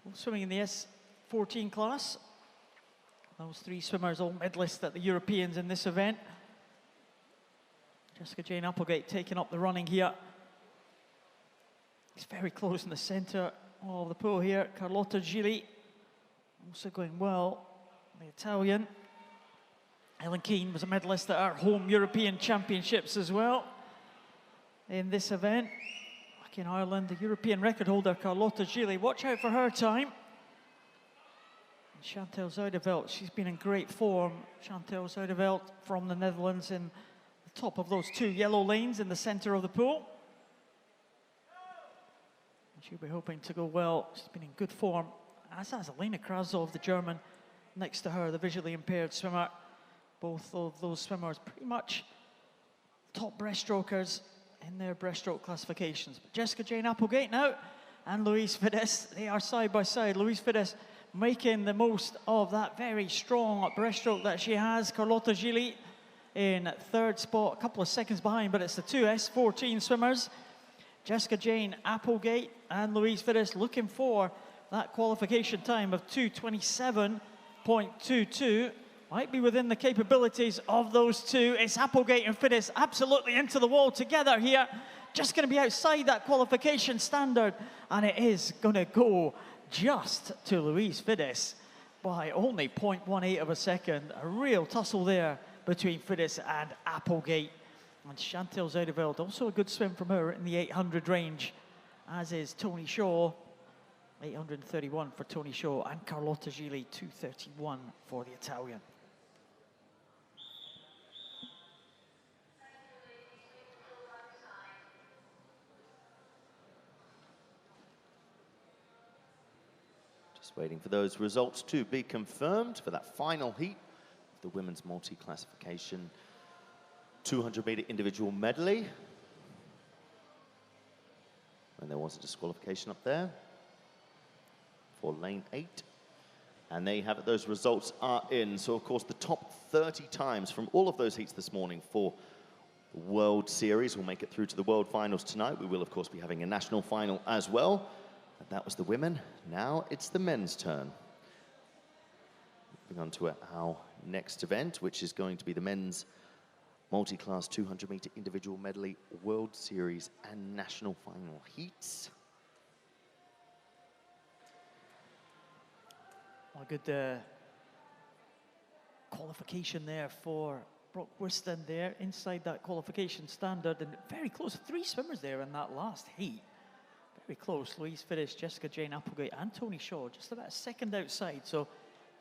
both swimming in the S14 class. Those three swimmers, all medalists at the Europeans in this event. Jessica Jane Applegate taking up the running here. He's very close in the centre of the pool here. Carlotta Gili also going well. The Italian. Ellen Keane was a medalist at our home European Championships as well in this event. Back in Ireland, the European record holder Carlotta Gili. Watch out for her time. Chantal Zuiderveld, she's been in great form. Chantal Zuiderveld from the Netherlands in the top of those two yellow lanes in the centre of the pool. She'll be hoping to go well. She's been in good form, as has Elena Krasov, the German, next to her, the visually impaired swimmer. Both of those swimmers pretty much top breaststrokers in their breaststroke classifications. But Jessica Jane Applegate now and Louise Fiddis, they are side by side. Louise Fiddis making the most of that very strong breaststroke that she has. Carlotta Gili in third spot, a couple of seconds behind, but it's the two S14 swimmers. Jessica Jane Applegate and Louise Fiddis looking for that qualification time of 2:27.22. Might be within the capabilities of those two. It's Applegate and Fiddis absolutely into the wall together here. Just going to be outside that qualification standard, and it is going to go just to Louise Fiddis by only 0.18 of a second. A real tussle there between Fiddis and Applegate. And Chantal Zuiderveld, also a good swim from her in the 800 range, as is Tony Shaw. 831 for Tony Shaw, and Carlotta Gili, 231 for the Italian. Just waiting for those results to be confirmed for that final heat of the women's multi-classification 200-meter individual medley. And there was a disqualification up there for lane 8. And they have it, those results are in. So of course the top 30 times from all of those heats this morning for the World Series will make it through to the World Finals tonight. We will of course be having a national final as well. And that was the women. Now it's the men's turn. Moving on to our next event, which is going to be the men's multi-class 200-meter individual medley World Series and national final heats. Well, good qualification there for Brock Whiston there, inside that qualification standard, and very close. 3 swimmers there in that last heat. Very close. Louise Fiddis, Jessica Jane Applegate, and Tony Shaw, just about a second outside. So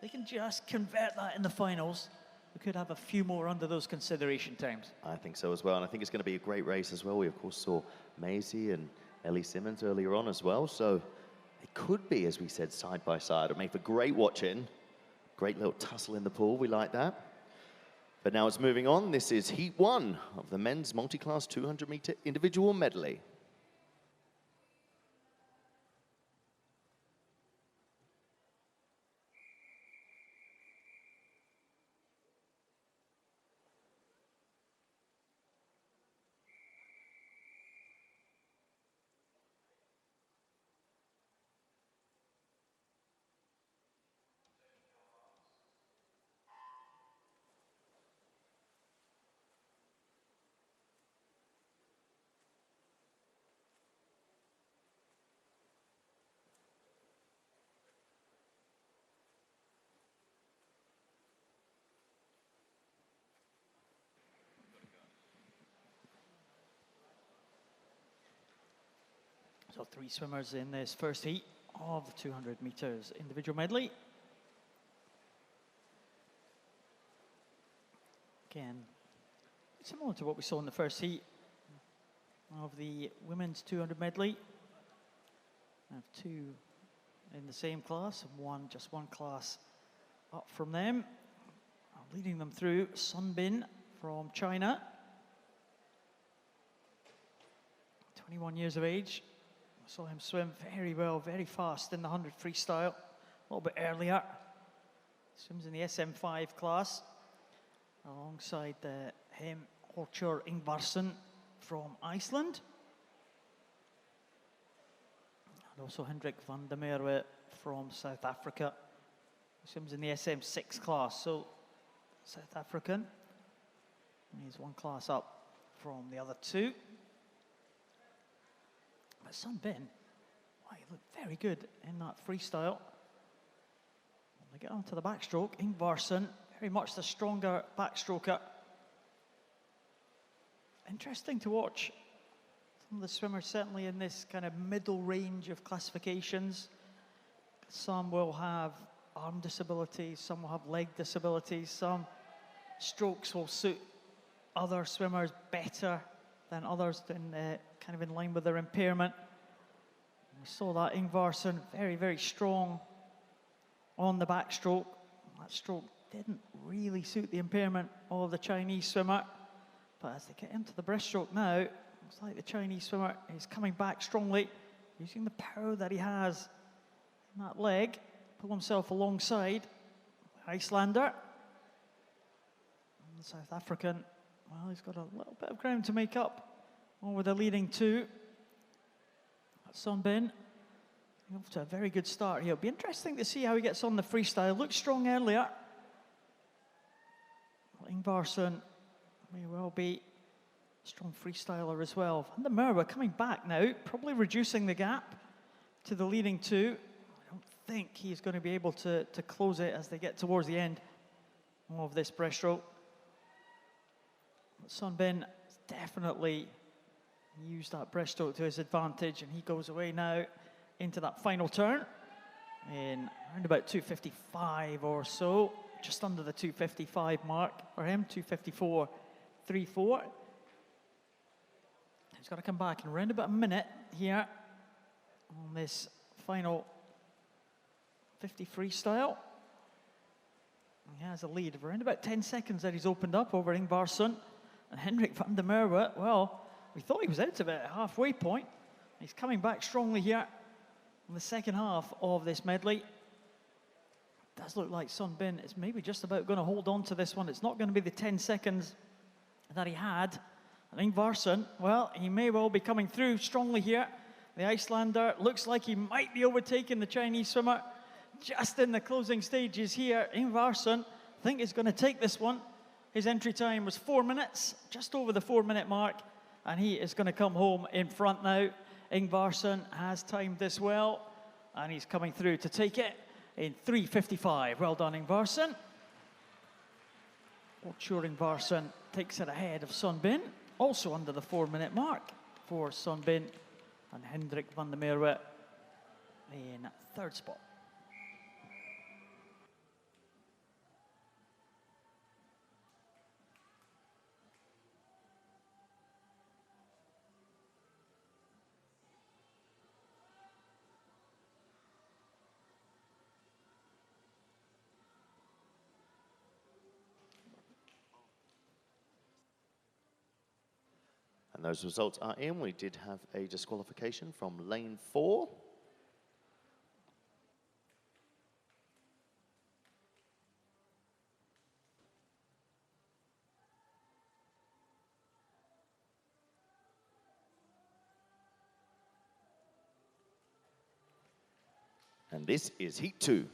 they can just convert that in the finals. We could have a few more under those consideration times. I think so as well, and I think it's going to be a great race as well. We, of course, saw Maisie and Ellie Simmons earlier on as well, so it could be, as we said, side by side. It'll make for great watching. Great little tussle in the pool. We like that. But now it's moving on. This is Heat 1 of the men's multi-class 200-meter individual medley. So 3 swimmers in this first heat of the 200 meters individual medley. Again, similar to what we saw in the first heat of the women's 200 medley. I have two in the same class and just one class up from them. Leading them through, Sun Bin from China. 21 years of age. I saw him swim very well, very fast in the 100 freestyle, a little bit earlier. Swims in the SM5 class. Alongside him, Horchur Ingvarsson from Iceland. And also Hendrik van der Merwe from South Africa. He swims in the SM6 class, so South African. He's one class up from the other two. But Sun Bin, wow, he looked very good in that freestyle. When they get onto the backstroke, Ingvarsson, very much the stronger backstroker. Interesting to watch some of the swimmers, certainly in this kind of middle range of classifications. Some will have arm disabilities, some will have leg disabilities, some strokes will suit other swimmers better than others, kind of in line with their impairment. We saw that Ingvarsson very, very strong on the backstroke. That stroke didn't really suit the impairment of the Chinese swimmer. But as they get into the breaststroke now, it's like the Chinese swimmer is coming back strongly, using the power that he has in that leg, pull himself alongside the Icelander. And the South African, well, he's got a little bit of ground to make up over the leading two. Sun Bin, off to a very good start here. It'll be interesting to see how he gets on the freestyle. Looked strong earlier. Ingvarsson may well be a strong freestyler as well. Van der Merwe coming back now, probably reducing the gap to the leading two. I don't think he's going to be able to close it as they get towards the end of this breaststroke. Sun Bin definitely used that breaststroke to his advantage, and he goes away now into that final turn in around about 2:55 or so, just under the 2:55 mark for him, 2:54.34. He's got to come back in around about a minute here on this final 50 freestyle. He has a lead of around about 10 seconds that he's opened up over Ingvarsson. And Hendrik van der Merwe, well, we thought he was out of it at halfway point. He's coming back strongly here in the second half of this medley. It does look like Sun Bin is maybe just about going to hold on to this one. It's not going to be the 10 seconds that he had. And Ingvarsson, well, he may well be coming through strongly here. The Icelander looks like he might be overtaking the Chinese swimmer just in the closing stages here. Ingvarsson, I think, is going to take this one. His entry time was 4 minutes, just over the 4-minute mark, and he is going to come home in front now. Ingvarsson has timed this well, and he's coming through to take it in 3:55. Well done, Ingvarsson. Horchur Ingvarsson takes it ahead of Sun Bin, also under the 4-minute mark for Sun Bin, and Hendrik van der Merwe in third spot. And those results are in. We did have a disqualification from lane 4. And this is heat 2.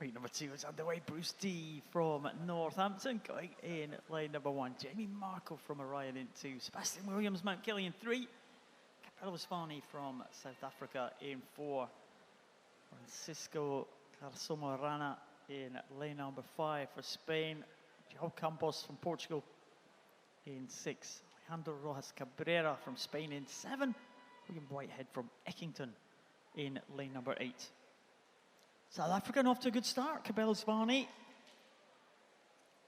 Heat number 2 is underway. Bruce D from Northampton going in lane number 1. Jamie Markle from Orion in 2. Sebastian Williams, Mount Killian 3. Capello Svani from South Africa in 4. Francisco Carsomo Rana in lane number 5 for Spain. João Campos from Portugal in 6. Alejandro Rojas Cabrera from Spain in 7. William Whitehead from Eckington in lane number 8. South African off to a good start. Capello Svani.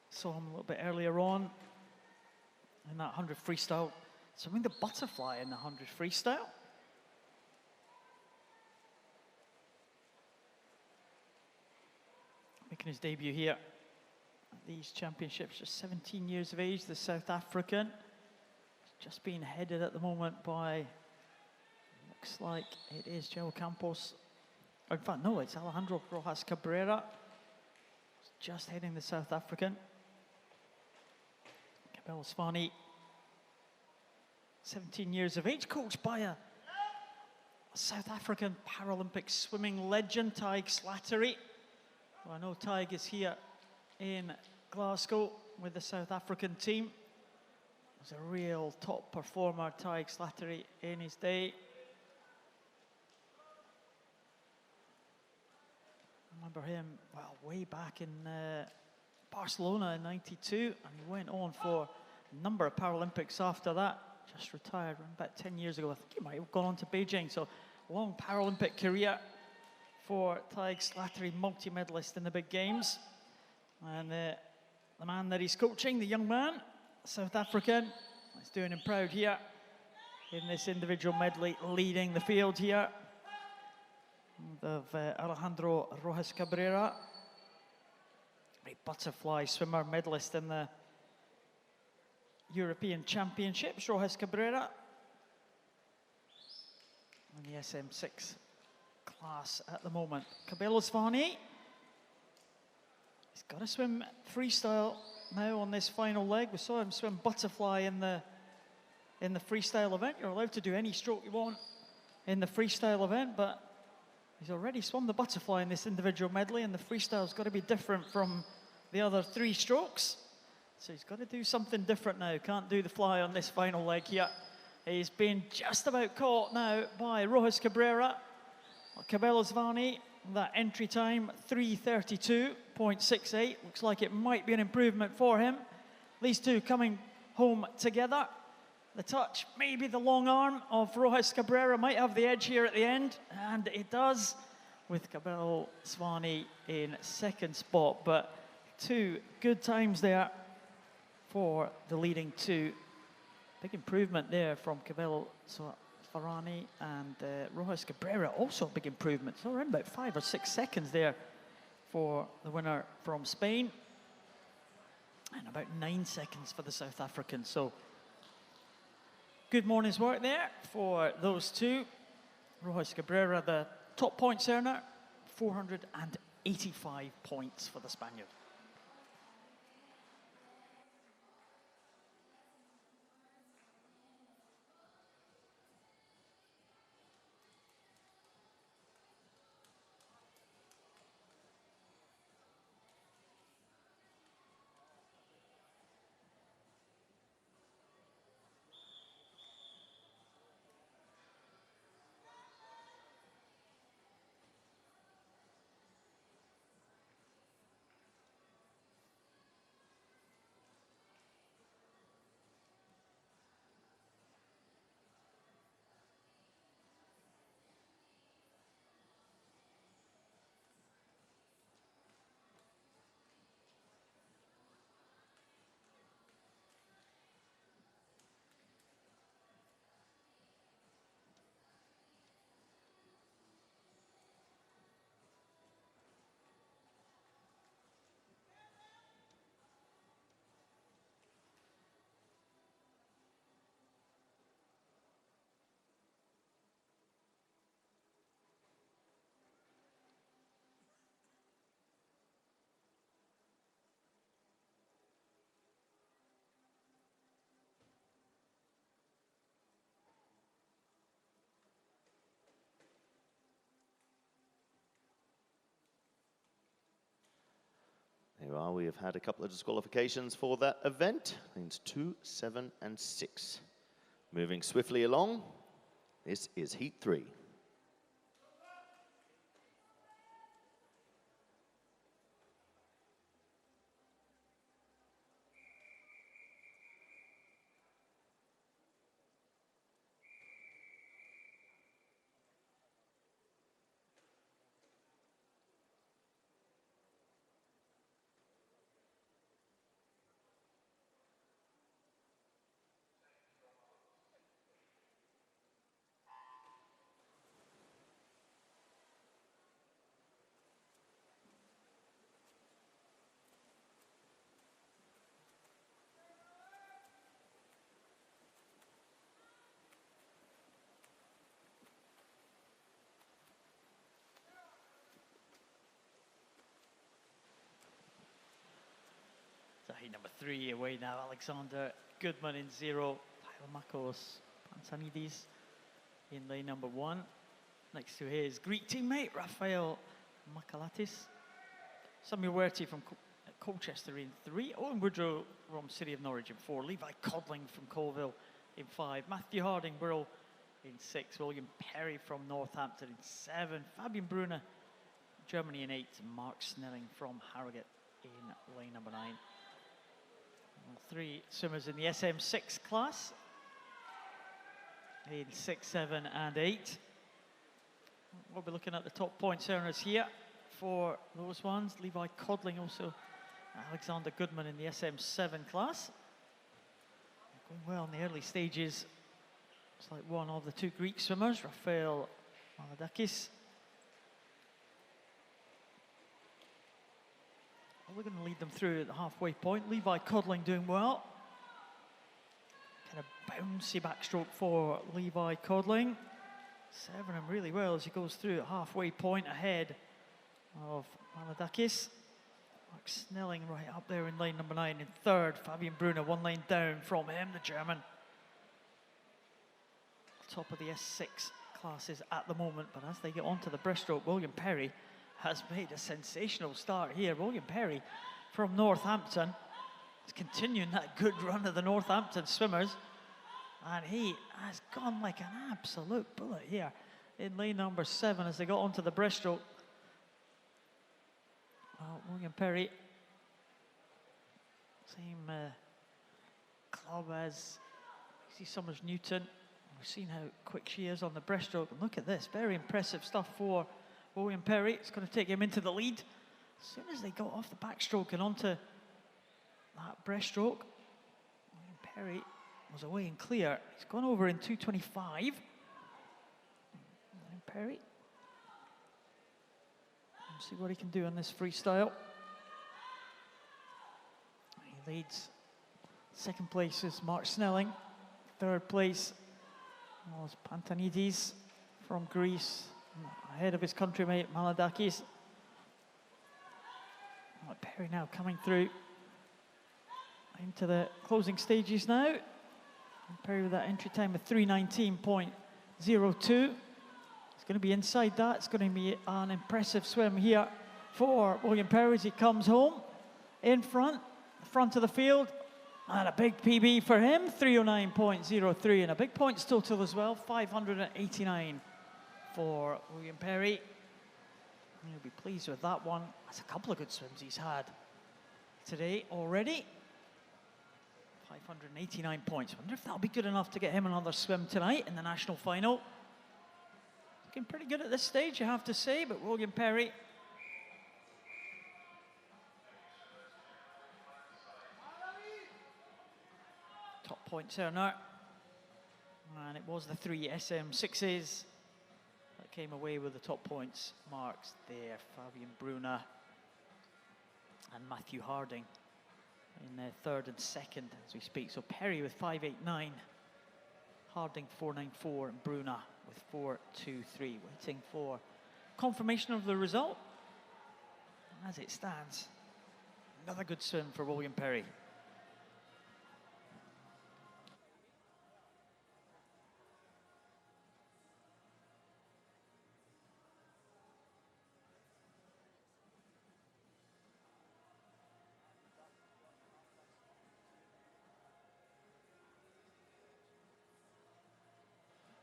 Saw him a little bit earlier on in that 100 freestyle. Swimming the butterfly in the 100 freestyle. Making his debut here at these championships, just 17 years of age, the South African. He's just being headed at the moment by, looks like it is João Campos. In fact, no, it's Alejandro Rojas Cabrera. He's just heading the South African. Capello Svani, 17 years of age, coached by a South African Paralympic swimming legend, Tig Slattery. Well, I know Tig is here in Glasgow with the South African team. He was a real top performer, Tig Slattery, in his day. I remember him, well, way back in Barcelona in '92, and he went on for a number of Paralympics after that. Just retired about 10 years ago. I think he might have gone on to Beijing. So, long Paralympic career for Tig Slattery, multi-medalist in the big games. And the man that he's coaching, the young man, South African, is doing him proud here in this individual medley, leading the field here. Of Alejandro Rojas Cabrera, a butterfly swimmer, medalist in the European Championships, Rojas Cabrera. In the SM6 class at the moment. Capello Svani, he's got to swim freestyle now on this final leg. We saw him swim butterfly in the freestyle event. You're allowed to do any stroke you want in the freestyle event, but he's already swum the butterfly in this individual medley, and the freestyle's got to be different from the other 3 strokes. So he's got to do something different now. Can't do the fly on this final leg here. He's been just about caught now by Rojas Cabrera. Capello Svani, that entry time, 3:32.68. Looks like it might be an improvement for him. These two coming home together. The touch, maybe the long arm of Rojas Cabrera might have the edge here at the end, and it does, with Capello Svani in second spot. But 2 good times there for the leading 2. Big improvement there from Capello Svani and Rojas Cabrera, also a big improvement. So around about 5 or 6 seconds there for the winner from Spain, and about 9 seconds for the South African. So good morning's work there for those 2. Rojas Cabrera, the top points earner, 485 points for the Spaniard. far, we have had a couple of disqualifications for that event. Lanes 2, 7, and 6. Moving swiftly along, this is Heat 3. Heat number 3 away now. Alexander Goodman in 0. Pailamakos Pantanides in lane number 1. Next to his Greek teammate, Rafael Makalatis. Samuel Werty from Colchester in 3. Owen Woodrow from City of Norwich in 4. Levi Codling from Colville in 5. Matthew Harding, Wirral in 6. William Perry from Northampton in 7. Fabian Brunner, Germany in 8. Mark Snelling from Harrogate in lane number 9. 3 swimmers in the SM6 class in 6, 7, and 8. We'll be looking at the top points earners here for those ones. Levi Codling, also Alexander Goodman in the SM7 class. Going well in the early stages. It's like one of the 2 Greek swimmers, Rafael Maladakis. We're going to lead them through at the halfway point. Levi Codling doing well. Kind of bouncy backstroke for Levi Codling. Serving him really well as he goes through at halfway point ahead of Maladakis. Mark Snelling right up there in lane number 9 in 3rd. Fabian Brunner 1 lane down from him, the German. Top of the S6 classes at the moment, but as they get onto the breaststroke, William Perry has made a sensational start here. William Perry from Northampton is continuing that good run of the Northampton swimmers. And he has gone like an absolute bullet here in lane number 7 as they got onto the breaststroke. Well, William Perry, same club as Summers Newton. We've seen how quick she is on the breaststroke. And look at this, very impressive stuff for William Perry. It's going to take him into the lead. As soon as they got off the backstroke and onto that breaststroke, William Perry was away and clear. He's gone over in 2:25. William Perry. Let's see what he can do on this freestyle. He leads. 2nd place is Mark Snelling. 3rd place was Pantanides from Greece, ahead of his countrymate Maladakis. Perry now coming through into the closing stages now. And Perry with that entry time of 3:19.02. It's going to be inside that. It's going to be an impressive swim here for William Perry as he comes home in front of the field. And a big PB for him, 3:09.03, and a big points total as well, 589 for William Perry. He'll be pleased with that one. That's a couple of good swims he's had today already. 589 points. I wonder if that'll be good enough to get him another swim tonight in the national final. Looking pretty good at this stage, you have to say, but William Perry top points earner. And it was the 3 SM6s that came away with the top points marks there. Fabian Brunner and Matthew Harding in their 3rd and 2nd as we speak. So Perry with 589, Harding 494, and Brunner with 423. Waiting for confirmation of the result. As it stands, another good swim for William Perry.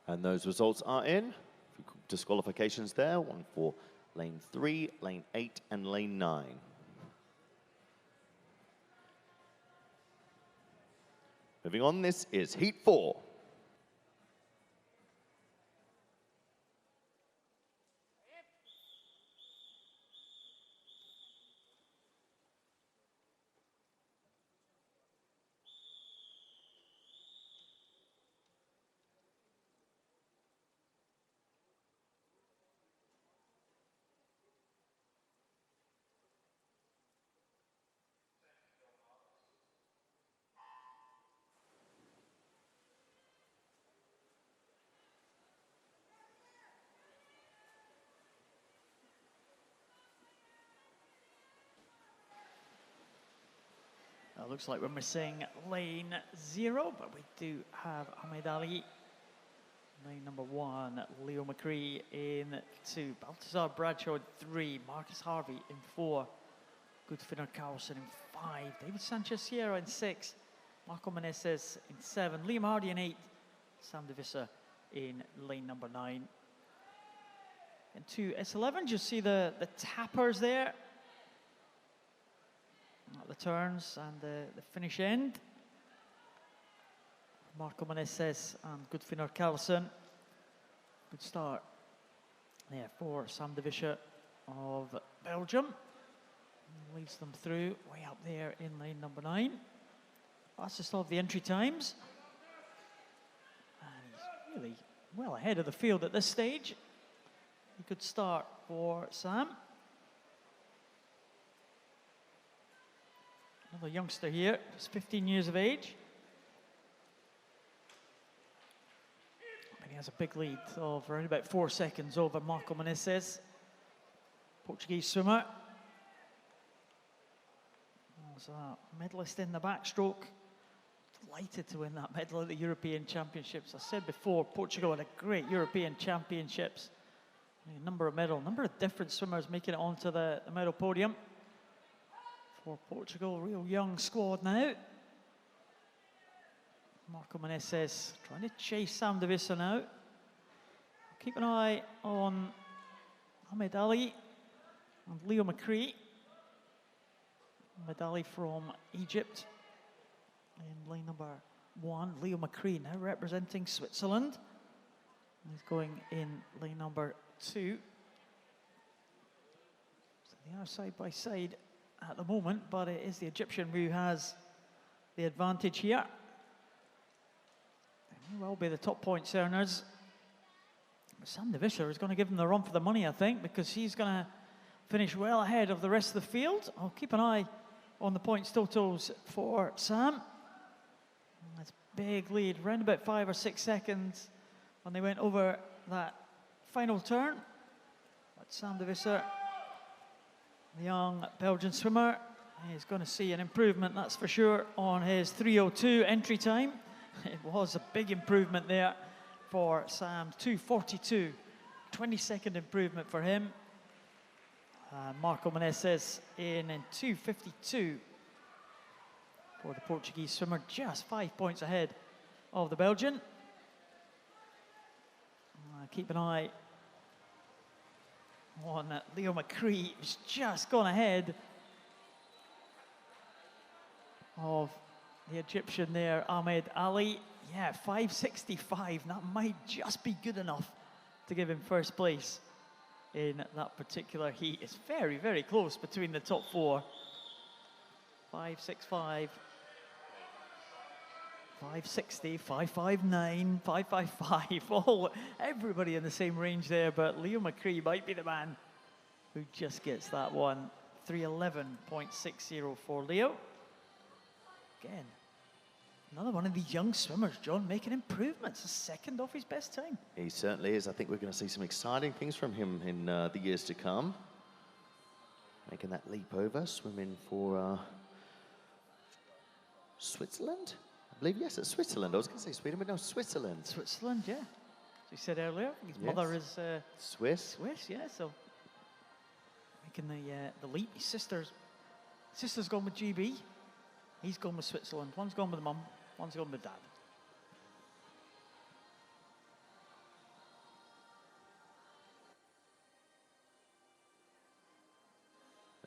And those results are in. Disqualifications there, one for lane 3, lane 8, and lane 9. Moving on, this is heat 4. Looks like we're missing lane 0, but we do have Ahmed Ali. Lane number 1, Leo McCree in 2, Balthazar Bradshaw in 3, Marcus Harvey in 4, Goodfinner Carlson in 5, David Sanchez Sierra in 6, Marco Meneses in 7, Liam Hardy in 8, Sam DeVissa in lane number 9. And 2 S11, just see the tappers there. The turns and the finish end. Marco Meneses and Goodfinner Carlson. Good start there for Sam DeVissa of Belgium. Leads them through way up there in lane number 9. Fastest of the entry times. And he's really well ahead of the field at this stage. A good start for Sam. Another youngster here, just 15 years of age. And he has a big lead of around about 4 seconds over Marco Meneses, Portuguese swimmer. Was a medalist in the backstroke. Delighted to win that medal at the European Championships. I said before, Portugal had a great European Championships. A number of different swimmers making it onto the medal podium. For Portugal, real young squad now. Marco Meneses trying to chase Sam DeVissa now. Keep an eye on Ahmed Ali and Leo McCree. Ahmed Ali from Egypt in lane number 1. Leo McCree now representing Switzerland. He's going in lane number 2. So they are side by side at the moment, but it is the Egyptian who has the advantage here. They may well be the top points earners. But Sam DeVissa is going to give him the run for the money, I think, because he's going to finish well ahead of the rest of the field. I'll keep an eye on the points totals for Sam. That's a big lead, around about 5 or 6 seconds when they went over that final turn. But Sam DeVissa, the young Belgian swimmer, is going to see an improvement, that's for sure, on his 3:02 entry time. It was a big improvement there for Sam, 2:42, 20-second improvement for him. Marco Meneses in 2:52 for the Portuguese swimmer, just 5 points ahead of the Belgian. Keep an eye on Leo McCree, who's just gone ahead of the Egyptian there, Ahmed Ali. Yeah, 5:65. That might just be good enough to give him first place in that particular heat. It's very, very close between the top 4. 5:65, 5:60, 5:59, 5:55. Everybody in the same range there, but Leo McCree might be the man who just gets that one. 3:11.60 for Leo. Again, another one of these young swimmers, John, making improvements. A second off his best time. He certainly is. I think we're going to see some exciting things from him in the years to come. Making that leap over, swimming for Switzerland? I believe, yes, it's Switzerland. I was going to say Sweden, but no, Switzerland. Switzerland, yeah. As you said earlier, his mother is Swiss. Swiss, yeah, so making the leap. His sister's gone with GB. He's gone with Switzerland. One's gone with mum, one's gone with dad.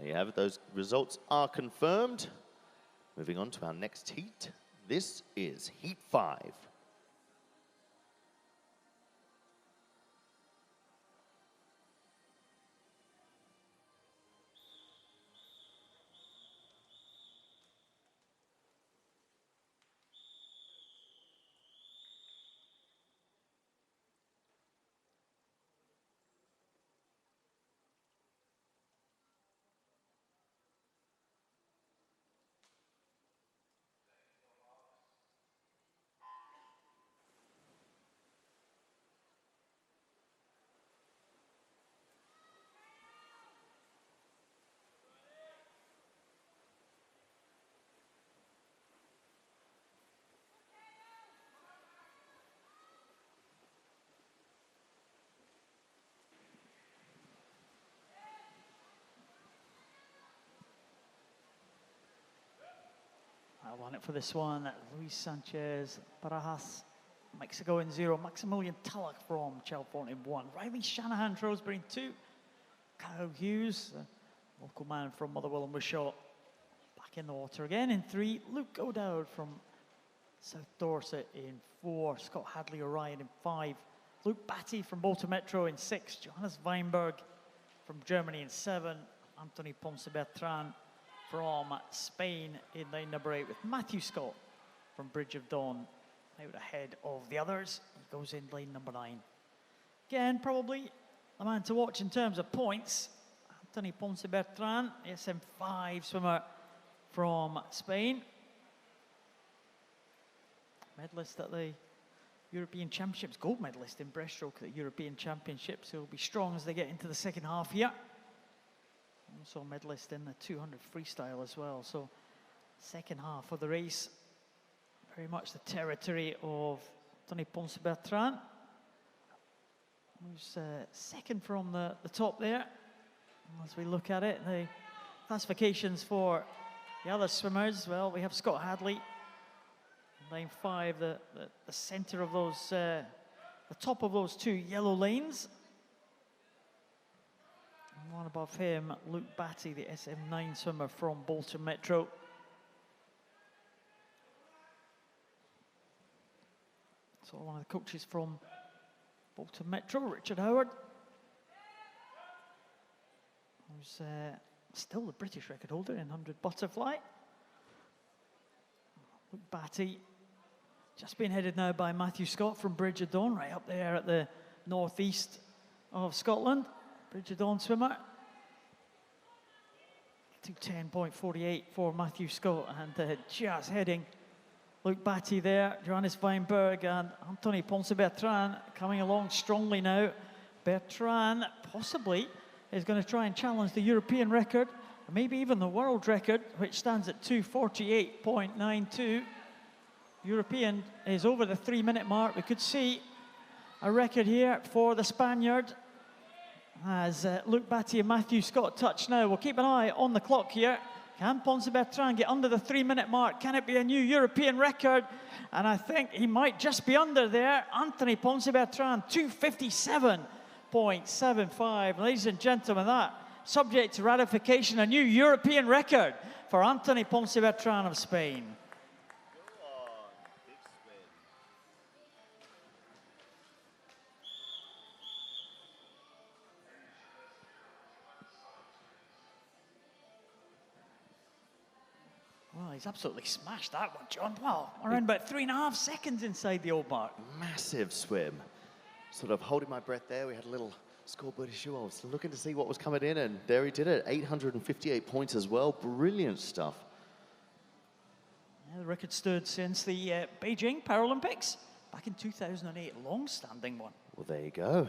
There you have it. Those results are confirmed. Moving on to our next heat. This is Heat 5. I won it for this one. Luis Sanchez, Barajas, Mexico in 0. Maximilian Tulloch from Chalfont in 1. Riley Shanahan, Shrewsbury in 2. Kyle Hughes, local man from Motherwell and Wishaw, back in the water again in 3. Luke O'Dowd from South Dorset in 4. Scott Hadley Orion in 5. Luke Batty from Bolton Metro in 6. Johannes Weinberg from Germany in 7. Anthony Ponce Bertrand from Spain in lane number 8, with Matthew Scott from Bridge of Dawn out ahead of the others. He goes in lane number 9. Again, probably the man to watch in terms of points. Anthony Ponce Bertrand, SM5 swimmer from Spain. Medalist at the European Championships, gold medalist in breaststroke at the European Championships. He'll be strong as they get into the second half here. Also a medalist in the 200 freestyle as well. So second half of the race, very much the territory of Tony Ponce Bertrand, who's second from the top there. As we look at it, the classifications for the other swimmers, well, we have Scott Hadley, lane 5, the center of those, the top of those 2 yellow lanes. And one above him, Luke Batty, the SM9 swimmer from Bolton Metro. So one of the coaches from Bolton Metro, Richard Howard, who's still the British record holder in 100 butterfly. Luke Batty, just being headed now by Matthew Scott from Bridge of Dawn, right up there at the northeast of Scotland. Bridge of Dawn swimmer. 2:10.48 for Matthew Scott, and just heading Luke Batty there, Johannes Weinberg and Anthony Ponce Bertrand coming along strongly now. Bertrand possibly is going to try and challenge the European record, or maybe even the world record, which stands at 2:48.92. European is over the 3-minute mark. We could see a record here for the Spaniard as Luke Batty and Matthew Scott touch now. We'll keep an eye on the clock here. Can Ponce Bertrand get under the 3-minute mark? Can it be a new European record? And I think he might just be under there. Anthony Ponce Bertrand, 2:57.75. Ladies and gentlemen, that, subject to ratification, a new European record for Anthony Ponce Bertrand of Spain. Well, he's absolutely smashed that one, John. Well, around about 3.5 seconds inside the old mark. Massive swim. Sort of holding my breath there. We had a little scoreboard issue. I was looking to see what was coming in, and there he did it. 858 points as well. Brilliant stuff. Yeah, the record stood since the Beijing Paralympics back in 2008. Long-standing one. Well, there you go.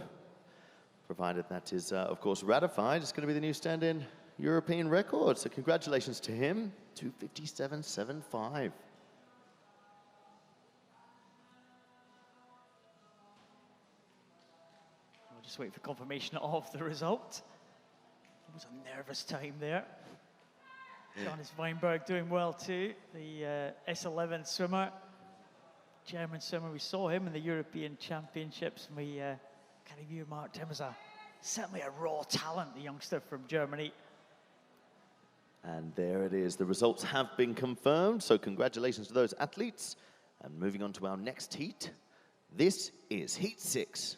Provided that is, of course, ratified, it's going to be the new stand-in European record. So congratulations to him. 2:57.75. We'll just wait for confirmation of the result. It was a nervous time there. Johannes Weinberg doing well too. The S11 swimmer, German swimmer. We saw him in the European Championships, and we kind of earmarked him as certainly a raw talent, the youngster from Germany. And there it is. The results have been confirmed, so congratulations to those athletes. And moving on to our next heat, this is Heat 6.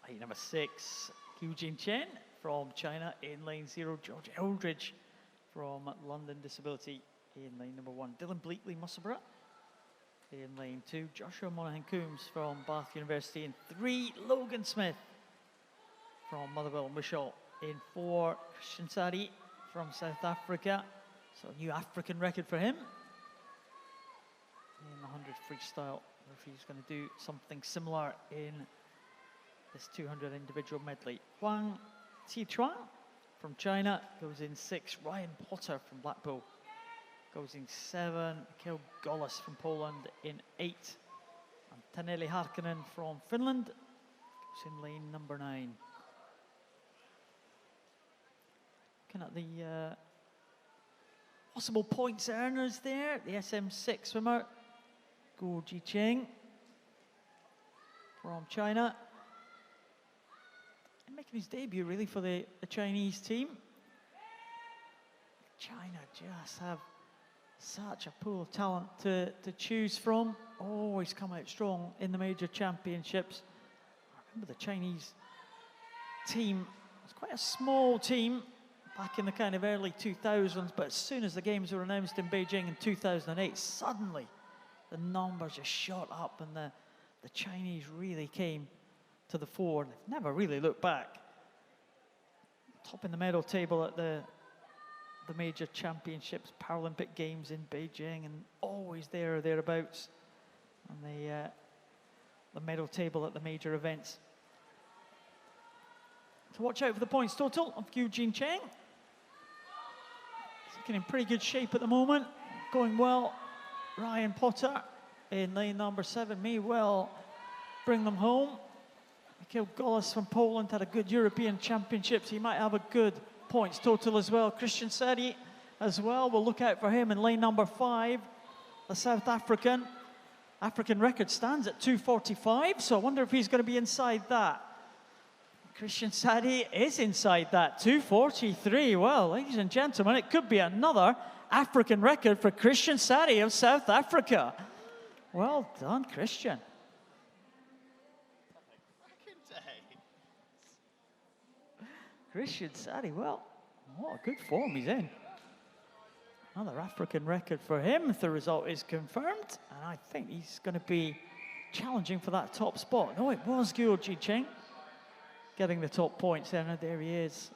Height number 6, Eugene Chen from China in lane 0. George Eldridge from London Disability in lane number 1. Dylan Bleakley, Musselburgh in lane 2. Joshua Monaghan-Coombs from Bath University in 3. Logan Smith from Motherwell and Wishaw in 4. Christian Sadi from South Africa. So a new African record for him. In the 100 freestyle, if he's going to do something similar in this 200 individual medley. Huang Tichuan from China goes in 6. Ryan Potter from Blackpool goes in 7. Mikhail Golas from Poland in 8. And Taneli Harkinen from Finland goes in lane number 9. Looking at the possible points earners there. The SM6 swimmer, Guo Jicheng from China. Making his debut really for the Chinese team. China just have such a pool of talent to choose from. Always come out strong in the major championships. I remember the Chinese team was quite a small team back in the kind of early 2000s, but as soon as the games were announced in Beijing in 2008, suddenly the numbers just shot up and the Chinese really came to the fore. They've never really looked back. Top in the medal table at the major championships, Paralympic Games in Beijing, and always there or thereabouts on the medal table at the major events. So watch out for the points total of Eugene Cheng. He's looking in pretty good shape at the moment. Going well. Ryan Potter in lane number 7 may well bring them home. Mikhail Golas from Poland had a good European Championships. He might have a good points total as well. Christian Sadi as well. We'll look out for him in lane number 5. The South African record stands at 2:45, so I wonder if he's going to be inside that. Christian Sadi is inside that, 2:43. Well, ladies and gentlemen, it could be another African record for Christian Sadi of South Africa. Well done, Christian. Christian Sadi, well, what a good form he's in. Another African record for him if the result is confirmed. And I think he's going to be challenging for that top spot. No, it was Guo Jicheng getting the top points there. Now there he is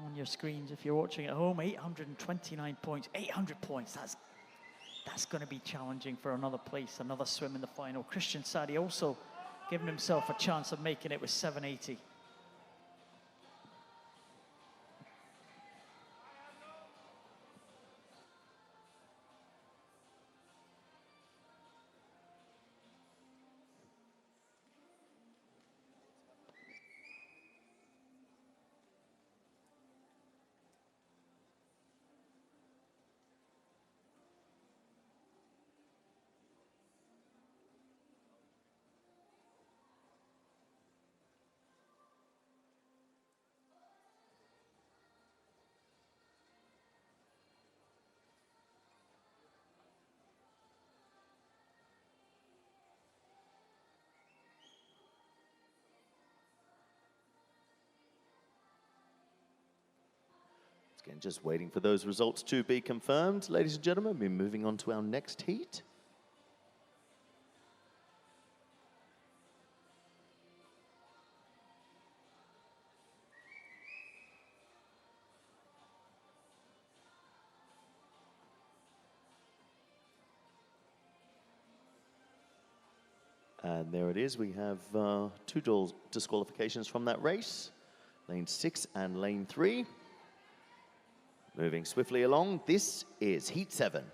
on your screens if you're watching at home. 829 points, 800 points. That's going to be challenging for another place, another swim in the final. Christian Sadi also giving himself a chance of making it with 780. Again, just waiting for those results to be confirmed. Ladies and gentlemen, we're moving on to our next heat. And there it is. We have two disqualifications from that race. Lane 6 and lane 3. Moving swiftly along, this is heat 7.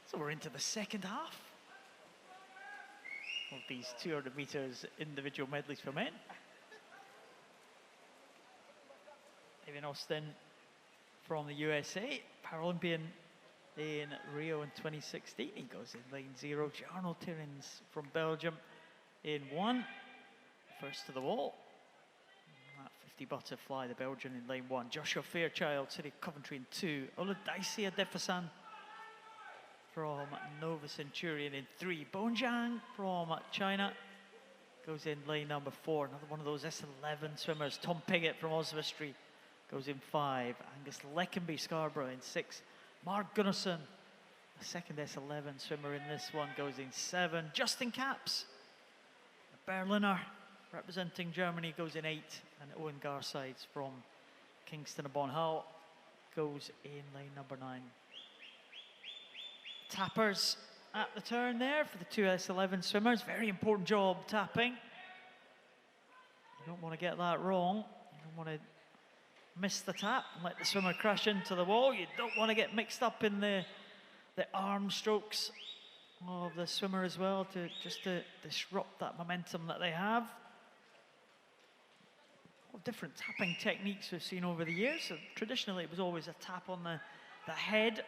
So we're into the second half of these 200 meters individual medleys for men. Evan Austin from the USA, Paralympian in Rio in 2016. He goes in lane 0. Jarno Tierens from Belgium in 1. First to the wall. That 50 butterfly, the Belgian in lane 1. Joshua Fairchild, City of Coventry in 2. Oladaisia Defasan from Nova Centurion in 3. Bonjiang from China goes in lane number 4. Another one of those S11 swimmers. Tom Piggott from Oswestry goes in 5. Angus Leckenby Scarborough in 6. Mark Gunnarsson, the second S11 swimmer in this one, goes in 7. Justin Capps, the Berliner representing Germany, goes in 8. And Owen Garsides from Kingston upon Hull goes in lane number 9. Tappers at the turn there for the two S11 swimmers. Very important job tapping. You don't want to get that wrong. You don't want to miss the tap and let the swimmer crash into the wall. You don't want to get mixed up in the arm strokes of the swimmer as well, to disrupt that momentum that they have. All different tapping techniques we've seen over the years. So traditionally, it was always a tap on the head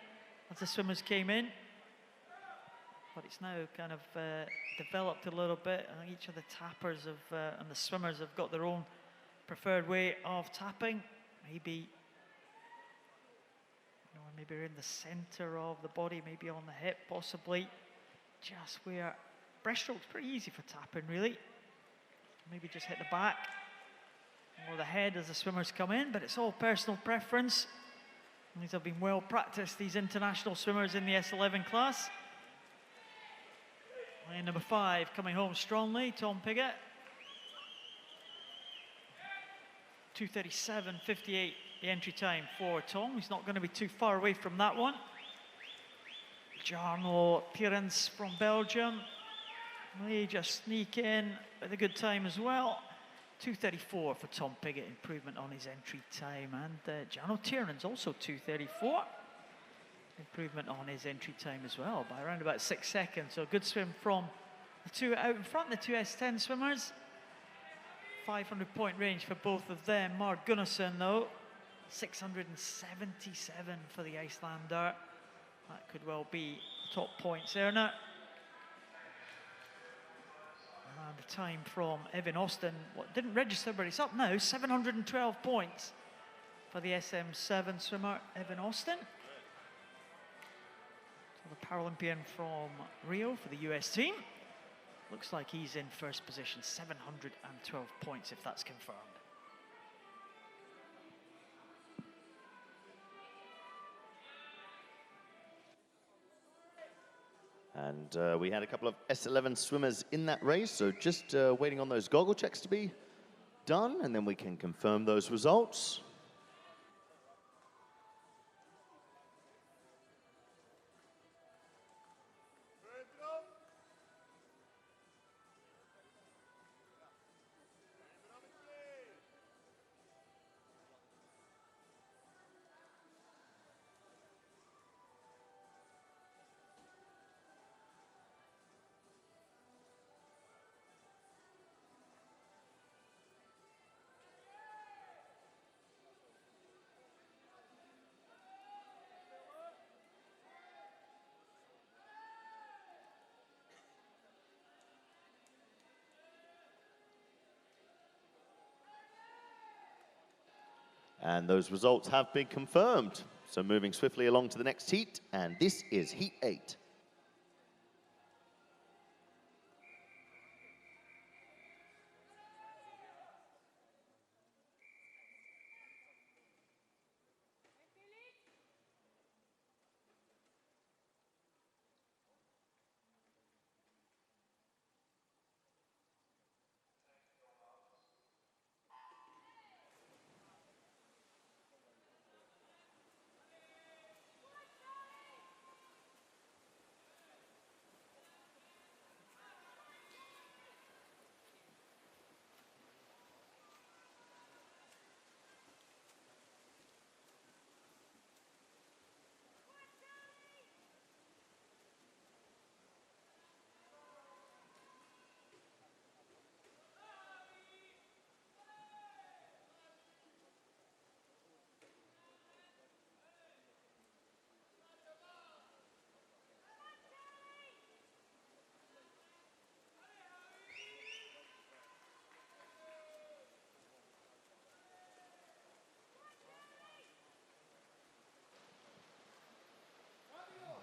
as the swimmers came in. But it's now kind of developed a little bit. I think each of the tappers and the swimmers have got their own preferred way of tapping. Maybe we're in the center of the body, maybe on the hip, possibly. Just where breaststroke's pretty easy for tapping, really. Maybe just hit the back or the head as the swimmers come in, but it's all personal preference. These have been well practiced, these international swimmers in the S11 class. Lane number 5 coming home strongly, Tom Piggott. 2:37.58 the entry time for Tom. He's not going to be too far away from that one. Jarno Tierens from Belgium. May just sneak in with a good time as well. 2:34 for Tom Piggott, improvement on his entry time. And Jarno Tierens also 2:34. Improvement on his entry time as well by around about 6 seconds. So a good swim from the two out in front, the two S10 swimmers. 500-point range for both of them. Mark Gunnarsson, though, 677 for the Icelander. That could well be top points earner. And the time from Evan Austin, what didn't register, but it's up now, 712 points for the SM7 swimmer, Evan Austin. So the Paralympian from Rio for the US team. Looks like he's in first position, 712 points if that's confirmed. And we had a couple of S11 swimmers in that race, so just waiting on those goggle checks to be done, and then we can confirm those results. And those results have been confirmed. So moving swiftly along to the next heat, and this is Heat 8.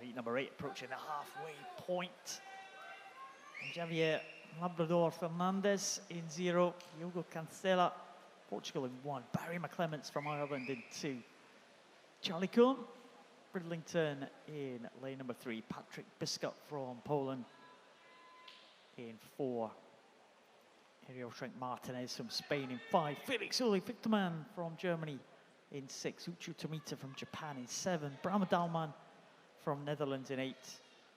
Heat number 8 approaching the halfway point. Javier Labrador Fernandez in 0. Diogo Cancela, Portugal in 1. Barry McClements from Ireland in 2. Charlie Cohn, Bridlington in lane number 3. Patrick Biscup from Poland in 4. Ariel Schenk Martinez from Spain in 5. Felix Uli Victorman from Germany in 6. Uchu Tomita from Japan in 7. Brahma Dalman from Netherlands in 8.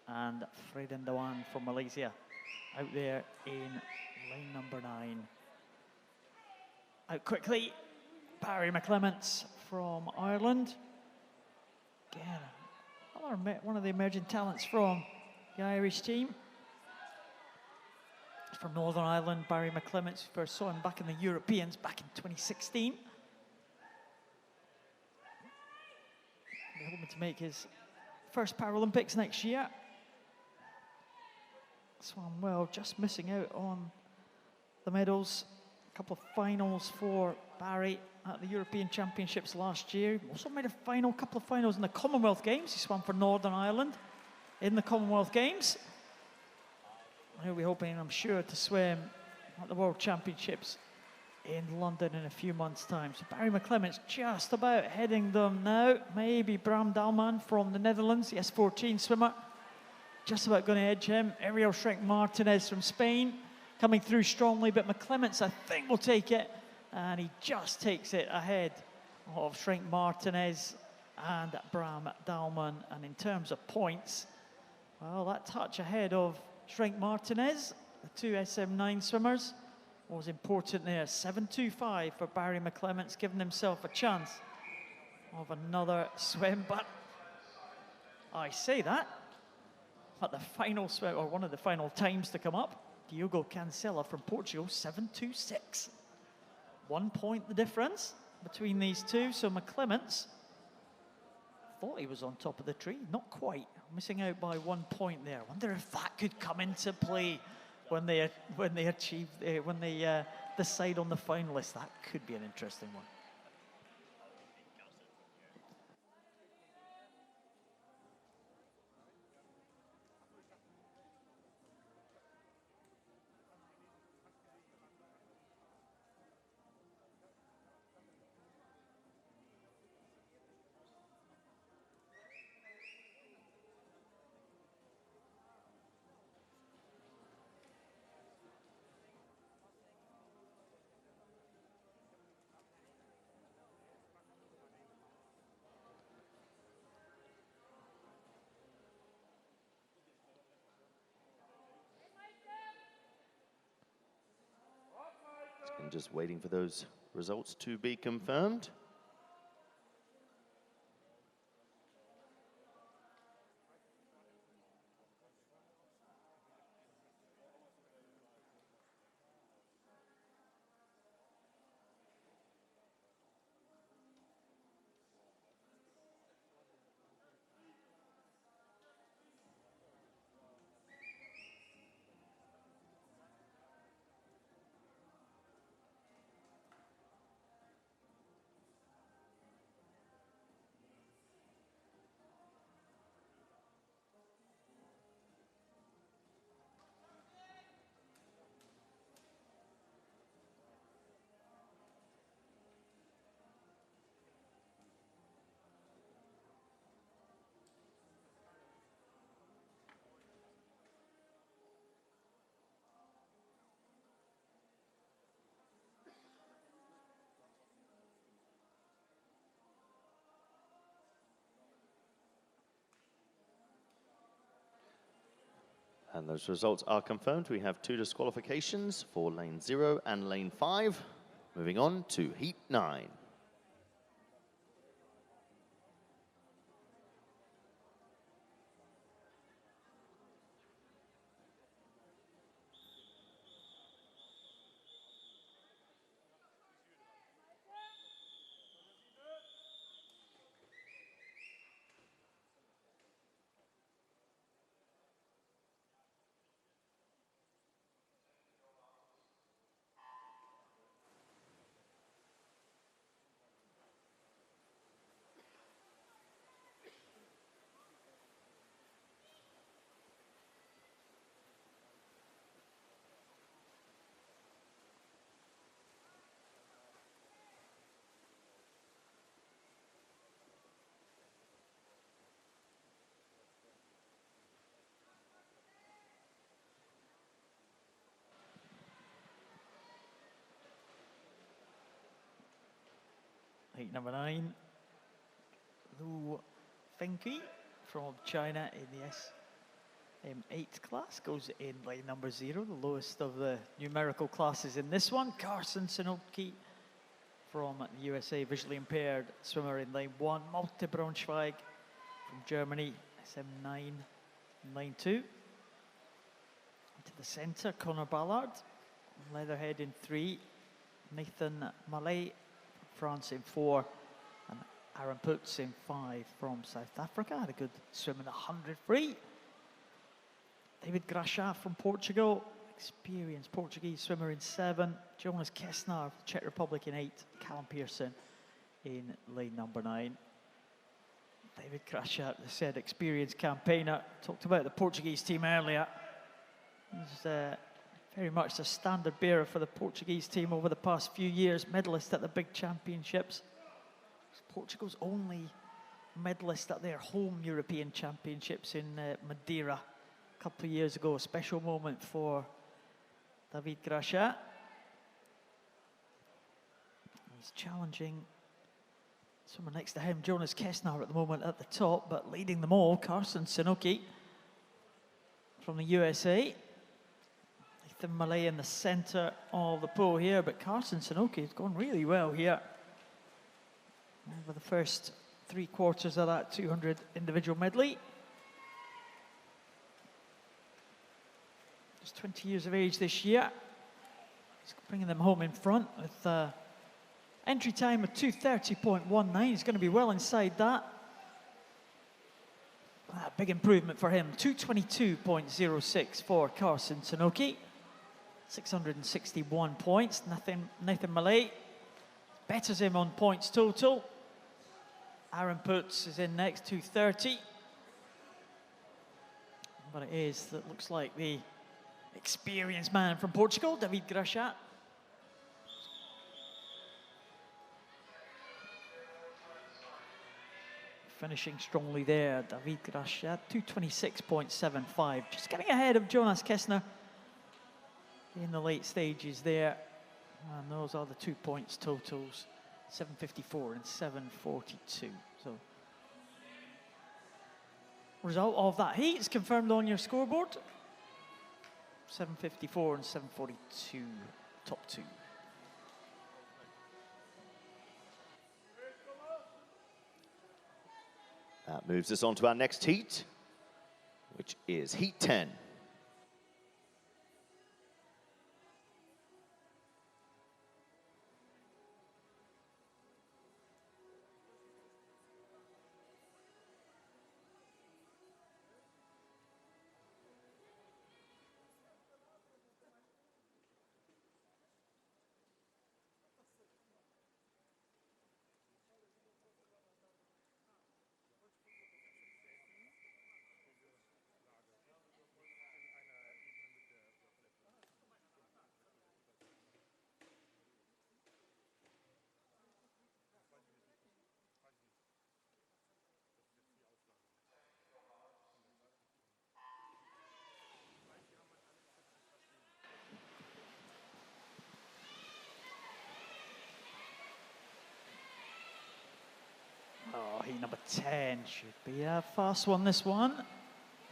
And Freden Dawan from Malaysia out there in lane number 9. Out quickly, Barry McClements from Ireland. Again, one of the emerging talents from the Irish team. From Northern Ireland, Barry McClements. First saw him back in the Europeans back in 2016. We're hoping to make his first Paralympics next year. Swam well, just missing out on the medals. A couple of finals for Barry at the European Championships last year. Also made a couple of finals in the Commonwealth Games. He swam for Northern Ireland in the Commonwealth Games. He'll be hoping, I'm sure, to swim at the World Championships in London in a few months' time. So Barry McClements just about heading them now. Maybe Bram Dalman from the Netherlands, the S14 swimmer, just about going to edge him. Ariel Schenk Martinez from Spain coming through strongly, but McClements, I think, will take it. And he just takes it ahead of Schenk Martinez and Bram Dalman. And in terms of points, well, that touch ahead of Schenk Martinez, the two SM9 swimmers, was important there. 7.25 for Barry McClements, giving himself a chance of another swim. But I say that, at the final swim, or one of the final times to come up, Diogo Cancela from Portugal, 7.26. 1 point the difference between these two. So McClements thought he was on top of the tree, not quite. Missing out by 1 point there. I wonder if that could come into play when they decide on the finalists. That could be an interesting one. And just waiting for those results to be confirmed. And those results are confirmed. We have 2 disqualifications for lane 0 and lane 5. Moving on to heat 9. Heat number 9, Lu Fengqi from China in the SM8 class goes in lane number 0, the lowest of the numerical classes in this one. Carson Sinoki from the USA, visually impaired swimmer in lane 1. Malte Braunschweig from Germany, SM9 in lane 2. Into the centre, Connor Ballard, Leatherhead in 3. Nathan Malay France in 4, and Aaron Putz in 5 from South Africa. Had a good swim in the 100 free. David Gracha from Portugal, experienced Portuguese swimmer in 7. Jonas Kessner, Czech Republic in 8. Callum Pearson in lane number 9. David Gracha, the said experienced campaigner, talked about the Portuguese team earlier. He's very much the standard bearer for the Portuguese team over the past few years, medalist at the big championships. Portugal's only medalist at their home European Championships in Madeira a couple of years ago. A special moment for David Gracha. He's challenging someone next to him, Jonas Kessner at the moment at the top, but leading them all, Carson Sinoki from the USA. Nathan Malay in the centre of the pool here, but Carson Sinoki has gone really well here. Over the first 3/4 of that 200 individual medley. Just 20 years of age this year. He's bringing them home in front with entry time of 2:30.19. He's going to be well inside that. Big improvement for him. 2:22.06 for Carson Sinoki. 661 points. Nathan Malay betters him on points total. Aaron Putz is in next, 2:30. But it is, that looks like the experienced man from Portugal, David Gracha. Finishing strongly there, David Gracha, 2:26.75. Just getting ahead of Jonas Kessner in the late stages there. And those are the 2 points totals, 754 and 742. So, result of that heat is confirmed on your scoreboard. 754 and 742, top 2. That moves us on to our next heat, which is heat 10. Oh, heat number 10 should be a fast one, this one.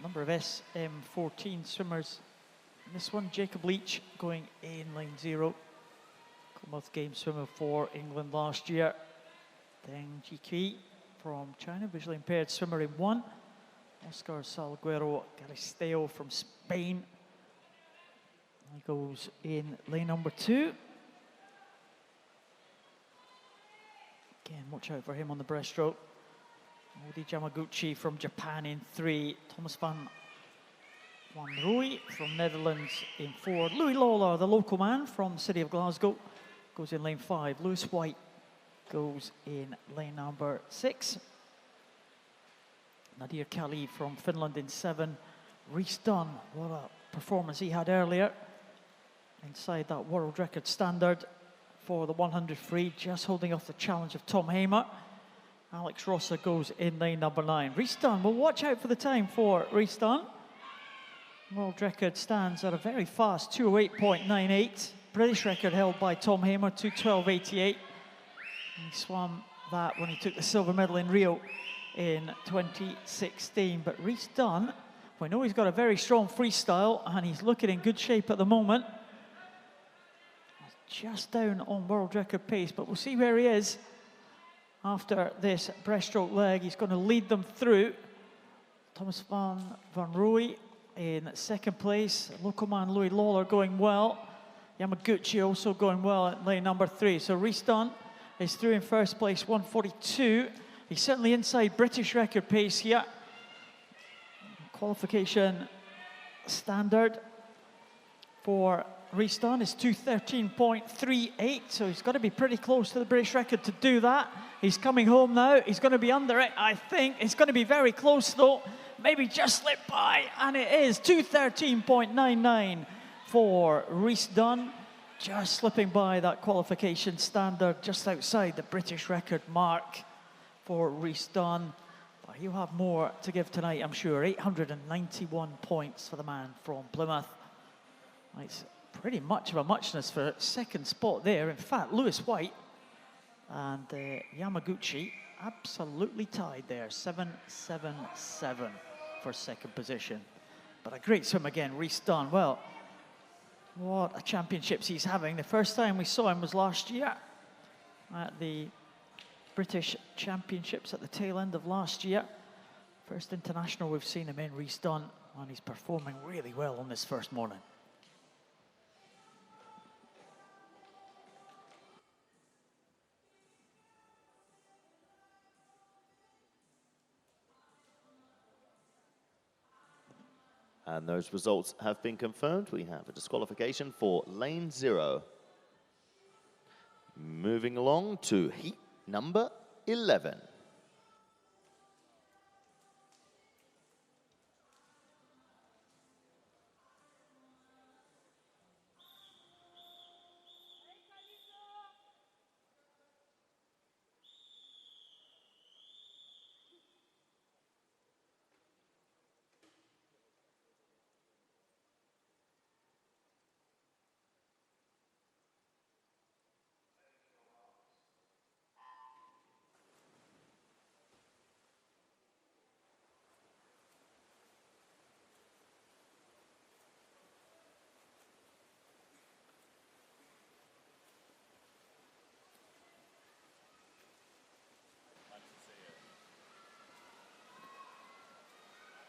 number of SM14 swimmers. In this one, Jacob Leach going in line 0. Commonwealth Games swimmer for England last year. Deng Jikui from China, visually impaired swimmer in 1. Oscar Salguero Garisteo from Spain. He goes in lane number 2. Again, watch out for him on the breaststroke. Modi Yamaguchi from Japan in 3. Thomas van Rooij from Netherlands in 4. Louis Lawler, the local man from the city of Glasgow, goes in lane 5. Lewis White goes in lane number 6. Nadir Kali from Finland in 7. Rhys Dunn, what a performance he had earlier. Inside that world record standard for the 100 free, just holding off the challenge of Tom Hamer. Alex Rosser goes in lane number 9. Rhys Dunn, well, watch out for the time for Rhys Dunn. World record stands at a very fast 208.98. British record held by Tom Hamer, 212.88. He swam that when he took the silver medal in Rio in 2016. But Rhys Dunn, we know he's got a very strong freestyle and he's looking in good shape at the moment. Just down on world record pace, but we'll see where he is after this breaststroke leg. He's going to lead them through. Thomas van Rooij in 2nd place. Local man Louis Lawler going well. Yamaguchi also going well at lane number 3. So Rhys Dunn is through in 1st place, 1:42. He's certainly inside British record pace here. Qualification standard for Rhys Dunn is 2:13.38, so he's got to be pretty close to the British record to do that. He's coming home now. He's going to be under it, I think. It's going to be very close, though. Maybe just slip by, and it is 2:13.99 for Rhys Dunn. Just slipping by that qualification standard, just outside the British record mark for Rhys Dunn. But he'll have more to give tonight, I'm sure. 891 points for the man from Plymouth. It's pretty much of a muchness for 2nd spot there. In fact, Lewis White and Yamaguchi absolutely tied there. 7.77 for 2nd position. But a great swim again, Rhys Dunn. Well, what a championships he's having. The first time we saw him was last year at the British Championships at the tail end of last year. First international we've seen him in, Rhys Dunn, and he's performing really well on this first morning. And those results have been confirmed. We have a disqualification for lane 0. Moving along to heat number 11.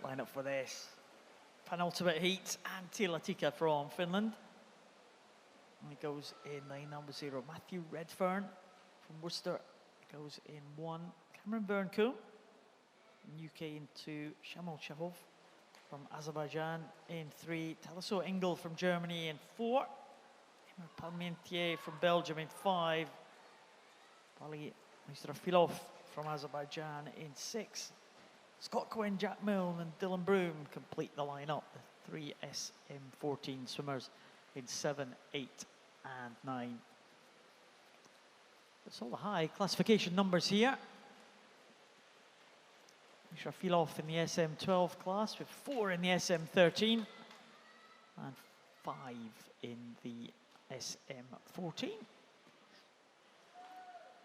Line up for this penultimate heat. Antti Latika from Finland. And he goes in lane number 0. Matthew Redfern from Worcester goes in 1. Cameron Byrne-Coon from UK in 2. Shamal Chahov from Azerbaijan in 3. Taliso Engel from Germany in 4. Emma Parmentier from Belgium in 5. Vali Mistrafilov from Azerbaijan in 6. Scott Quinn, Jack Milne and Dylan Broom complete the lineup. The 3 SM14 swimmers in 7, 8 and 9. That's all the high classification numbers here. Mishrafilov in the SM12 class with 4 in the SM13 and 5 in the SM14.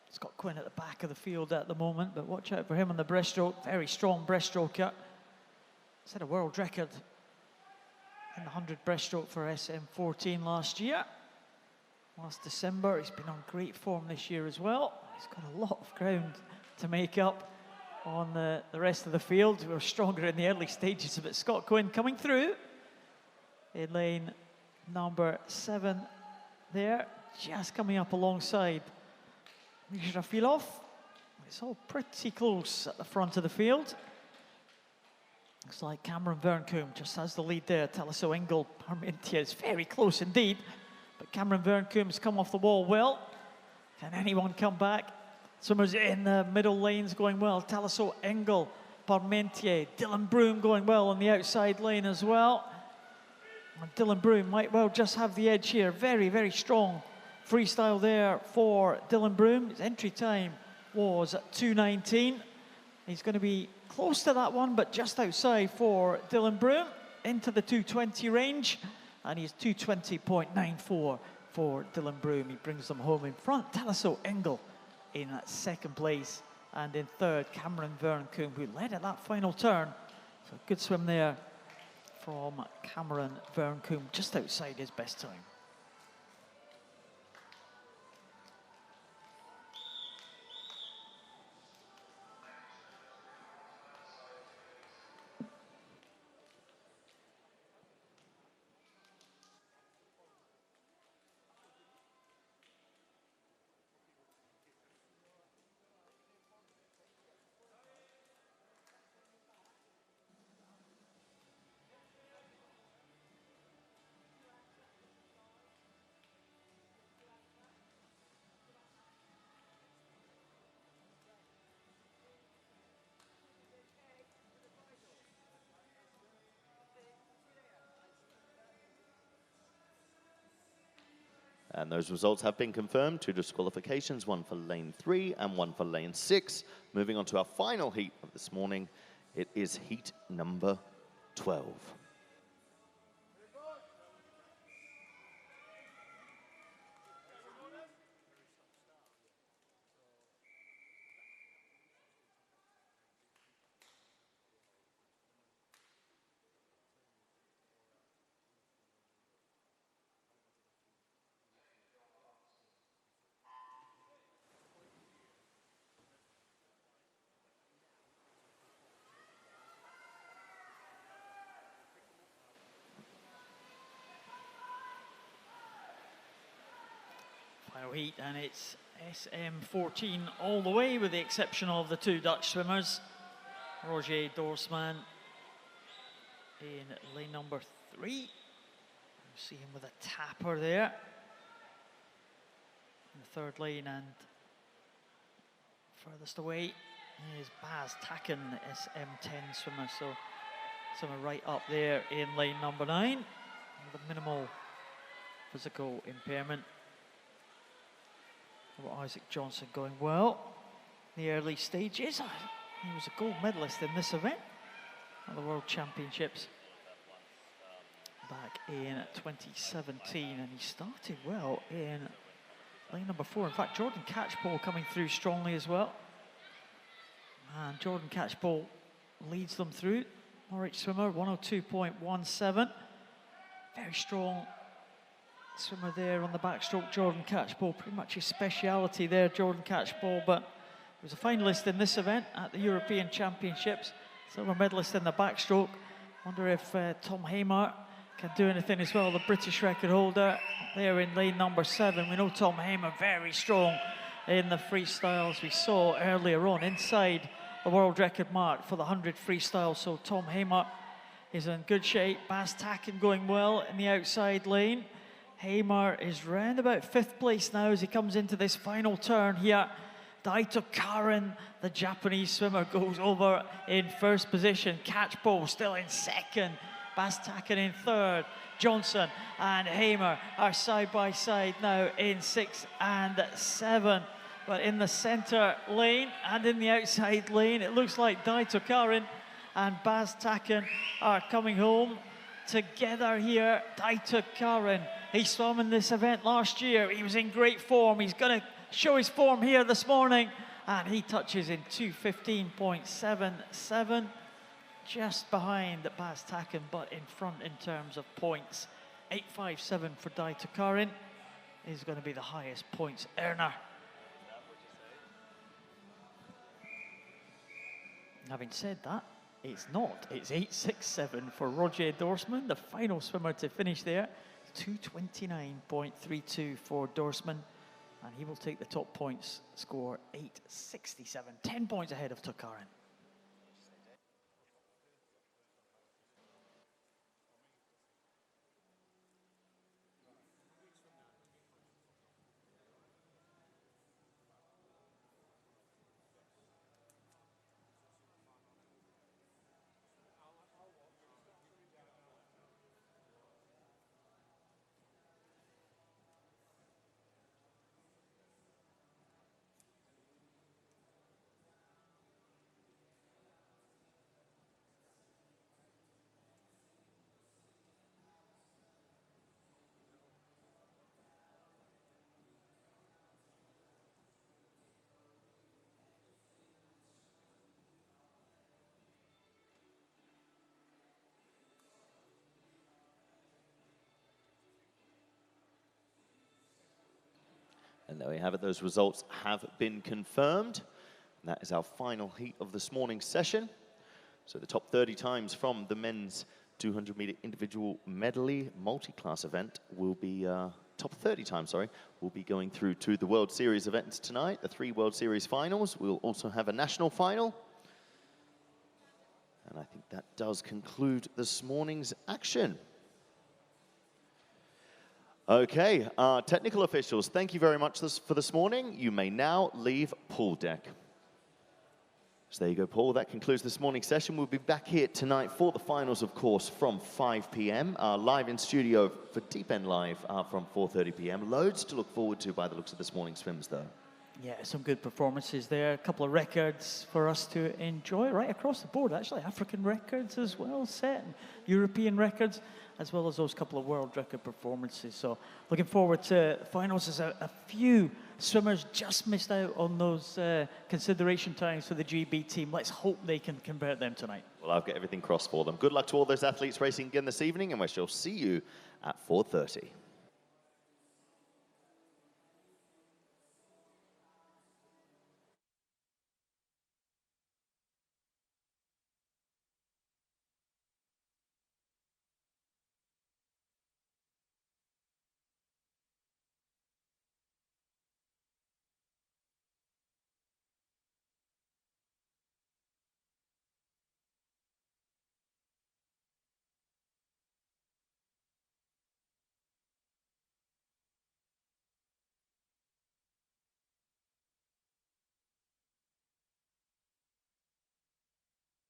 Scott Quinn at the back of the field at the moment, but watch out for him on the breaststroke. Very strong breaststroker. set a world record in the 100 breaststroke for SM14 last year. Last December, he's been on great form this year as well. He's got a lot of ground to make up on the rest of the field. We were stronger in the early stages of it. Scott Quinn coming through in lane number 7 there, just coming up alongside Rafilov. It's all pretty close at the front of the field. Looks like Cameron Vernkoom just has the lead there. Taliso Engel, Parmentier is very close indeed. But Cameron Vernkoom's come off the wall well. Can anyone come back? Swimmers in the middle lanes going well. Taliso Engel, Parmentier, Dylan Broom going well on the outside lane as well. And Dylan Broom might well just have the edge here. Very, very strong freestyle there for Dylan Broom. His entry time was at 2:19. He's going to be close to that one, but just outside for Dylan Broom, into the 2:20 range. And he's 2:20.94 for Dylan Broom. He brings them home in front. Taliso Engel in second place. And in third, Cameron Vernkoom, who led at that final turn. So good swim there from Cameron Vernkoom, just outside his best time. And those results have been confirmed. 2 disqualifications, 1 for lane 3 and 1 for lane 6. Moving on to our final heat of this morning. It is heat number 12. Final heat, and it's SM14 all the way, with the exception of the 2 Dutch swimmers. Roger Dorsman in lane number 3. You see him with a tapper there in the third lane, and furthest away is Baz Takken, the SM10 swimmer. So someone right up there in lane number 9 with a minimal physical impairment. Isaac Johnson going well in the early stages. He was a gold medalist in this event at the World Championships back in 2017, and he started well in lane number 4. In fact, Jordan Catchpole coming through strongly as well. And Jordan Catchpole leads them through. Norwich swimmer, 102.17. Very strong swimmer there on the backstroke, Jordan Catchpole. Pretty much his speciality there, Jordan Catchpole, but he was a finalist in this event at the European Championships. Silver medalist in the backstroke. Wonder if Tom Hamer can do anything as well, the British record holder there in lane number 7. We know Tom Hamer very strong in the freestyles we saw earlier on, inside the world record mark for the 100 freestyle. So Tom Hamer is in good shape. Baz Takken going well in the outside lane. Hamer is round about 5th place now as he comes into this final turn here. Daito Karen, the Japanese swimmer, goes over in 1st position. Catchpole still in 2nd. Baz Takken in 3rd. Johnson and Hamer are side by side now in 6 and 7. But in the centre lane and in the outside lane, it looks like Daito Karen and Baz Takken are coming home together here. Daito Karen, he swam in this event last year. He was in great form. He's going to show his form here this morning, and he touches in 2:15.77. just behind the Bas Taken, but in front in terms of points. 8.57 for Dai Tokarin is going to be the highest points earner. Having said that, it's not. It's 8.67 for Roger Dorsman, the final swimmer to finish there. 229.32 for Dorsman, and he will take the top points score, 8.67, 10 points ahead of Tokarin. And there we have it, those results have been confirmed. And that is our final heat of this morning's session. So the top 30 times from the men's 200-meter individual medley multi-class event will be, top 30 times, sorry, will be going through to the World Series events tonight, the 3 World Series finals. We'll also have a national final. And I think that does conclude this morning's action. Okay, technical officials, thank you very much for this morning. You may now leave pool deck. So there you go, Paul. That concludes this morning's session. We'll be back here tonight for the finals, of course, from 5 p.m. Live in studio for Deep End Live from 4:30 p.m. Loads to look forward to by the looks of this morning's swims, though. Yeah, some good performances there. A couple of records for us to enjoy right across the board. Actually, African records as well set, and European records, as well as those couple of world record performances. So looking forward to finals. As a few swimmers just missed out on those consideration times for the GB team. Let's hope they can convert them tonight. Well, I'll get everything crossed for them. Good luck to all those athletes racing again this evening, and we shall see you at 4:30.